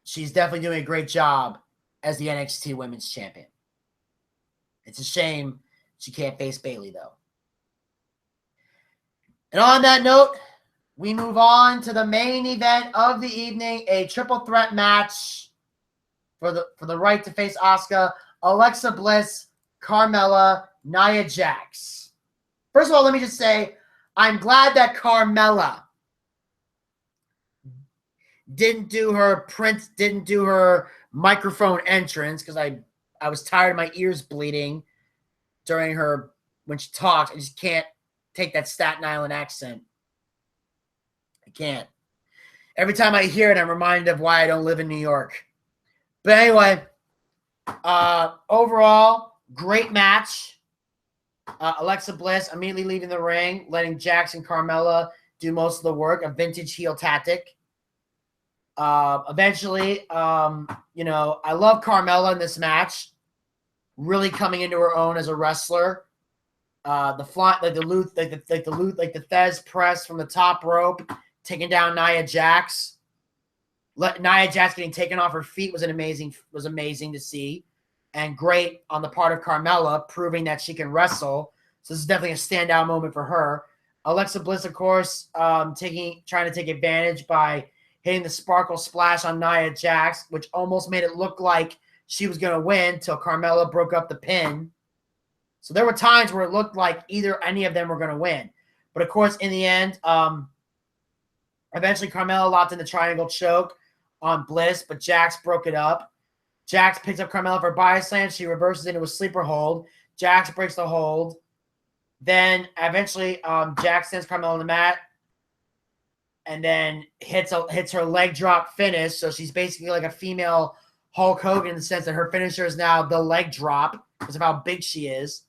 She's definitely doing a great job as the NXT Women's Champion. It's a shame she can't face Bayley, though. And on that note, we move on to the main event of the evening, a triple threat match for the right to face Asuka, Alexa Bliss, Carmella, Nia Jax. First of all, let me just say, I'm glad that Carmella didn't do her microphone entrance, because I was tired of my ears bleeding during her when she talks. I just can't take that Staten Island accent. I can't. Every time I hear it, I'm reminded of why I don't live in New York. But anyway, overall, great match. Alexa Bliss immediately leaving the ring, letting Jax and Carmella do most of the work, a vintage heel tactic. Eventually, I love Carmella in this match, really coming into her own as a wrestler. The Thez press from the top rope, taking down Nia Jax. Nia Jax getting taken off her feet was amazing to see, and great on the part of Carmella, proving that she can wrestle. So this is definitely a standout moment for her. Alexa Bliss, of course, trying to take advantage by hitting the Sparkle Splash on Nia Jax, which almost made it look like she was going to win till Carmella broke up the pin. So there were times where it looked like any of them were going to win. But, of course, in the end, eventually Carmella locked in the triangle choke on Bliss, but Jax broke it up. Jax picks up Carmella for a body slam. She reverses into a sleeper hold. Jax breaks the hold. Then, eventually, Jax sends Carmella on the mat, and then hits her leg drop finish. So she's basically like a female Hulk Hogan in the sense that her finisher is now the leg drop because of how big she is.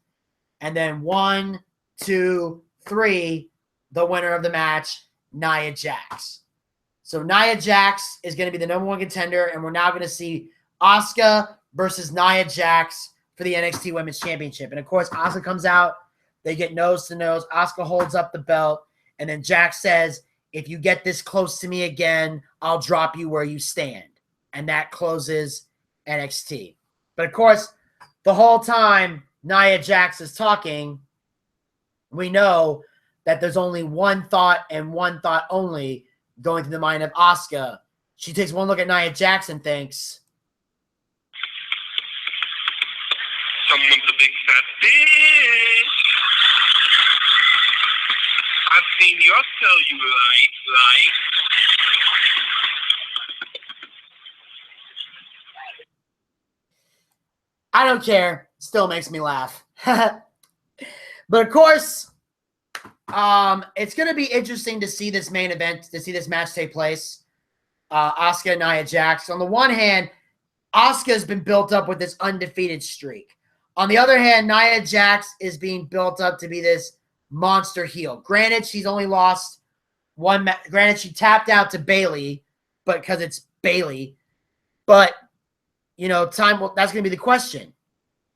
And then 1, 2, 3, the winner of the match, Nia Jax. So Nia Jax is going to be the #1 contender, and we're now going to see Asuka versus Nia Jax for the NXT Women's Championship. And, of course, Asuka comes out. They get nose-to-nose. Asuka holds up the belt, and then Jax says, "If you get this close to me again, I'll drop you where you stand." And that closes NXT. But, of course, the whole time Nia Jax is talking, we know that there's only one thought and one thought only going through the mind of Asuka. She takes one look at Nia Jax and thinks, "Someone's a big fat bitch. I've seen your cellulite, like. I don't care. Still makes me laugh. But of course, it's going to be interesting to see this main event, to see this match take place. Asuka and Nia Jax. On the one hand, Asuka's been built up with this undefeated streak. On the other hand, Nia Jax is being built up to be this monster heel. Granted, she's only lost one match. Granted, she tapped out to Bayley, but because it's Bayley. But, you know, that's going to be the question.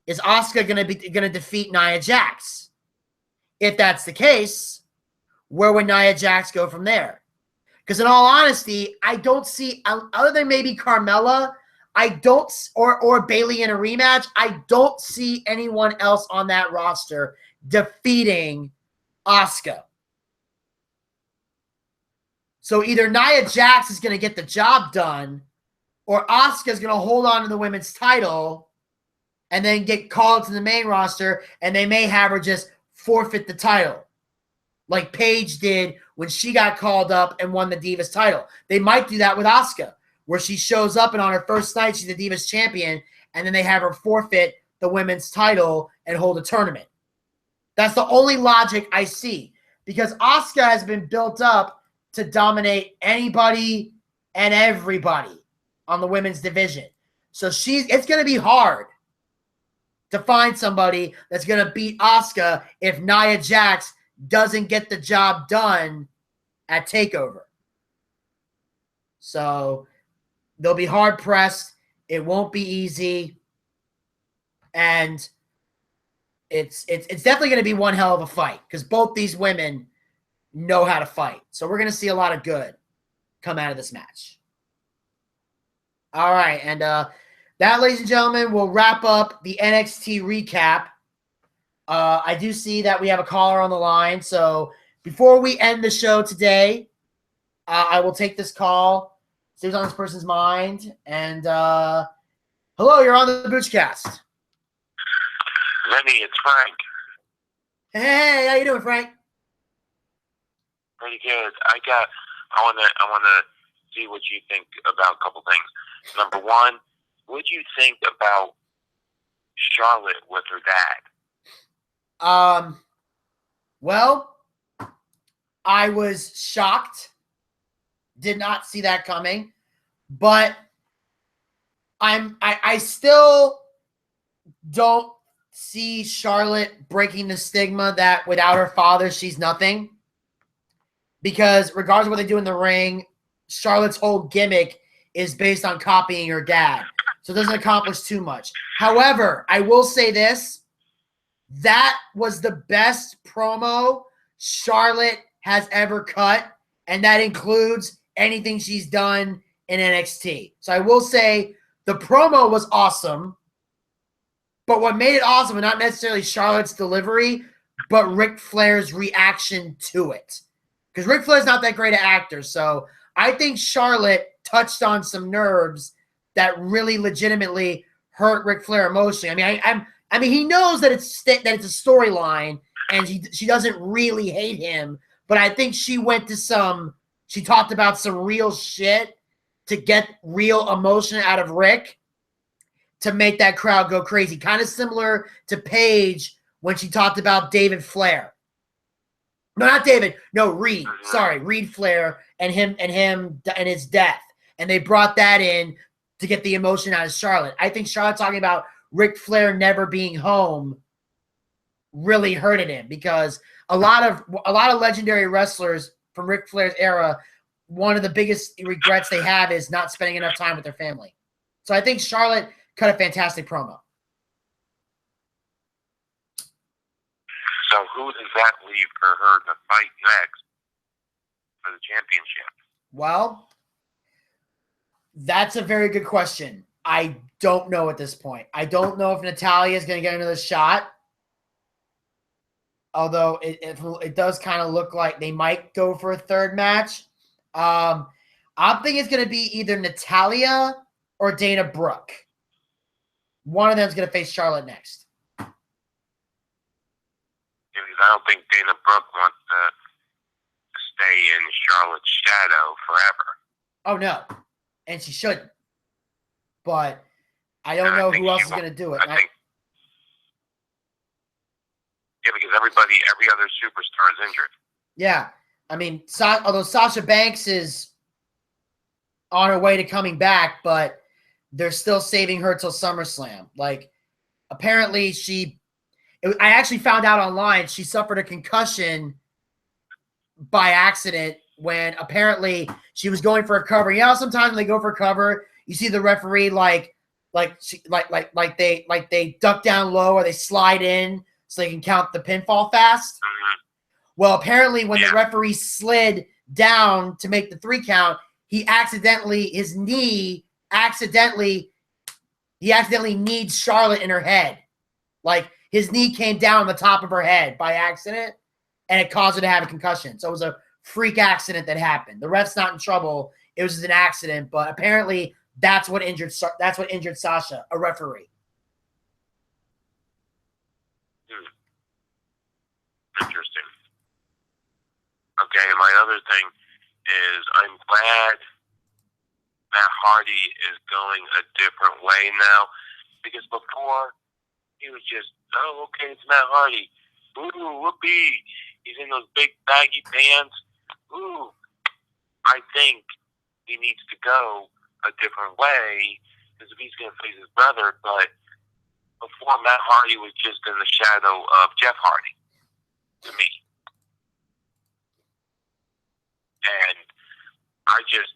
Is Asuka going to defeat Nia Jax? If that's the case, where would Nia Jax go from there? Because in all honesty, I don't see, other than maybe Carmella, or Bayley in a rematch, I don't see anyone else on that roster defeating Asuka. So either Nia Jax is going to get the job done, or Asuka is going to hold on to the women's title and then get called to the main roster, and they may have her just forfeit the title, like Paige did when she got called up and won the Divas title. They might do that with Asuka, where she shows up and on her first night, she's the Divas champion, and then they have her forfeit the women's title and hold a tournament. That's the only logic I see, because Asuka has been built up to dominate anybody and everybody on the women's division. So it's going to be hard to find somebody that's going to beat Asuka if Nia Jax doesn't get the job done at TakeOver. So they'll be hard pressed. It won't be easy. And it's definitely going to be one hell of a fight, because both these women know how to fight. So we're going to see a lot of good come out of this match. All right. And that, ladies and gentlemen, will wrap up the NXT recap. I do see that we have a caller on the line. So before we end the show today, I will take this call, see what's on this person's mind. And hello, you're on the BOOCHCAST. Vinny, it's Frank. Hey, how you doing, Frank? Pretty good. I wanna see what you think about a couple things. Number one, what do you think about Charlotte with her dad? Well, I was shocked. Did not see that coming. But I still don't see Charlotte breaking the stigma that without her father, she's nothing. Because regardless of what they do in the ring, Charlotte's whole gimmick is based on copying her dad. So it doesn't accomplish too much. However, I will say this. That was the best promo Charlotte has ever cut, and that includes anything she's done in NXT. So I will say the promo was awesome, but what made it awesome was not necessarily Charlotte's delivery, but Ric Flair's reaction to it. Because Ric Flair's not that great an actor, so I think Charlotte touched on some nerves that really legitimately hurt Ric Flair emotionally. I mean, he knows that it's a storyline, and she doesn't really hate him. But I think she talked about some real shit to get real emotion out of Rick to make that crowd go crazy. Kind of similar to Paige when she talked about David Flair. No, not David. No, Reed. Sorry, Reed Flair and him and his death. And they brought that in to get the emotion out of Charlotte. I think Charlotte talking about Ric Flair never being home really hurted him, because a lot of legendary wrestlers from Ric Flair's era, one of the biggest regrets they have is not spending enough time with their family. So I think Charlotte cut a fantastic promo. So who does that leave for her to fight next for the championship? Well, that's a very good question. I don't know at this point. I don't know if Natalya is going to get another shot. Although it does kind of look like they might go for a third match. I'm thinking it's going to be either Natalya or Dana Brooke. One of them is going to face Charlotte next. Because I don't think Dana Brooke wants to Charlotte's shadow forever. Oh, no. And she shouldn't. But I don't know who else is going to do it. I think, because every other superstar is injured. Yeah. I mean, although Sasha Banks is on her way to coming back, but they're still saving her till SummerSlam. Like, apparently I actually found out online she suffered a concussion by accident when apparently she was going for a cover. You know, sometimes when they go for a cover, you see the referee they duck down low or they slide in so they can count the pinfall fast. Mm-hmm. Well, apparently when the referee slid down to make the 3 count, his knee accidentally kneed Charlotte in her head. Like, his knee came down on the top of her head by accident, and it caused her to have a concussion. So it was a freak accident that happened. The ref's not in trouble. It was just an accident, but apparently that's what injured Sasha, a referee. Interesting. Okay, and my other thing is I'm glad Matt Hardy is going a different way now, because before he was just, oh, okay, it's Matt Hardy. Ooh, whoopee. He's in those big baggy pants. Ooh. I think he needs to go a different way, because if he's going to face his brother, but before Matt Hardy was just in the shadow of Jeff Hardy, to me. And I just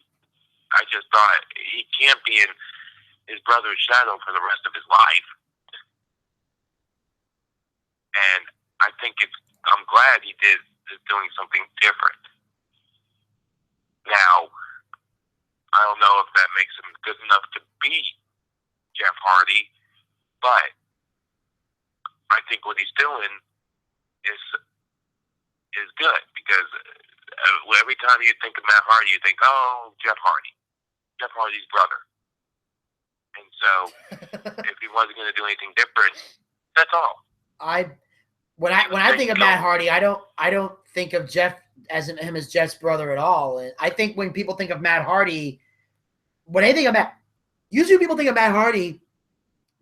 thought he can't be in his brother's shadow for the rest of his life. And I'm glad he is doing something different. Now, I don't know if that makes him good enough to beat Jeff Hardy, but I think what he's doing is good, because every time you think of Matt Hardy, you think, oh, Jeff Hardy's brother. And so, if he wasn't going to do anything different, that's all. When I think of Matt Hardy, I don't think of Jeff him as Jeff's brother at all. And I think when people think of Matt Hardy, usually people think of Matt Hardy,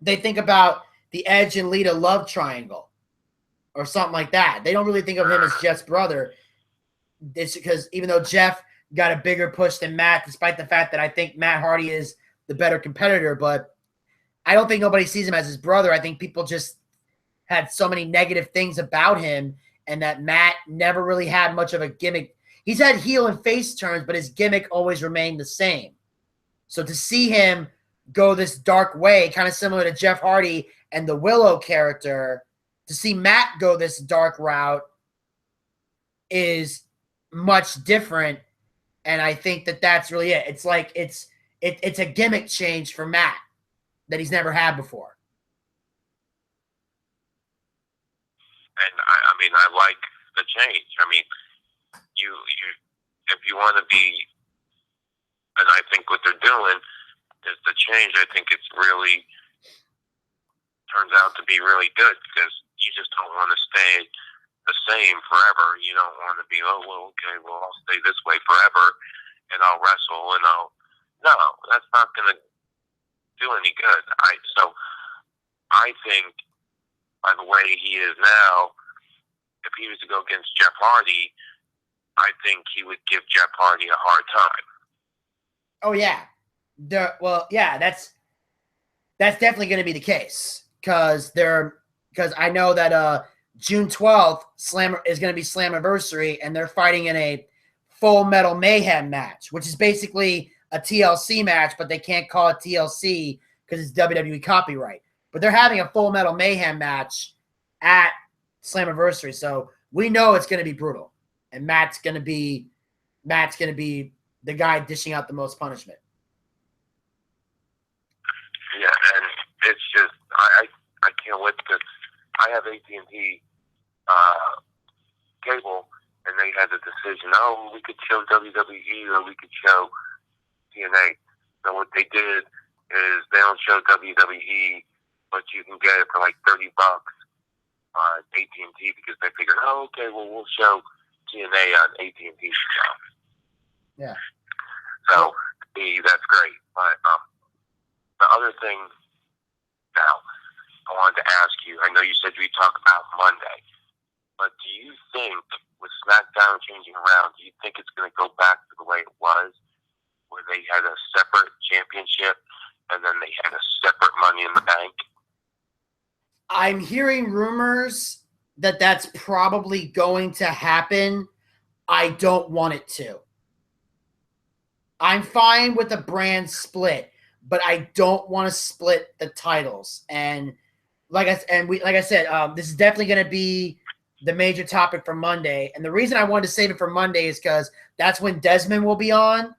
they think about the Edge and Lita love triangle or something like that. They don't really think of him as Jeff's brother. It's because even though Jeff got a bigger push than Matt, despite the fact that I think Matt Hardy is the better competitor, but I don't think nobody sees him as his brother. I think people just had so many negative things about him, and that Matt never really had much of a gimmick. He's had heel and face turns, but his gimmick always remained the same. So to see him go this dark way, kind of similar to Jeff Hardy and the Willow character, to see Matt go this dark route is much different, and I think that's really it. It's like it's a gimmick change for Matt that he's never had before. And I like the change. I mean, you if you want to be, and I think what they're doing is the change. I think it's really turns out to be really good, because you just don't want to stay the same forever. You don't want to be, oh, well, okay, well, I'll stay this way forever, and I'll wrestle, and no, that's not going to do any good. So I think, by the way he is now, if he was to go against Jeff Hardy, I think he would give Jeff Hardy a hard time. Oh yeah, that's definitely going to be the case, because I know that June 12th is going to be Slammiversary, and they're fighting in a Full Metal Mayhem match, which is basically a TLC match, but they can't call it TLC because it's WWE copyright. But they're having a Full Metal Mayhem match at Slammiversary, so we know it's going to be brutal, and Matt's going to be the guy dishing out the most punishment. Yeah, and it's just I can't wait, because I have AT&T cable, and they had the decision, oh, we could show WWE or we could show TNA. So what they did is they don't show WWE, but you can get it for like $30 on AT&T, because they figured, oh, okay, well, we'll show TNA on AT&T stuff. Yeah. So, to me, that's great. But the other thing now I wanted to ask you, I know you said we talk about Monday, but do you think with SmackDown changing around, do you think it's going to go back to the way it was, where they had a separate championship and then they had a separate Money in the Bank? I'm hearing rumors that that's probably going to happen. I don't want it to. I'm fine with a brand split, but I don't want to split the titles. And like I said, this is definitely going to be the major topic for Monday. And the reason I wanted to save it for Monday is because that's when Desmond will be on,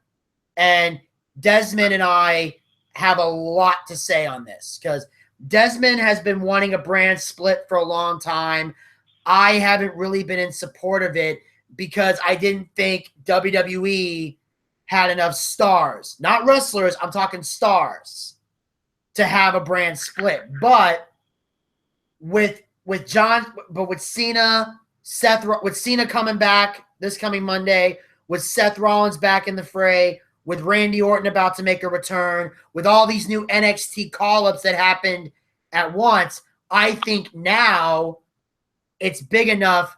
and Desmond and I have a lot to say on this because Desmond has been wanting a brand split for a long time. I haven't really been in support of it because I didn't think WWE had enough stars, not wrestlers, I'm talking stars, to have a brand split. But with Cena, with Cena coming back this coming Monday, with Seth Rollins back in the fray, with Randy Orton about to make a return, with all these new NXT call-ups that happened at once, I think now it's big enough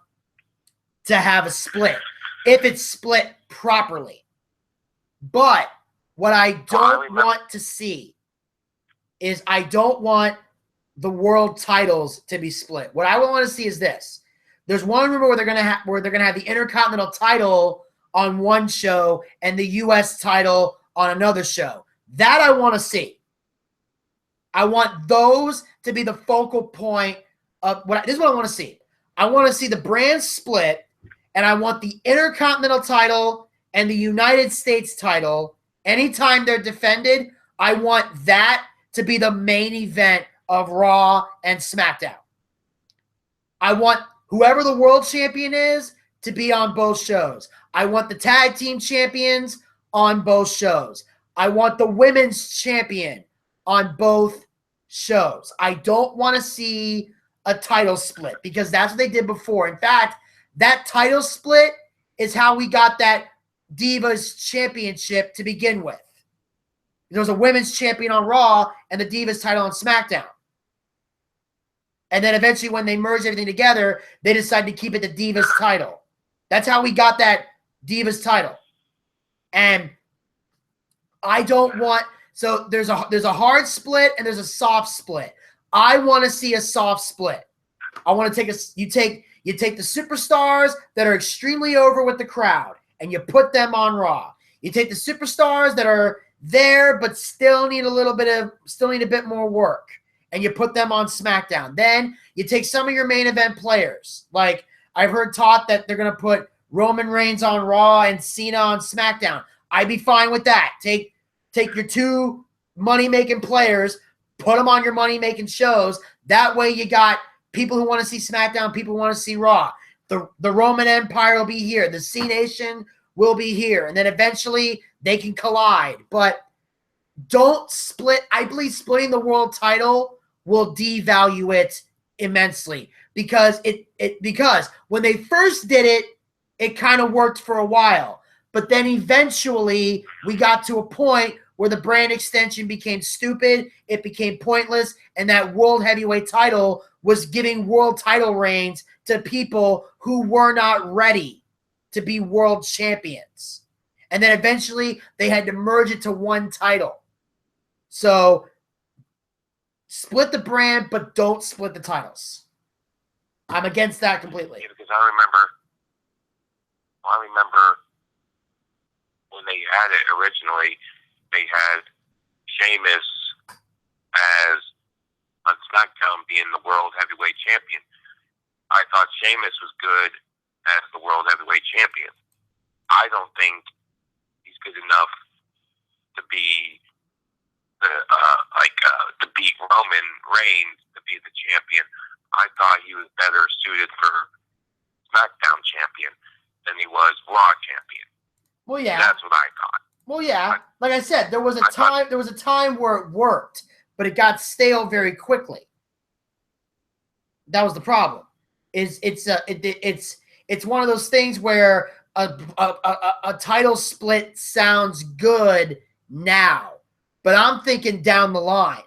to have a split, if it's split properly. But what I don't want to see is I don't want the world titles to be split. What I want to see is this. There's one rumor where they're gonna have the Intercontinental title on one show and the US title on another show. That I want to see. I want those to be the focal point of this is what I want to see. I want to see the brand split, and I want the Intercontinental title and the United States title, anytime they're defended, I want that to be the main event of Raw and SmackDown. I want whoever the world champion is to be on both shows. I want the tag team champions on both shows. I want the women's champion on both shows. I don't want to see a title split because that's what they did before. In fact, that title split is how we got that Divas Championship to begin with. There was a women's champion on Raw and the Divas title on SmackDown. And then eventually when they merged everything together, they decided to keep it the Divas title. That's how we got that Divas title. And I don't want – so there's a hard split and there's a soft split. I want to see a soft split. I want to you take the superstars that are extremely over with the crowd and you put them on Raw. You take the superstars that are there but still need a bit more work, and you put them on SmackDown. Then you take some of your main event players. Like I've heard taught that they're going to put Roman Reigns on Raw and Cena on SmackDown. I'd be fine with that. Take your two money-making players, put them on your money-making shows. That way you got people who want to see SmackDown, people who want to see Raw. The Roman Empire will be here. The C Nation will be here. And then eventually they can collide. But don't split. I believe splitting the world title will devalue it immensely. Because because when they first did it, it kind of worked for a while. But then eventually we got to a point where the brand extension became stupid, it became pointless, and that world heavyweight title was giving world title reigns to people who were not ready to be world champions. And then eventually they had to merge it to one title. So split the brand, but don't split the titles. I'm against that completely. Yeah, because I remember when they had it originally, they had Sheamus as on SmackDown being the World Heavyweight Champion. I thought Sheamus was good as the World Heavyweight Champion. I don't think he's good enough to be to beat Roman Reigns to be the champion. I thought he was better suited for SmackDown champion than he was Raw champion. Well, yeah, that's what I thought. Well, yeah, like I said, there was a time where it worked, but it got stale very quickly. That was the problem. It's one of those things where a title split sounds good now, but I'm thinking down the line,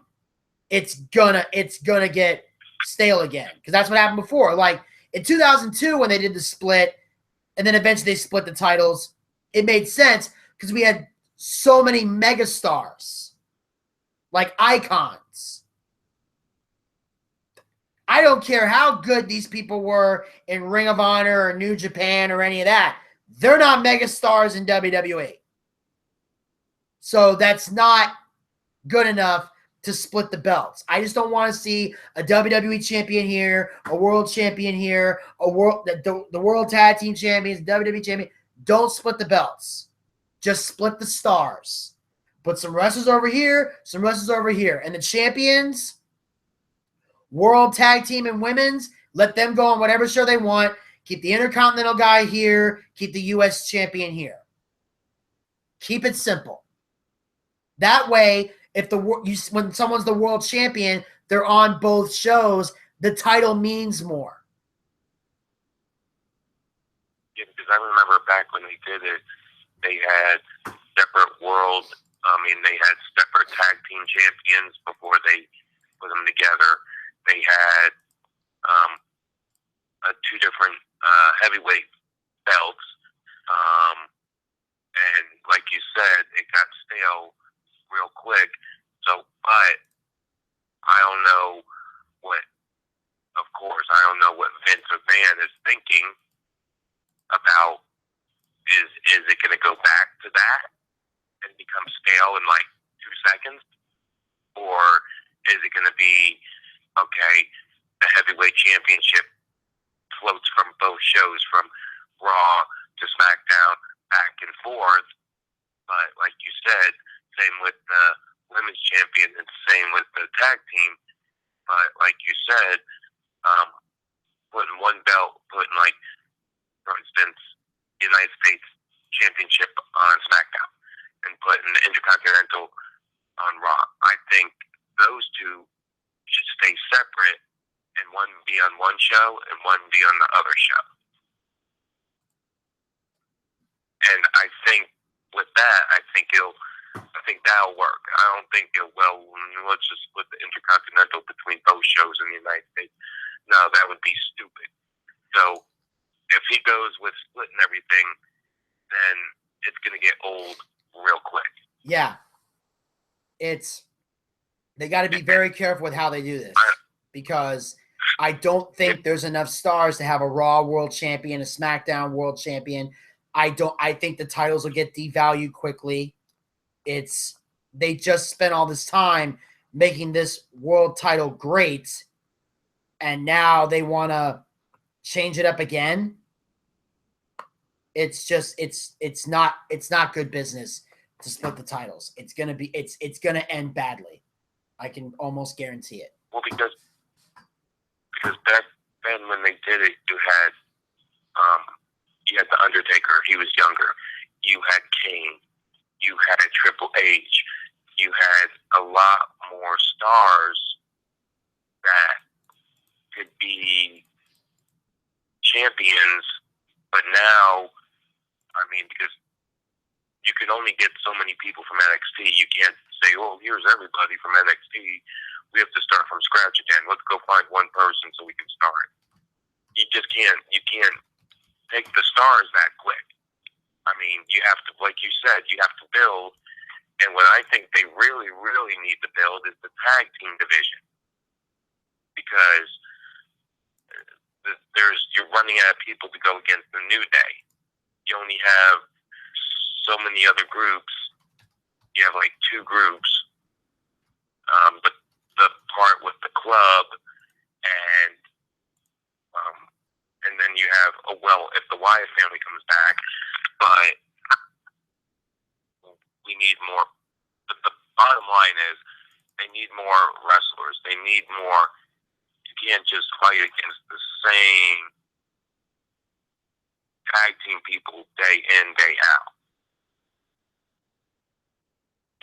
it's gonna get stale again, because that's what happened before. Like in 2002 when they did the split, and then eventually they split the titles, it made sense because we had so many megastars, like icons. I don't care how good these people were in Ring of Honor or New Japan or any of that. They're not megastars in WWE. So that's not good enough to split the belts. I just don't want to see a WWE champion here, a world champion here, the world tag team champions, WWE champion. Don't split the belts. Just split the stars. Put some wrestlers over here, some wrestlers over here. And the champions, world tag team and women's, let them go on whatever show they want. Keep the Intercontinental guy here. Keep the U.S. champion here. Keep it simple. That way, when someone's the world champion, they're on both shows. The title means more. Yeah, because I remember back when they did it, they had separate world. They had separate tag team champions before they put them together. They had two different heavyweight belts, and like you said, it got stale real quick. So, but I don't know I don't know what Vince McMahon is thinking about. Is it going to go back to that and become stale in like 2 seconds? Or is it going to be, okay, the heavyweight championship floats from both shows, from Raw to SmackDown, back and forth. But like you said, same with the women's champion and same with the tag team. But like you said, putting one belt, putting like, for instance, United States Championship on SmackDown and putting the Intercontinental on Raw. I think those two should stay separate and one be on one show and one be on the other show. And I think with that, I think that'll work. I don't think let's just split the Intercontinental between both shows in the United States. No, that would be stupid. So if he goes with splitting everything, then it's going to get old real quick. Yeah. They got to be very careful with how they do this, because I don't think there's enough stars to have a Raw World Champion, a SmackDown World Champion. I think the titles will get devalued quickly. They just spent all this time making this world title great, and now they want to change it up again. It's not good business to split the titles. It's gonna end badly. I can almost guarantee it. Well, because back then when they did it, you had the Undertaker. He was younger. You had Kane. You had Triple H. You had a lot more stars that could be champions. But now, because you can only get so many people from NXT, you can't say, "Oh, here's everybody from NXT. We have to start from scratch again. Let's go find one person so we can start." You just can't. You can't take the stars that quick. You have to, like you said, you have to build. And what I think they really, really need to build is the tag team division, because you're running out of people to go against the New Day. You only have so many other groups. You have like 2 groups, but the part with the club and then you have if the Wyatt family comes back, but we need more. But the bottom line is they need more wrestlers. They need more. You can't just fight against the same tag team people day in, day out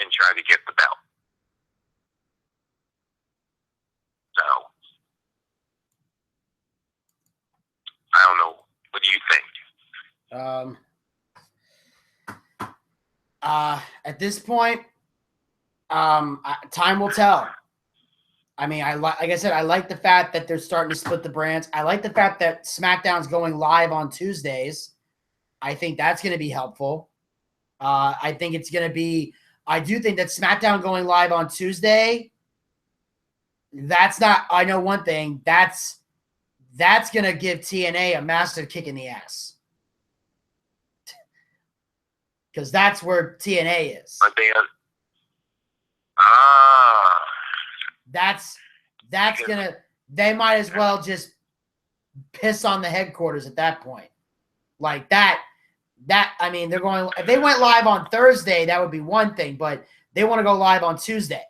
and try to get the belt. So, I don't know. What do you think? At this point, time will tell. I mean, like I said, I like the fact that they're starting to split the brands. I like the fact that SmackDown's going live on Tuesdays. I think that's going to be helpful. I think it's going to be. I do think that SmackDown going live on Tuesday. That's not. I know one thing. That's going to give TNA a massive kick in the ass. Because that's where TNA is. That's gonna. They might as well just piss on the headquarters at that point. Like that. I mean, they're going. If they went live on Thursday, that would be one thing. But they want to go live on Tuesday,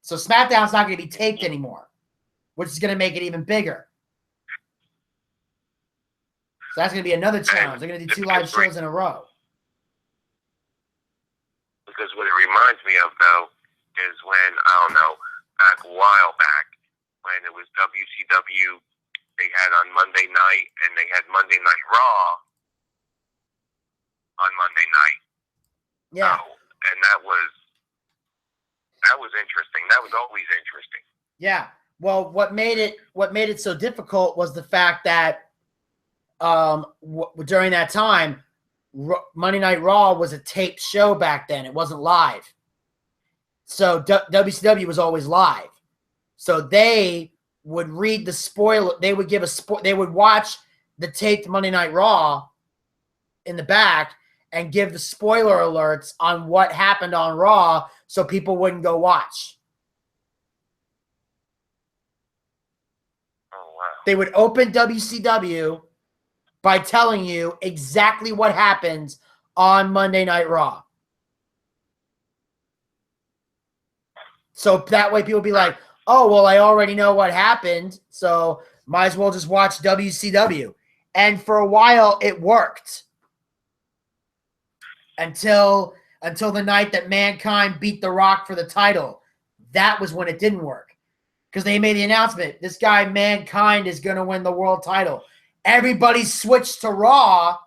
so SmackDown's not going to be taped anymore, which is going to make it even bigger. So that's going to be another challenge. They're going to do 2 live shows in a row. Because what it reminds me of, though, is when, I don't know, back a while back, when it was WCW, they had on Monday night, and they had Monday Night Raw on Monday night. Yeah. And that was interesting. That was always interesting. Yeah. Well, what made it so difficult was the fact that during that time, Monday Night Raw was a taped show back then. It wasn't live. So WCW was always live. So they would read the spoiler. They would give they would watch the taped Monday Night Raw in the back and give the spoiler alerts on what happened on Raw so people wouldn't go watch. Oh, wow. They would open WCW by telling you exactly what happens on Monday Night Raw. So that way people be like, oh, well, I already know what happened, so might as well just watch WCW. And for a while, it worked. Until the night that Mankind beat The Rock for the title. That was when it didn't work. Because they made the announcement, this guy, Mankind, is going to win the world title. Everybody switched to Raw.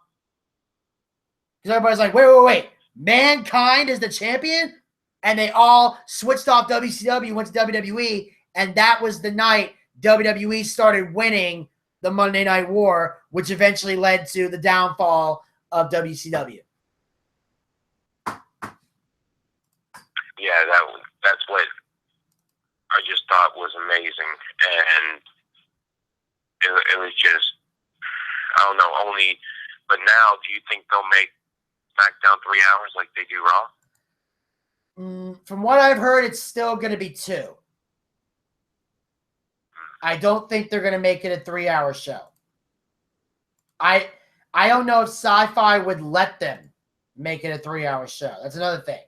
Because everybody's like, wait. Mankind is the champion? And they all switched off WCW, went to WWE. And that was the night WWE started winning the Monday Night War, which eventually led to the downfall of WCW. Yeah, that's what I just thought was amazing. And it was just, I don't know, but now, do you think they'll make SmackDown 3 hours like they do Raw? From what I've heard, it's still going to be 2. I don't think they're going to make it a 3-hour show. I don't know if Sci-Fi would let them make it a 3-hour show. That's another thing.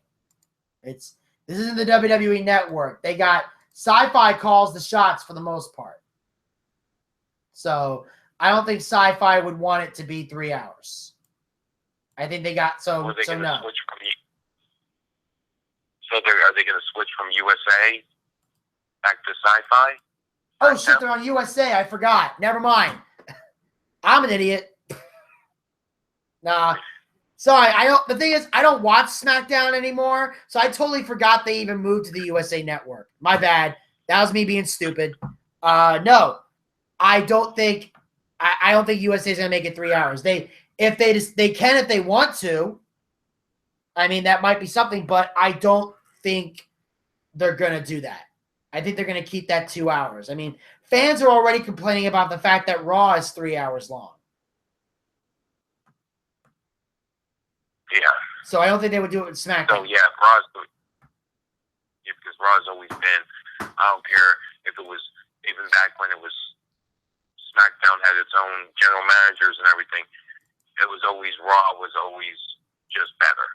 This isn't the WWE Network. They got Sci-Fi calls the shots for the most part. So I don't think Sci-Fi would want it to be 3 hours. I think they got so no. Are they going to switch from USA back to Sci-Fi? Oh shit, they're on USA. I forgot. Never mind. I'm an idiot. Nah. Sorry, the thing is, I don't watch SmackDown anymore, so I totally forgot they even moved to the USA Network. My bad. That was me being stupid. No, I don't think USA is gonna make it 3 hours. They can if they want to. I mean, that might be something, but I don't think they're gonna do that. I think they're gonna keep that 2 hours. I mean, fans are already complaining about the fact that Raw is 3 hours long. Yeah. So I don't think they would do it with SmackDown. So yeah, because Raw's always been. I don't care if it was even back when it was SmackDown had its own general managers and everything. It was always Raw was always just better.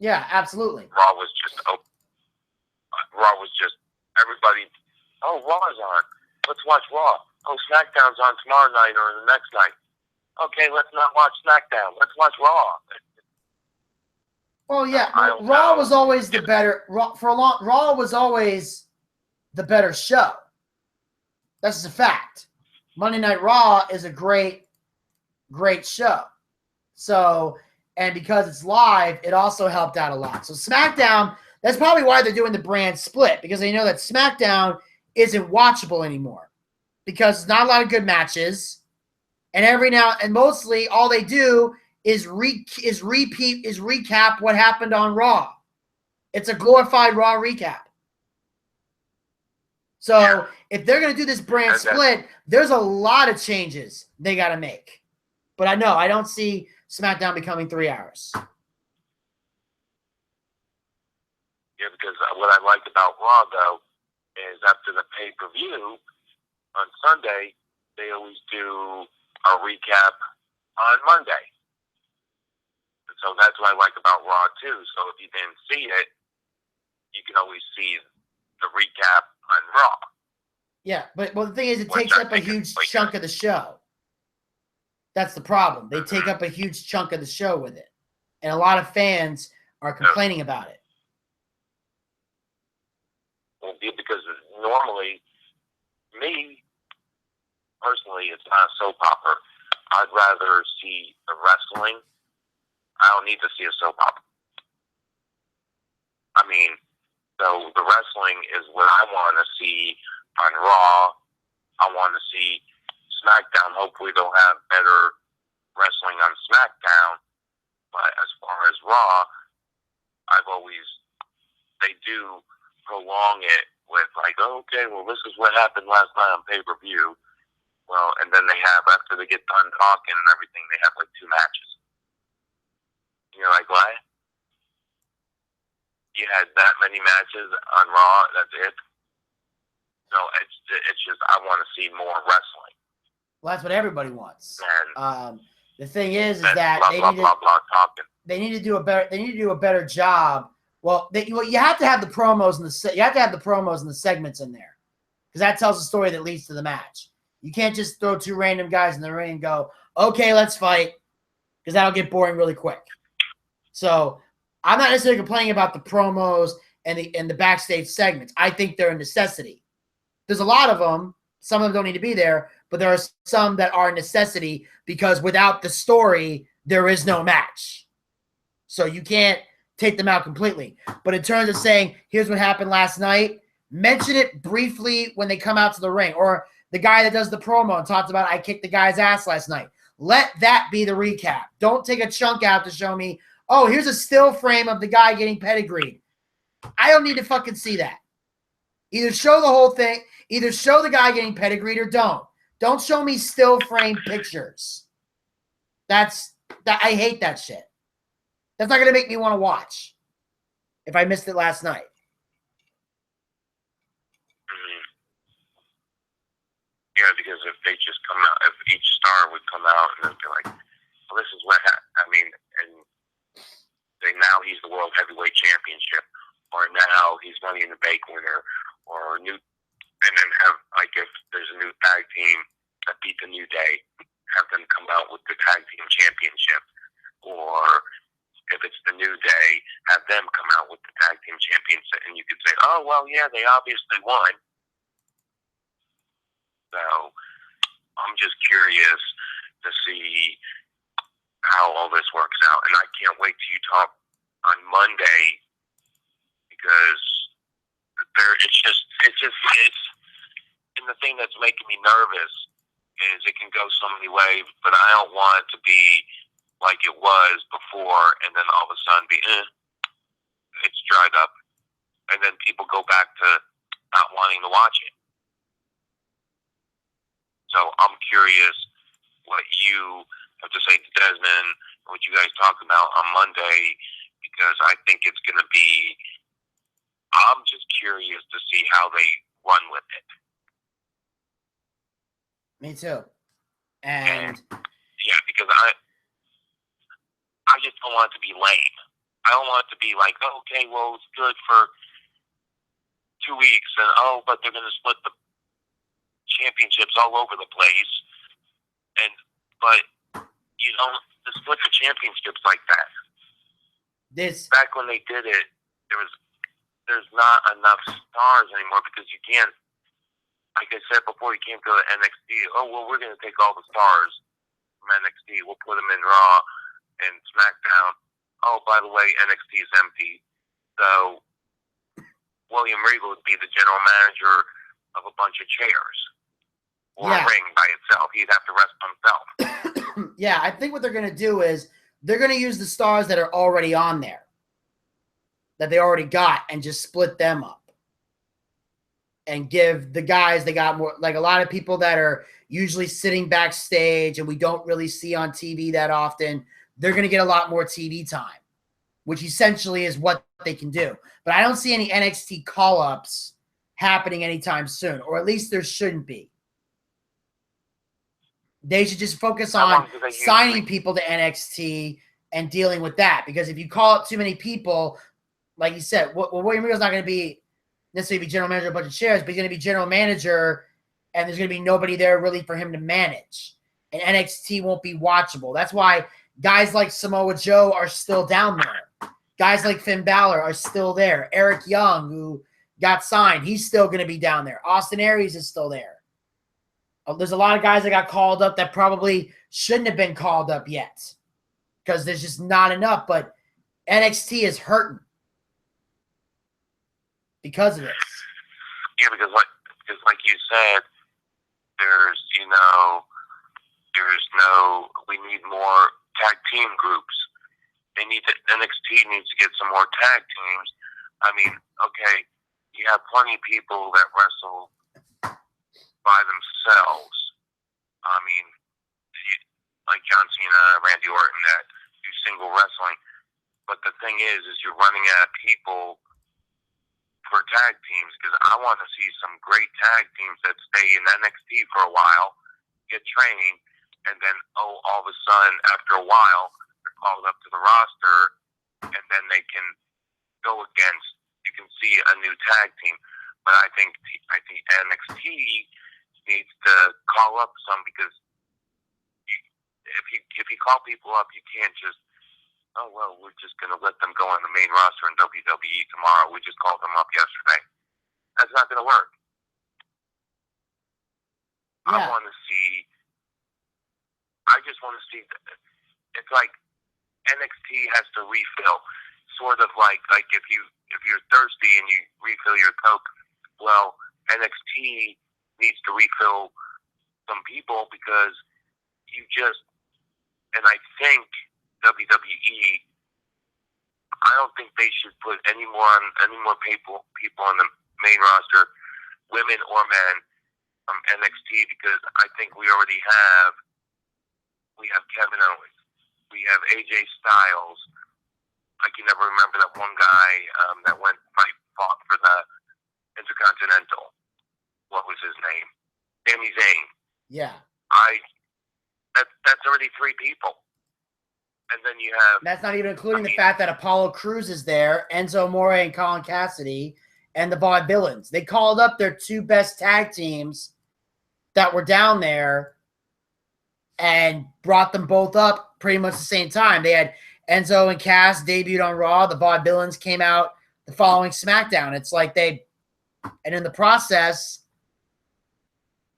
Yeah, absolutely. Raw was just everybody. Oh, Raw's on. Let's watch Raw. Oh, SmackDown's on tomorrow night or the next night. Okay, let's not watch SmackDown. Let's watch Raw. Well, yeah, Raw was always the better. Raw was always the better show. That's just a fact. Monday Night Raw is a great show. So And because it's live, it also helped out a lot. So SmackDown, that's probably why they're doing the brand split, because they know that SmackDown isn't watchable anymore because it's not a lot of good matches. And mostly all they do is recap what happened on Raw. It's a glorified Raw recap. So if they're going to do this brand split, there's a lot of changes they got to make. But I don't see SmackDown becoming 3 hours. Yeah, because what I liked about Raw, though, is after the pay-per-view on Sunday, they always do a recap on Monday. So that's what I like about Raw, too. So if you didn't see it, you can always see the recap on Raw. Yeah, but the thing is, it takes up a huge chunk of the show. That's the problem. They take up a huge chunk of the show with it. And a lot of fans are complaining about it. Well, because normally, me, personally, it's not a soap opera. I'd rather see the wrestling. I don't need to see a soap opera. I mean, so the wrestling is what I want to see on Raw. I want to see SmackDown. Hopefully they'll have better wrestling on SmackDown. But as far as Raw, they do prolong it with like, oh, okay, well, this is what happened last night on pay-per-view. Well, and then they have, after they get done talking and everything, they have like 2 matches. And you're like, what? You had that many matches on Raw, that's it? No, it's just, I want to see more wrestling. Well, that's what everybody wants. And the thing is that they need to do a better job. Well, you have to have the promos and the segments in there, because that tells a story that leads to the match. You can't just throw 2 random guys in the ring and go, okay, let's fight, because that'll get boring really quick. So I'm not necessarily complaining about the promos and the backstage segments. I think they're a necessity. There's a lot of them. Some of them don't need to be there, but there are some that are a necessity, because without the story, there is no match. So you can't take them out completely. But in terms of saying, here's what happened last night, mention it briefly when they come out to the ring. Or the guy that does the promo and talks about, I kicked the guy's ass last night. Let that be the recap. Don't take a chunk out to show me, oh, here's a still frame of the guy getting pedigreed. I don't need to fucking see that. Either show the whole thing, either show the guy getting pedigreed or don't. Don't show me still frame pictures. I hate that shit. That's not going to make me want to watch if I missed it last night. Yeah, because if they just come out, if each star would come out and then be like, well, this is what happened. I mean, and now he's the World Heavyweight Championship, or now he's Money in the Bank winner, or and then have, like, if there's a new tag team that beat the New Day, have them come out with the tag team championship, or if it's the New Day, have them come out with the tag team championship, and you could say, oh, well, yeah, they obviously won. So I'm just curious to see how all this works out, and I can't wait till you talk on Monday, because and the thing that's making me nervous is it can go so many ways, but I don't want it to be like it was before, and then all of a sudden it's dried up, and then people go back to not wanting to watch it. So I'm curious what you have to say to Desmond, what you guys talk about on Monday, because I think it's going to be, I'm just curious to see how they run with it. Me too. And yeah, because I just don't want it to be lame. I don't want it to be like, oh, okay, well, it's good for 2 weeks, and but they're going to split the championships all over the place. But you don't split the championships like that. Back when they did it, there's not enough stars anymore, because you can't, like I said before, you can't go to NXT. Oh, well, we're going to take all the stars from NXT. We'll put them in Raw. in SmackDown, oh, by the way, NXT is empty. So William Regal would be the general manager of a bunch of chairs or a ring by itself. He'd have to wrestle himself. Yeah, I think what they're going to do is they're going to use the stars that are already on there, that they already got, and just split them up. And give the guys they got more, like a lot of people that are usually sitting backstage and we don't really see on TV that often, they're going to get a lot more TV time, which essentially is what they can do. But I don't see any NXT call-ups happening anytime soon, or at least there shouldn't be. They should just focus on signing people to NXT and dealing with that. Because if you call up too many people, like you said, William Regal's not going to be necessarily be general manager of a bunch of shares, but he's going to be general manager, and there's going to be nobody there really for him to manage. And NXT won't be watchable. That's why guys like Samoa Joe are still down there. Guys like Finn Balor are still there. Eric Young, who got signed, he's still going to be down there. Austin Aries is still there. There's a lot of guys that got called up that probably shouldn't have been called up yet because there's just not enough. But NXT is hurting because of this. Yeah, because like you said, we need more tag team groups. NXT needs to get some more tag teams. I mean, okay, you have plenty of people that wrestle by themselves. I mean, like John Cena, Randy Orton, that do single wrestling. But the thing is you're running out of people for tag teams, because I want to see some great tag teams that stay in NXT for a while, get trained, and then, all of a sudden, after a while, they're called up to the roster, and then they can go against, you can see a new tag team. But I think NXT needs to call up some, because if you call people up, you can't just, oh, well, we're just going to let them go on the main roster in WWE tomorrow. We just called them up yesterday. That's not going to work. Yeah. I just want to see, it's like NXT has to refill. Sort of like if you're thirsty and you refill your Coke, well, NXT needs to refill some people, because and I think WWE, I don't think they should put any more people on the main roster, women or men, from NXT, because I think we have Kevin Owens, we have AJ Styles. I can never remember that one guy that fought for the Intercontinental. What was his name? Sami Zayn. Yeah. That's already 3 people. And then you have... That's not even including the fact that Apollo Crews is there, Enzo Amore and Colin Cassidy, and the Vaudevillains. They called up their 2 best tag teams that were down there and brought them both up pretty much the same time. They had Enzo and Cass debuted on Raw. The Vaudevillains came out the following SmackDown. It's like and in the process,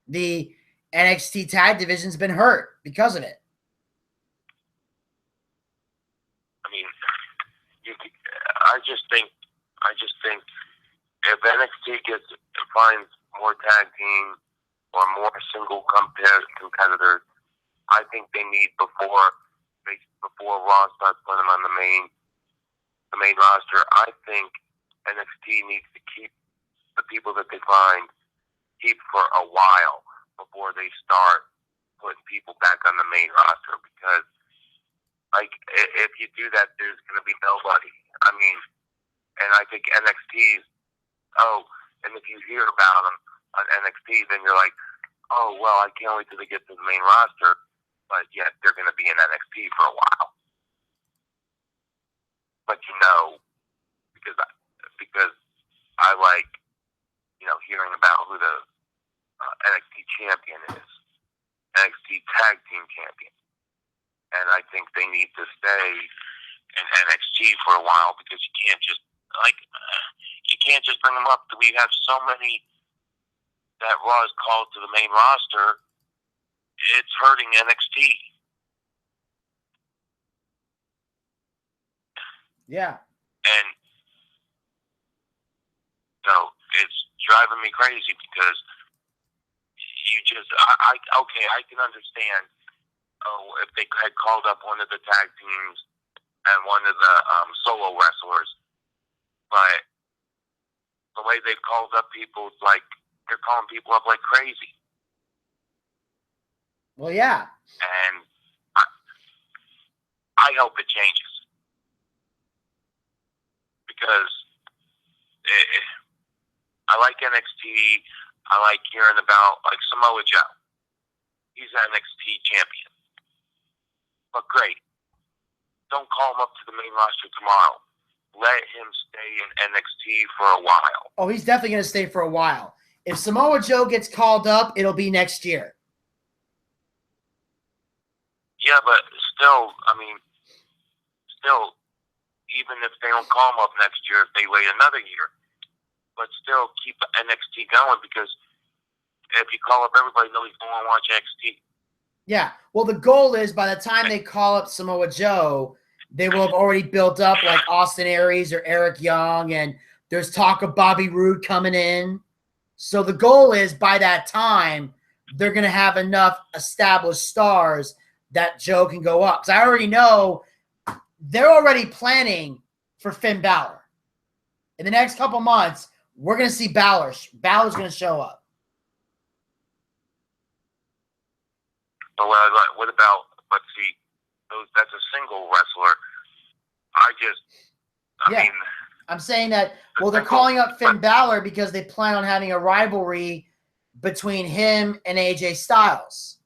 the NXT tag division's been hurt because of it. I mean, I just think if NXT finds more tag teams or more single competitors, I think they need before Raw starts putting them on the main roster. I think NXT needs to keep the people that they keep for a while before they start putting people back on the main roster, because if you do that, there's going to be nobody. I mean, and I think NXT's, and if you hear about them on NXT, then you're like, oh, well, I can't wait till they get to the main roster, but yet they're going to be in NXT for a while. But because I like, hearing about who the NXT champion is, NXT tag team champion. And I think they need to stay in NXT for a while, because you can't just bring them up. We have so many that Raw is called to the main roster. It's hurting NXT. Yeah. And so it's driving me crazy because okay, I can understand. Oh, if they had called up one of the tag teams and one of the solo wrestlers, but the way they've called up people, like they're calling people up like crazy. Well, yeah. And I hope it changes because I like NXT. I like hearing about like Samoa Joe. He's an NXT champion. But great. Don't call him up to the main roster tomorrow. Let him stay in NXT for a while. Oh, he's definitely going to stay for a while. If Samoa Joe gets called up, it'll be next year. Yeah, but still, even if they don't call him up next year, if they wait another year, but still keep NXT going because if you call up everybody, nobody's going to watch NXT. Yeah. Well, the goal is by the time they call up Samoa Joe, they will have already built up like Austin Aries or Eric Young, and there's talk of Bobby Roode coming in. So the goal is by that time, they're going to have enough established stars that Joe can go up. Because I already know they're already planning for Finn Balor. In the next couple months, we're going to see Balor. Balor's going to show up. But what about, let's see, that's a single wrestler. I'm saying that, well, they're calling up Finn Balor because they plan on having a rivalry between him and AJ Styles.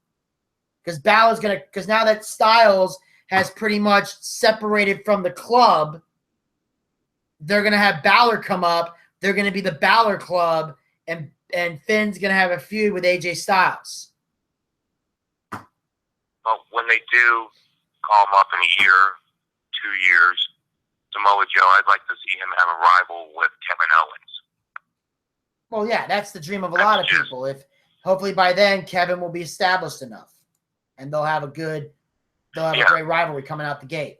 Because now that Styles has pretty much separated from the club, they're going to have Balor come up. They're going to be the Balor Club, and Finn's going to have a feud with AJ Styles. But when they do call him up in a year, 2 years, Samoa Joe, I'd like to see him have a rival with Kevin Owens. Well, yeah, that's the dream of a lot of people. If hopefully by then Kevin will be established enough, and they'll have a great rivalry coming out the gate.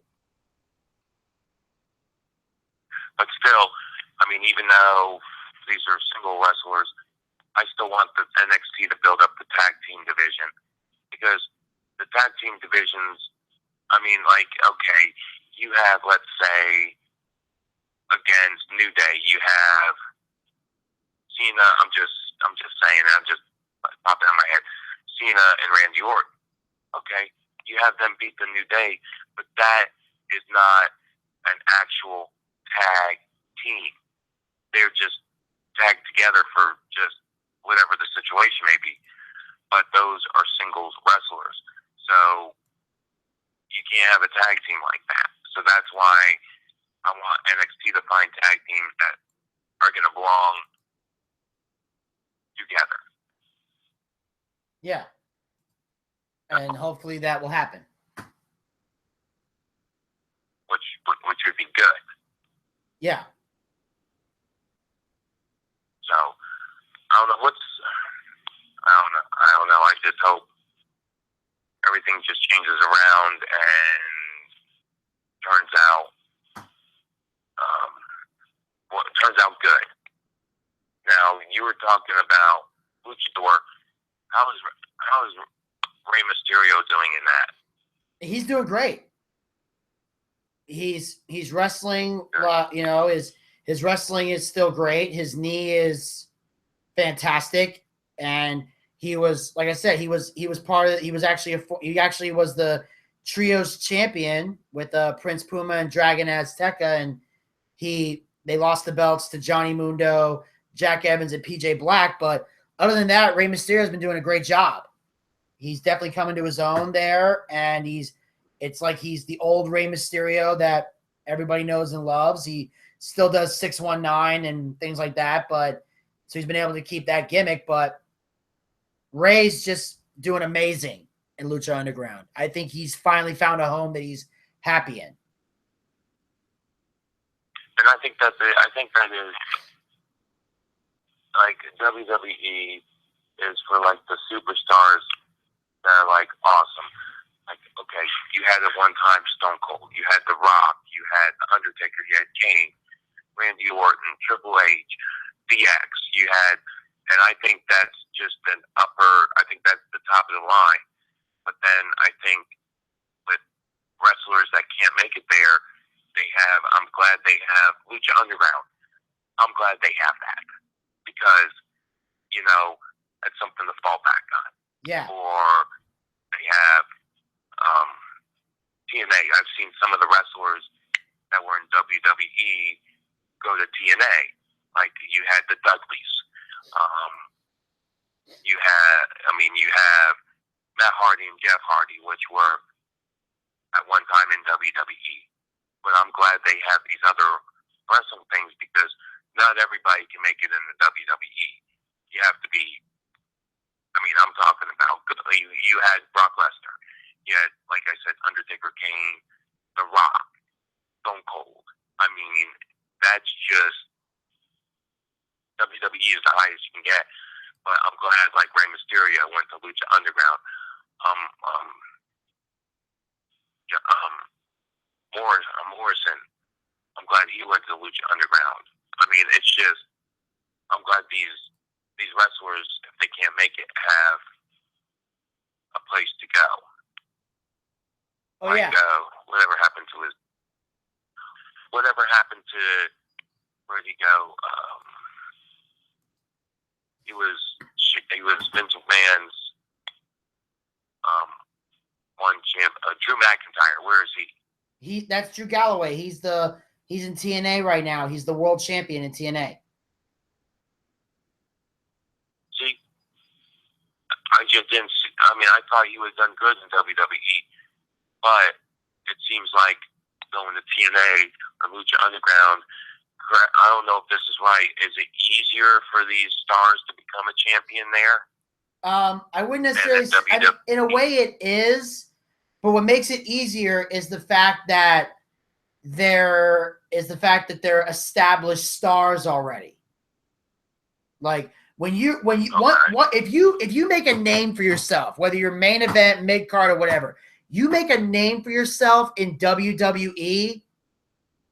But still, even though these are single wrestlers, I still want the NXT to build up the tag team division because the tag team divisions, okay, you have, let's say, against New Day, you have Cena. I'm just saying, I'm just popping out of my head. Cena and Randy Orton. Okay, you have them beat the New Day, but that is not an actual tag team. They're just tagged together for just whatever the situation may be. But those are singles wrestlers, so you can't have a tag team like that. So that's why I want NXT to find tag teams that are going to belong together. Yeah. And hopefully that will happen. Which would be good. Yeah. So, I don't know. I just hope everything just changes around and turns out good. Now, you were talking about Luchador. How is Rey Mysterio doing in that? He's doing great. He's wrestling. His wrestling is still great. His knee is fantastic, and he was, like I said, he was part of. He actually was the trios champion with Prince Puma and Dragon Azteca, and they lost the belts to Johnny Mundo, Jack Evans, and PJ Black. But other than that, Rey Mysterio has been doing a great job. He's definitely coming to his own there, and it's like he's the old Rey Mysterio that everybody knows and loves. He still does 619 and things like that, but so he's been able to keep that gimmick. But Rey's just doing amazing in Lucha Underground. I think he's finally found a home that he's happy in. And I think that is like WWE is for like the superstars that are like awesome. Like, okay, you had at one time Stone Cold, you had The Rock, you had The Undertaker, you had Kane, Randy Orton, Triple H, DX, you had, and I think that's just I think that's the top of the line. But then I think with wrestlers that can't make it there, I'm glad they have Lucha Underground. I'm glad they have that because, it's something to fall back on. Yeah. Or they have TNA. I've seen some of the wrestlers that were in WWE go to TNA. Like you had the Dudleys. You have Matt Hardy and Jeff Hardy, which were at one time in WWE. But I'm glad they have these other wrestling things because not everybody can make it in the WWE. You have to be, I'm talking about, you had Brock Lesnar. You had, like I said, Undertaker, Kane, The Rock, Stone Cold. That's just, WWE is the highest you can get. But I'm glad, like Rey Mysterio went to Lucha Underground. Morrison, I'm glad he went to Lucha Underground. It's just, I'm glad these wrestlers, if they can't make it, have a place to go. Oh, yeah. Whatever happened to where'd he go? He was Vince McMahon's one champ. Drew McIntyre. Where is he? That's Drew Galloway. He's in TNA right now. He's the world champion in TNA. See, I just didn't see. I thought he was done good in WWE, but it seems like going to TNA or Lucha Underground. I don't know if this is right. Is it easier for these stars to become a champion there? I wouldn't necessarily say, in a way it is, but what makes it easier is the fact that they're established stars already. Like if you make a name for yourself, whether you're main event, mid card, or whatever, you make a name for yourself in WWE,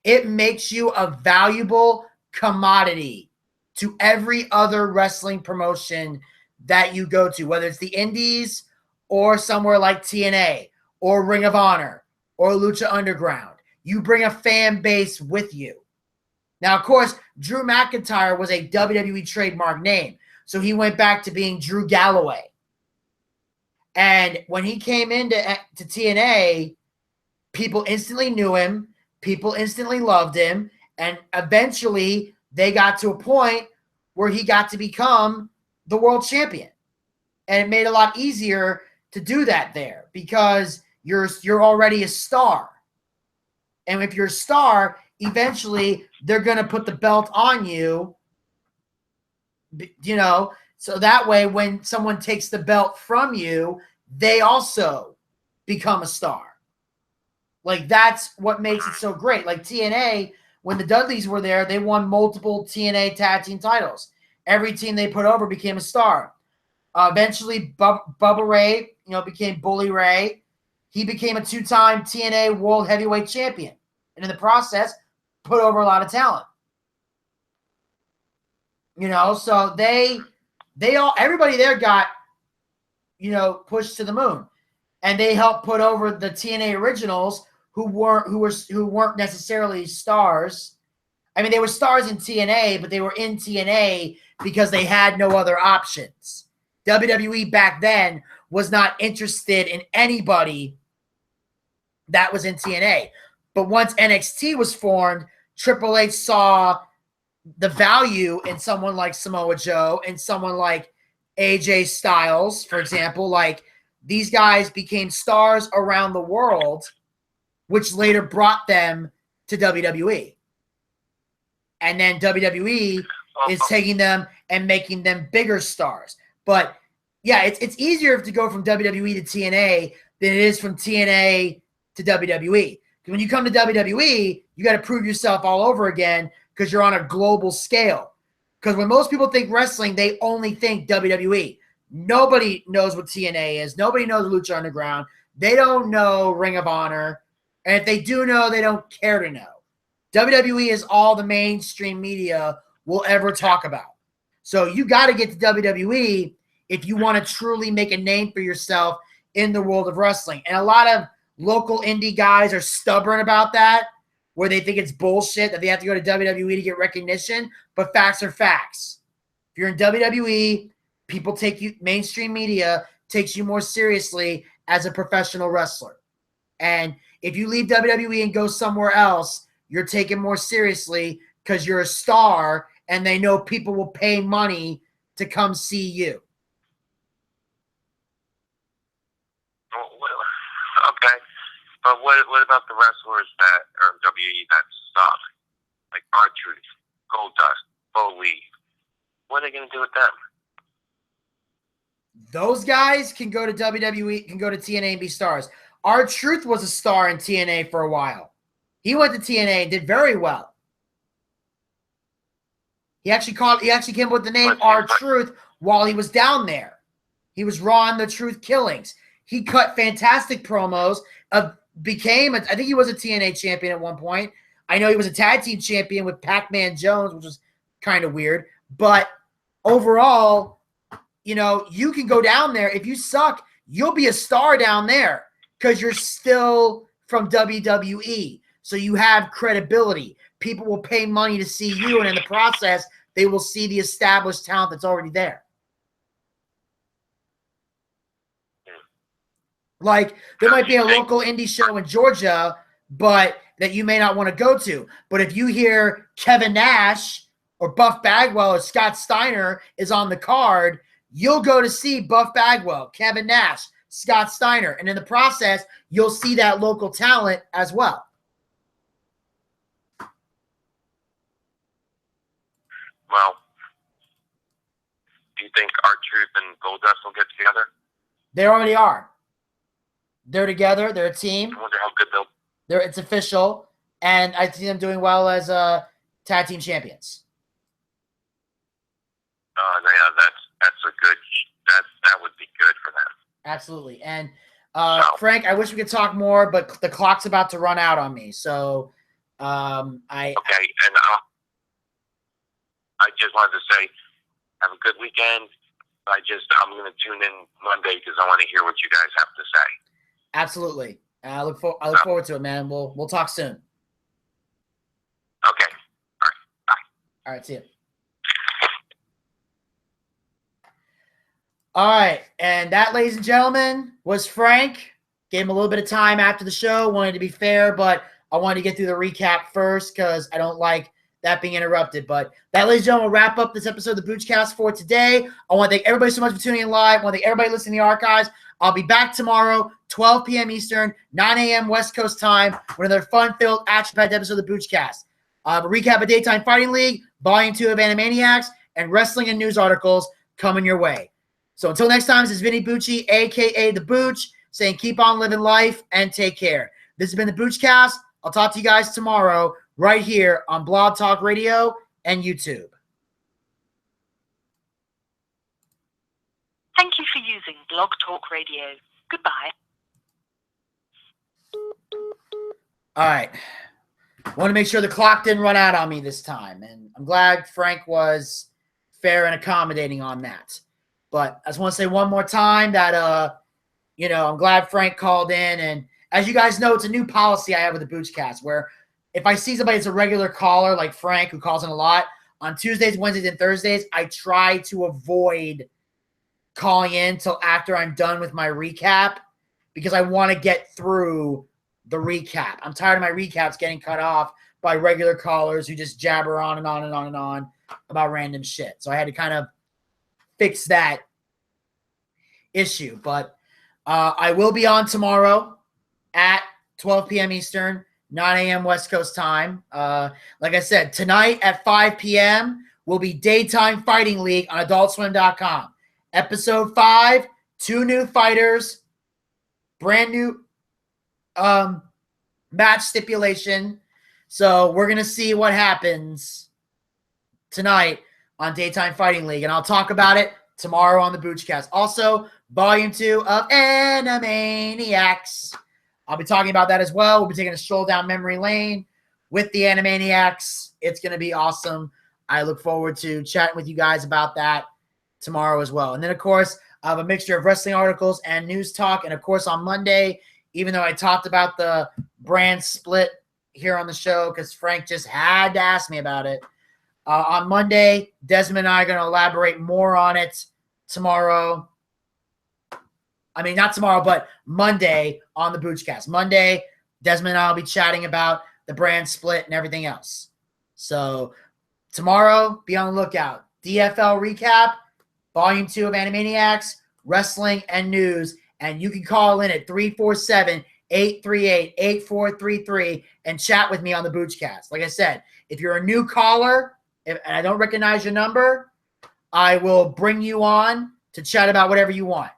it makes you a valuable commodity to every other wrestling promotion that you go to, whether it's the Indies or somewhere like TNA or Ring of Honor or Lucha Underground. You bring a fan base with you. Now, of course, Drew McIntyre was a WWE trademark name, so he went back to being Drew Galloway. And when he came into TNA, people instantly knew him. People instantly loved him. And eventually, they got to a point where he got to become the world champion. And it made it a lot easier to do that there because you're already a star. And if you're a star, eventually they're going to put the belt on you, so that way when someone takes the belt from you, they also become a star. Like, that's what makes it so great. Like TNA, when the Dudleys were there, they won multiple TNA tag team titles. Every team they put over became a star. Eventually, Bubba Ray, became Bully Ray. He became a 2-time TNA World Heavyweight Champion. And in the process, put over a lot of talent. So everybody there got, pushed to the moon. And they helped put over the TNA originals who weren't necessarily stars. They were stars in TNA, but they were in TNA because they had no other options. WWE back then was not interested in anybody that was in TNA. But once NXT was formed, Triple H saw the value in someone like Samoa Joe and someone like AJ Styles, for example. Like, these guys became stars around the world, which later brought them to WWE. And then WWE is taking them and making them bigger stars. But yeah, it's easier to go from WWE to TNA than it is from TNA to WWE. Because when you come to WWE, you got to prove yourself all over again because you're on a global scale. Because when most people think wrestling, they only think WWE. Nobody knows what TNA is. Nobody knows Lucha Underground. They don't know Ring of Honor. And if they do know, they don't care to know. WWE is all the mainstream media will ever talk about. So you got to get to WWE if you want to truly make a name for yourself in the world of wrestling. And a lot of local indie guys are stubborn about that, where they think it's bullshit that they have to go to WWE to get recognition, but facts are facts. If you're in WWE, people take you, mainstream media takes you more seriously as a professional wrestler. And if you leave WWE and go somewhere else, you're taken more seriously because you're a star and they know people will pay money to come see you. Okay. But what about the wrestlers that are in WWE that suck? Like R-Truth, Goldust, Foley. What are they going to do with them? Those guys can go to WWE, can go to TNA and be stars. R-Truth was a star in TNA for a while. He went to TNA and did very well. He actually came up with the name R-Truth while he was down there. He was Raw on the Truth Killings. He cut fantastic promos. I think he was a TNA champion at one point. I know he was a tag team champion with Pac-Man Jones, which was kind of weird. But overall, you know, you can go down there. If you suck, you'll be a star down there because you're still from WWE. So you have credibility. People will pay money to see you, and in the process, they will see the established talent that's already there. Like, there might be a local indie show in Georgia, but that you may not want to go to. But if you hear Kevin Nash or Buff Bagwell or Scott Steiner is on the card, you'll go to see Buff Bagwell, Kevin Nash, Scott Steiner. And in the process, you'll see that local talent as well. Well, do you think R-Truth and Goldust will get together? They already are. They're together. They're a team. I wonder how good they'll... It's official. And I see them doing well as tag team champions. Yeah, that's a good... That would be good for them. Absolutely. And Frank, I wish we could talk more, but the clock's about to run out on me. So Okay, and I just wanted to say, have a good weekend. I'm going to tune in Monday because I want to hear what you guys have to say. Absolutely. I look forward to it, man. We'll talk soon. Okay. All right. Bye. All right. See you. All right. And that, ladies and gentlemen, was Frank. Gave him a little bit of time after the show. Wanted to be fair, but I wanted to get through the recap first because I don't like that being interrupted. But that, ladies and gentlemen, will wrap up this episode of the BOOCHCAST for today. I want to thank everybody so much for tuning in live. I want to thank everybody listening to the archives. I'll be back tomorrow, 12 p.m. Eastern, 9 a.m. West Coast time, with another fun-filled, action-packed episode of the BOOCHCAST. A recap of Daytime Fighting League, Volume 2 of Animaniacs, and wrestling and news articles coming your way. So until next time, this is Vinny Bucci, a.k.a. The Booch, saying keep on living life and take care. This has been the BOOCHCAST. I'll talk to you guys tomorrow right here on Blog Talk Radio and YouTube. Thank you for using Blog Talk Radio. Goodbye. All right. Want to make sure the clock didn't run out on me this time. And I'm glad Frank was fair and accommodating on that. But I just want to say one more time that, I'm glad Frank called in. And as you guys know, it's a new policy I have with the BOOCHCAST where if I see somebody that's a regular caller like Frank who calls in a lot, on Tuesdays, Wednesdays, and Thursdays, I try to avoid calling in till after I'm done with my recap because I want to get through the recap. I'm tired of my recaps getting cut off by regular callers who just jabber on and on and on and on about random shit. So I had to kind of fix that issue. But I will be on tomorrow at 12 p.m. Eastern, 9 a.m. West Coast time. Like I said, tonight at 5 p.m. will be Daytime Fighting League on AdultSwim.com. Episode 5, 2 new fighters, brand new match stipulation. So we're going to see what happens tonight on Daytime Fighting League, and I'll talk about it tomorrow on the BOOCHCAST. Also, Volume 2 of Animaniacs. I'll be talking about that as well. We'll be taking a stroll down memory lane with the Animaniacs. It's going to be awesome. I look forward to chatting with you guys about that tomorrow as well. And then, of course, I have a mixture of wrestling articles and news talk. And, of course, on Monday, even though I talked about the brand split here on the show because Frank just had to ask me about it, on Monday, Desmond and I are going to elaborate more on it tomorrow. I mean, not tomorrow, but Monday on the BOOCHCAST. Monday, Desmond and I will be chatting about the brand split and everything else. So tomorrow, be on the lookout. DFL recap, Volume 2 of Animaniacs, wrestling and news. And you can call in at 347-838-8433 and chat with me on the BOOCHCAST. Like I said, if you're a new caller and I don't recognize your number, I will bring you on to chat about whatever you want.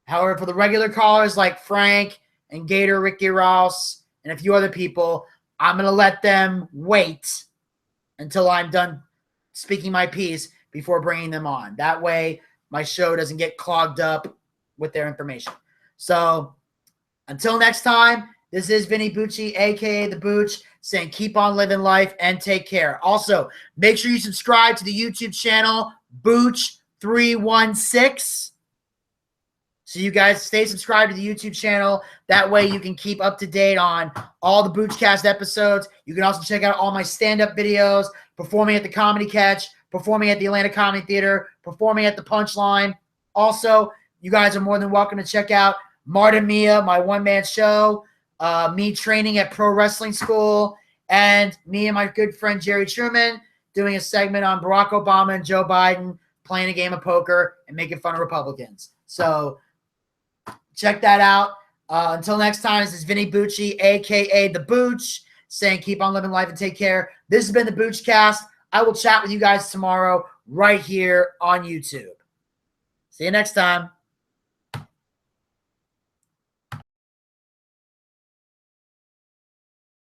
However, for the regular callers like Frank and Gator, Ricky Ross, and a few other people, I'm going to let them wait until I'm done speaking my piece before bringing them on. That way, my show doesn't get clogged up with their information. So, until next time, this is Vinny Bucci, a.k.a. The Booch, saying keep on living life and take care. Also, make sure you subscribe to the YouTube channel, Booch316. So you guys stay subscribed to the YouTube channel. That way you can keep up to date on all the BOOCHCAST episodes. You can also check out all my stand-up videos, performing at the Comedy Catch, performing at the Atlanta Comedy Theater, performing at the Punchline. Also, you guys are more than welcome to check out Marta Mia, my one-man show, me training at Pro Wrestling School, and me and my good friend Jerry Truman doing a segment on Barack Obama and Joe Biden playing a game of poker and making fun of Republicans. So check that out. Until next time, this is Vinny Bucci, a.k.a. The Booch, saying keep on living life and take care. This has been the BOOCHCAST. I will chat with you guys tomorrow right here on YouTube. See you next time.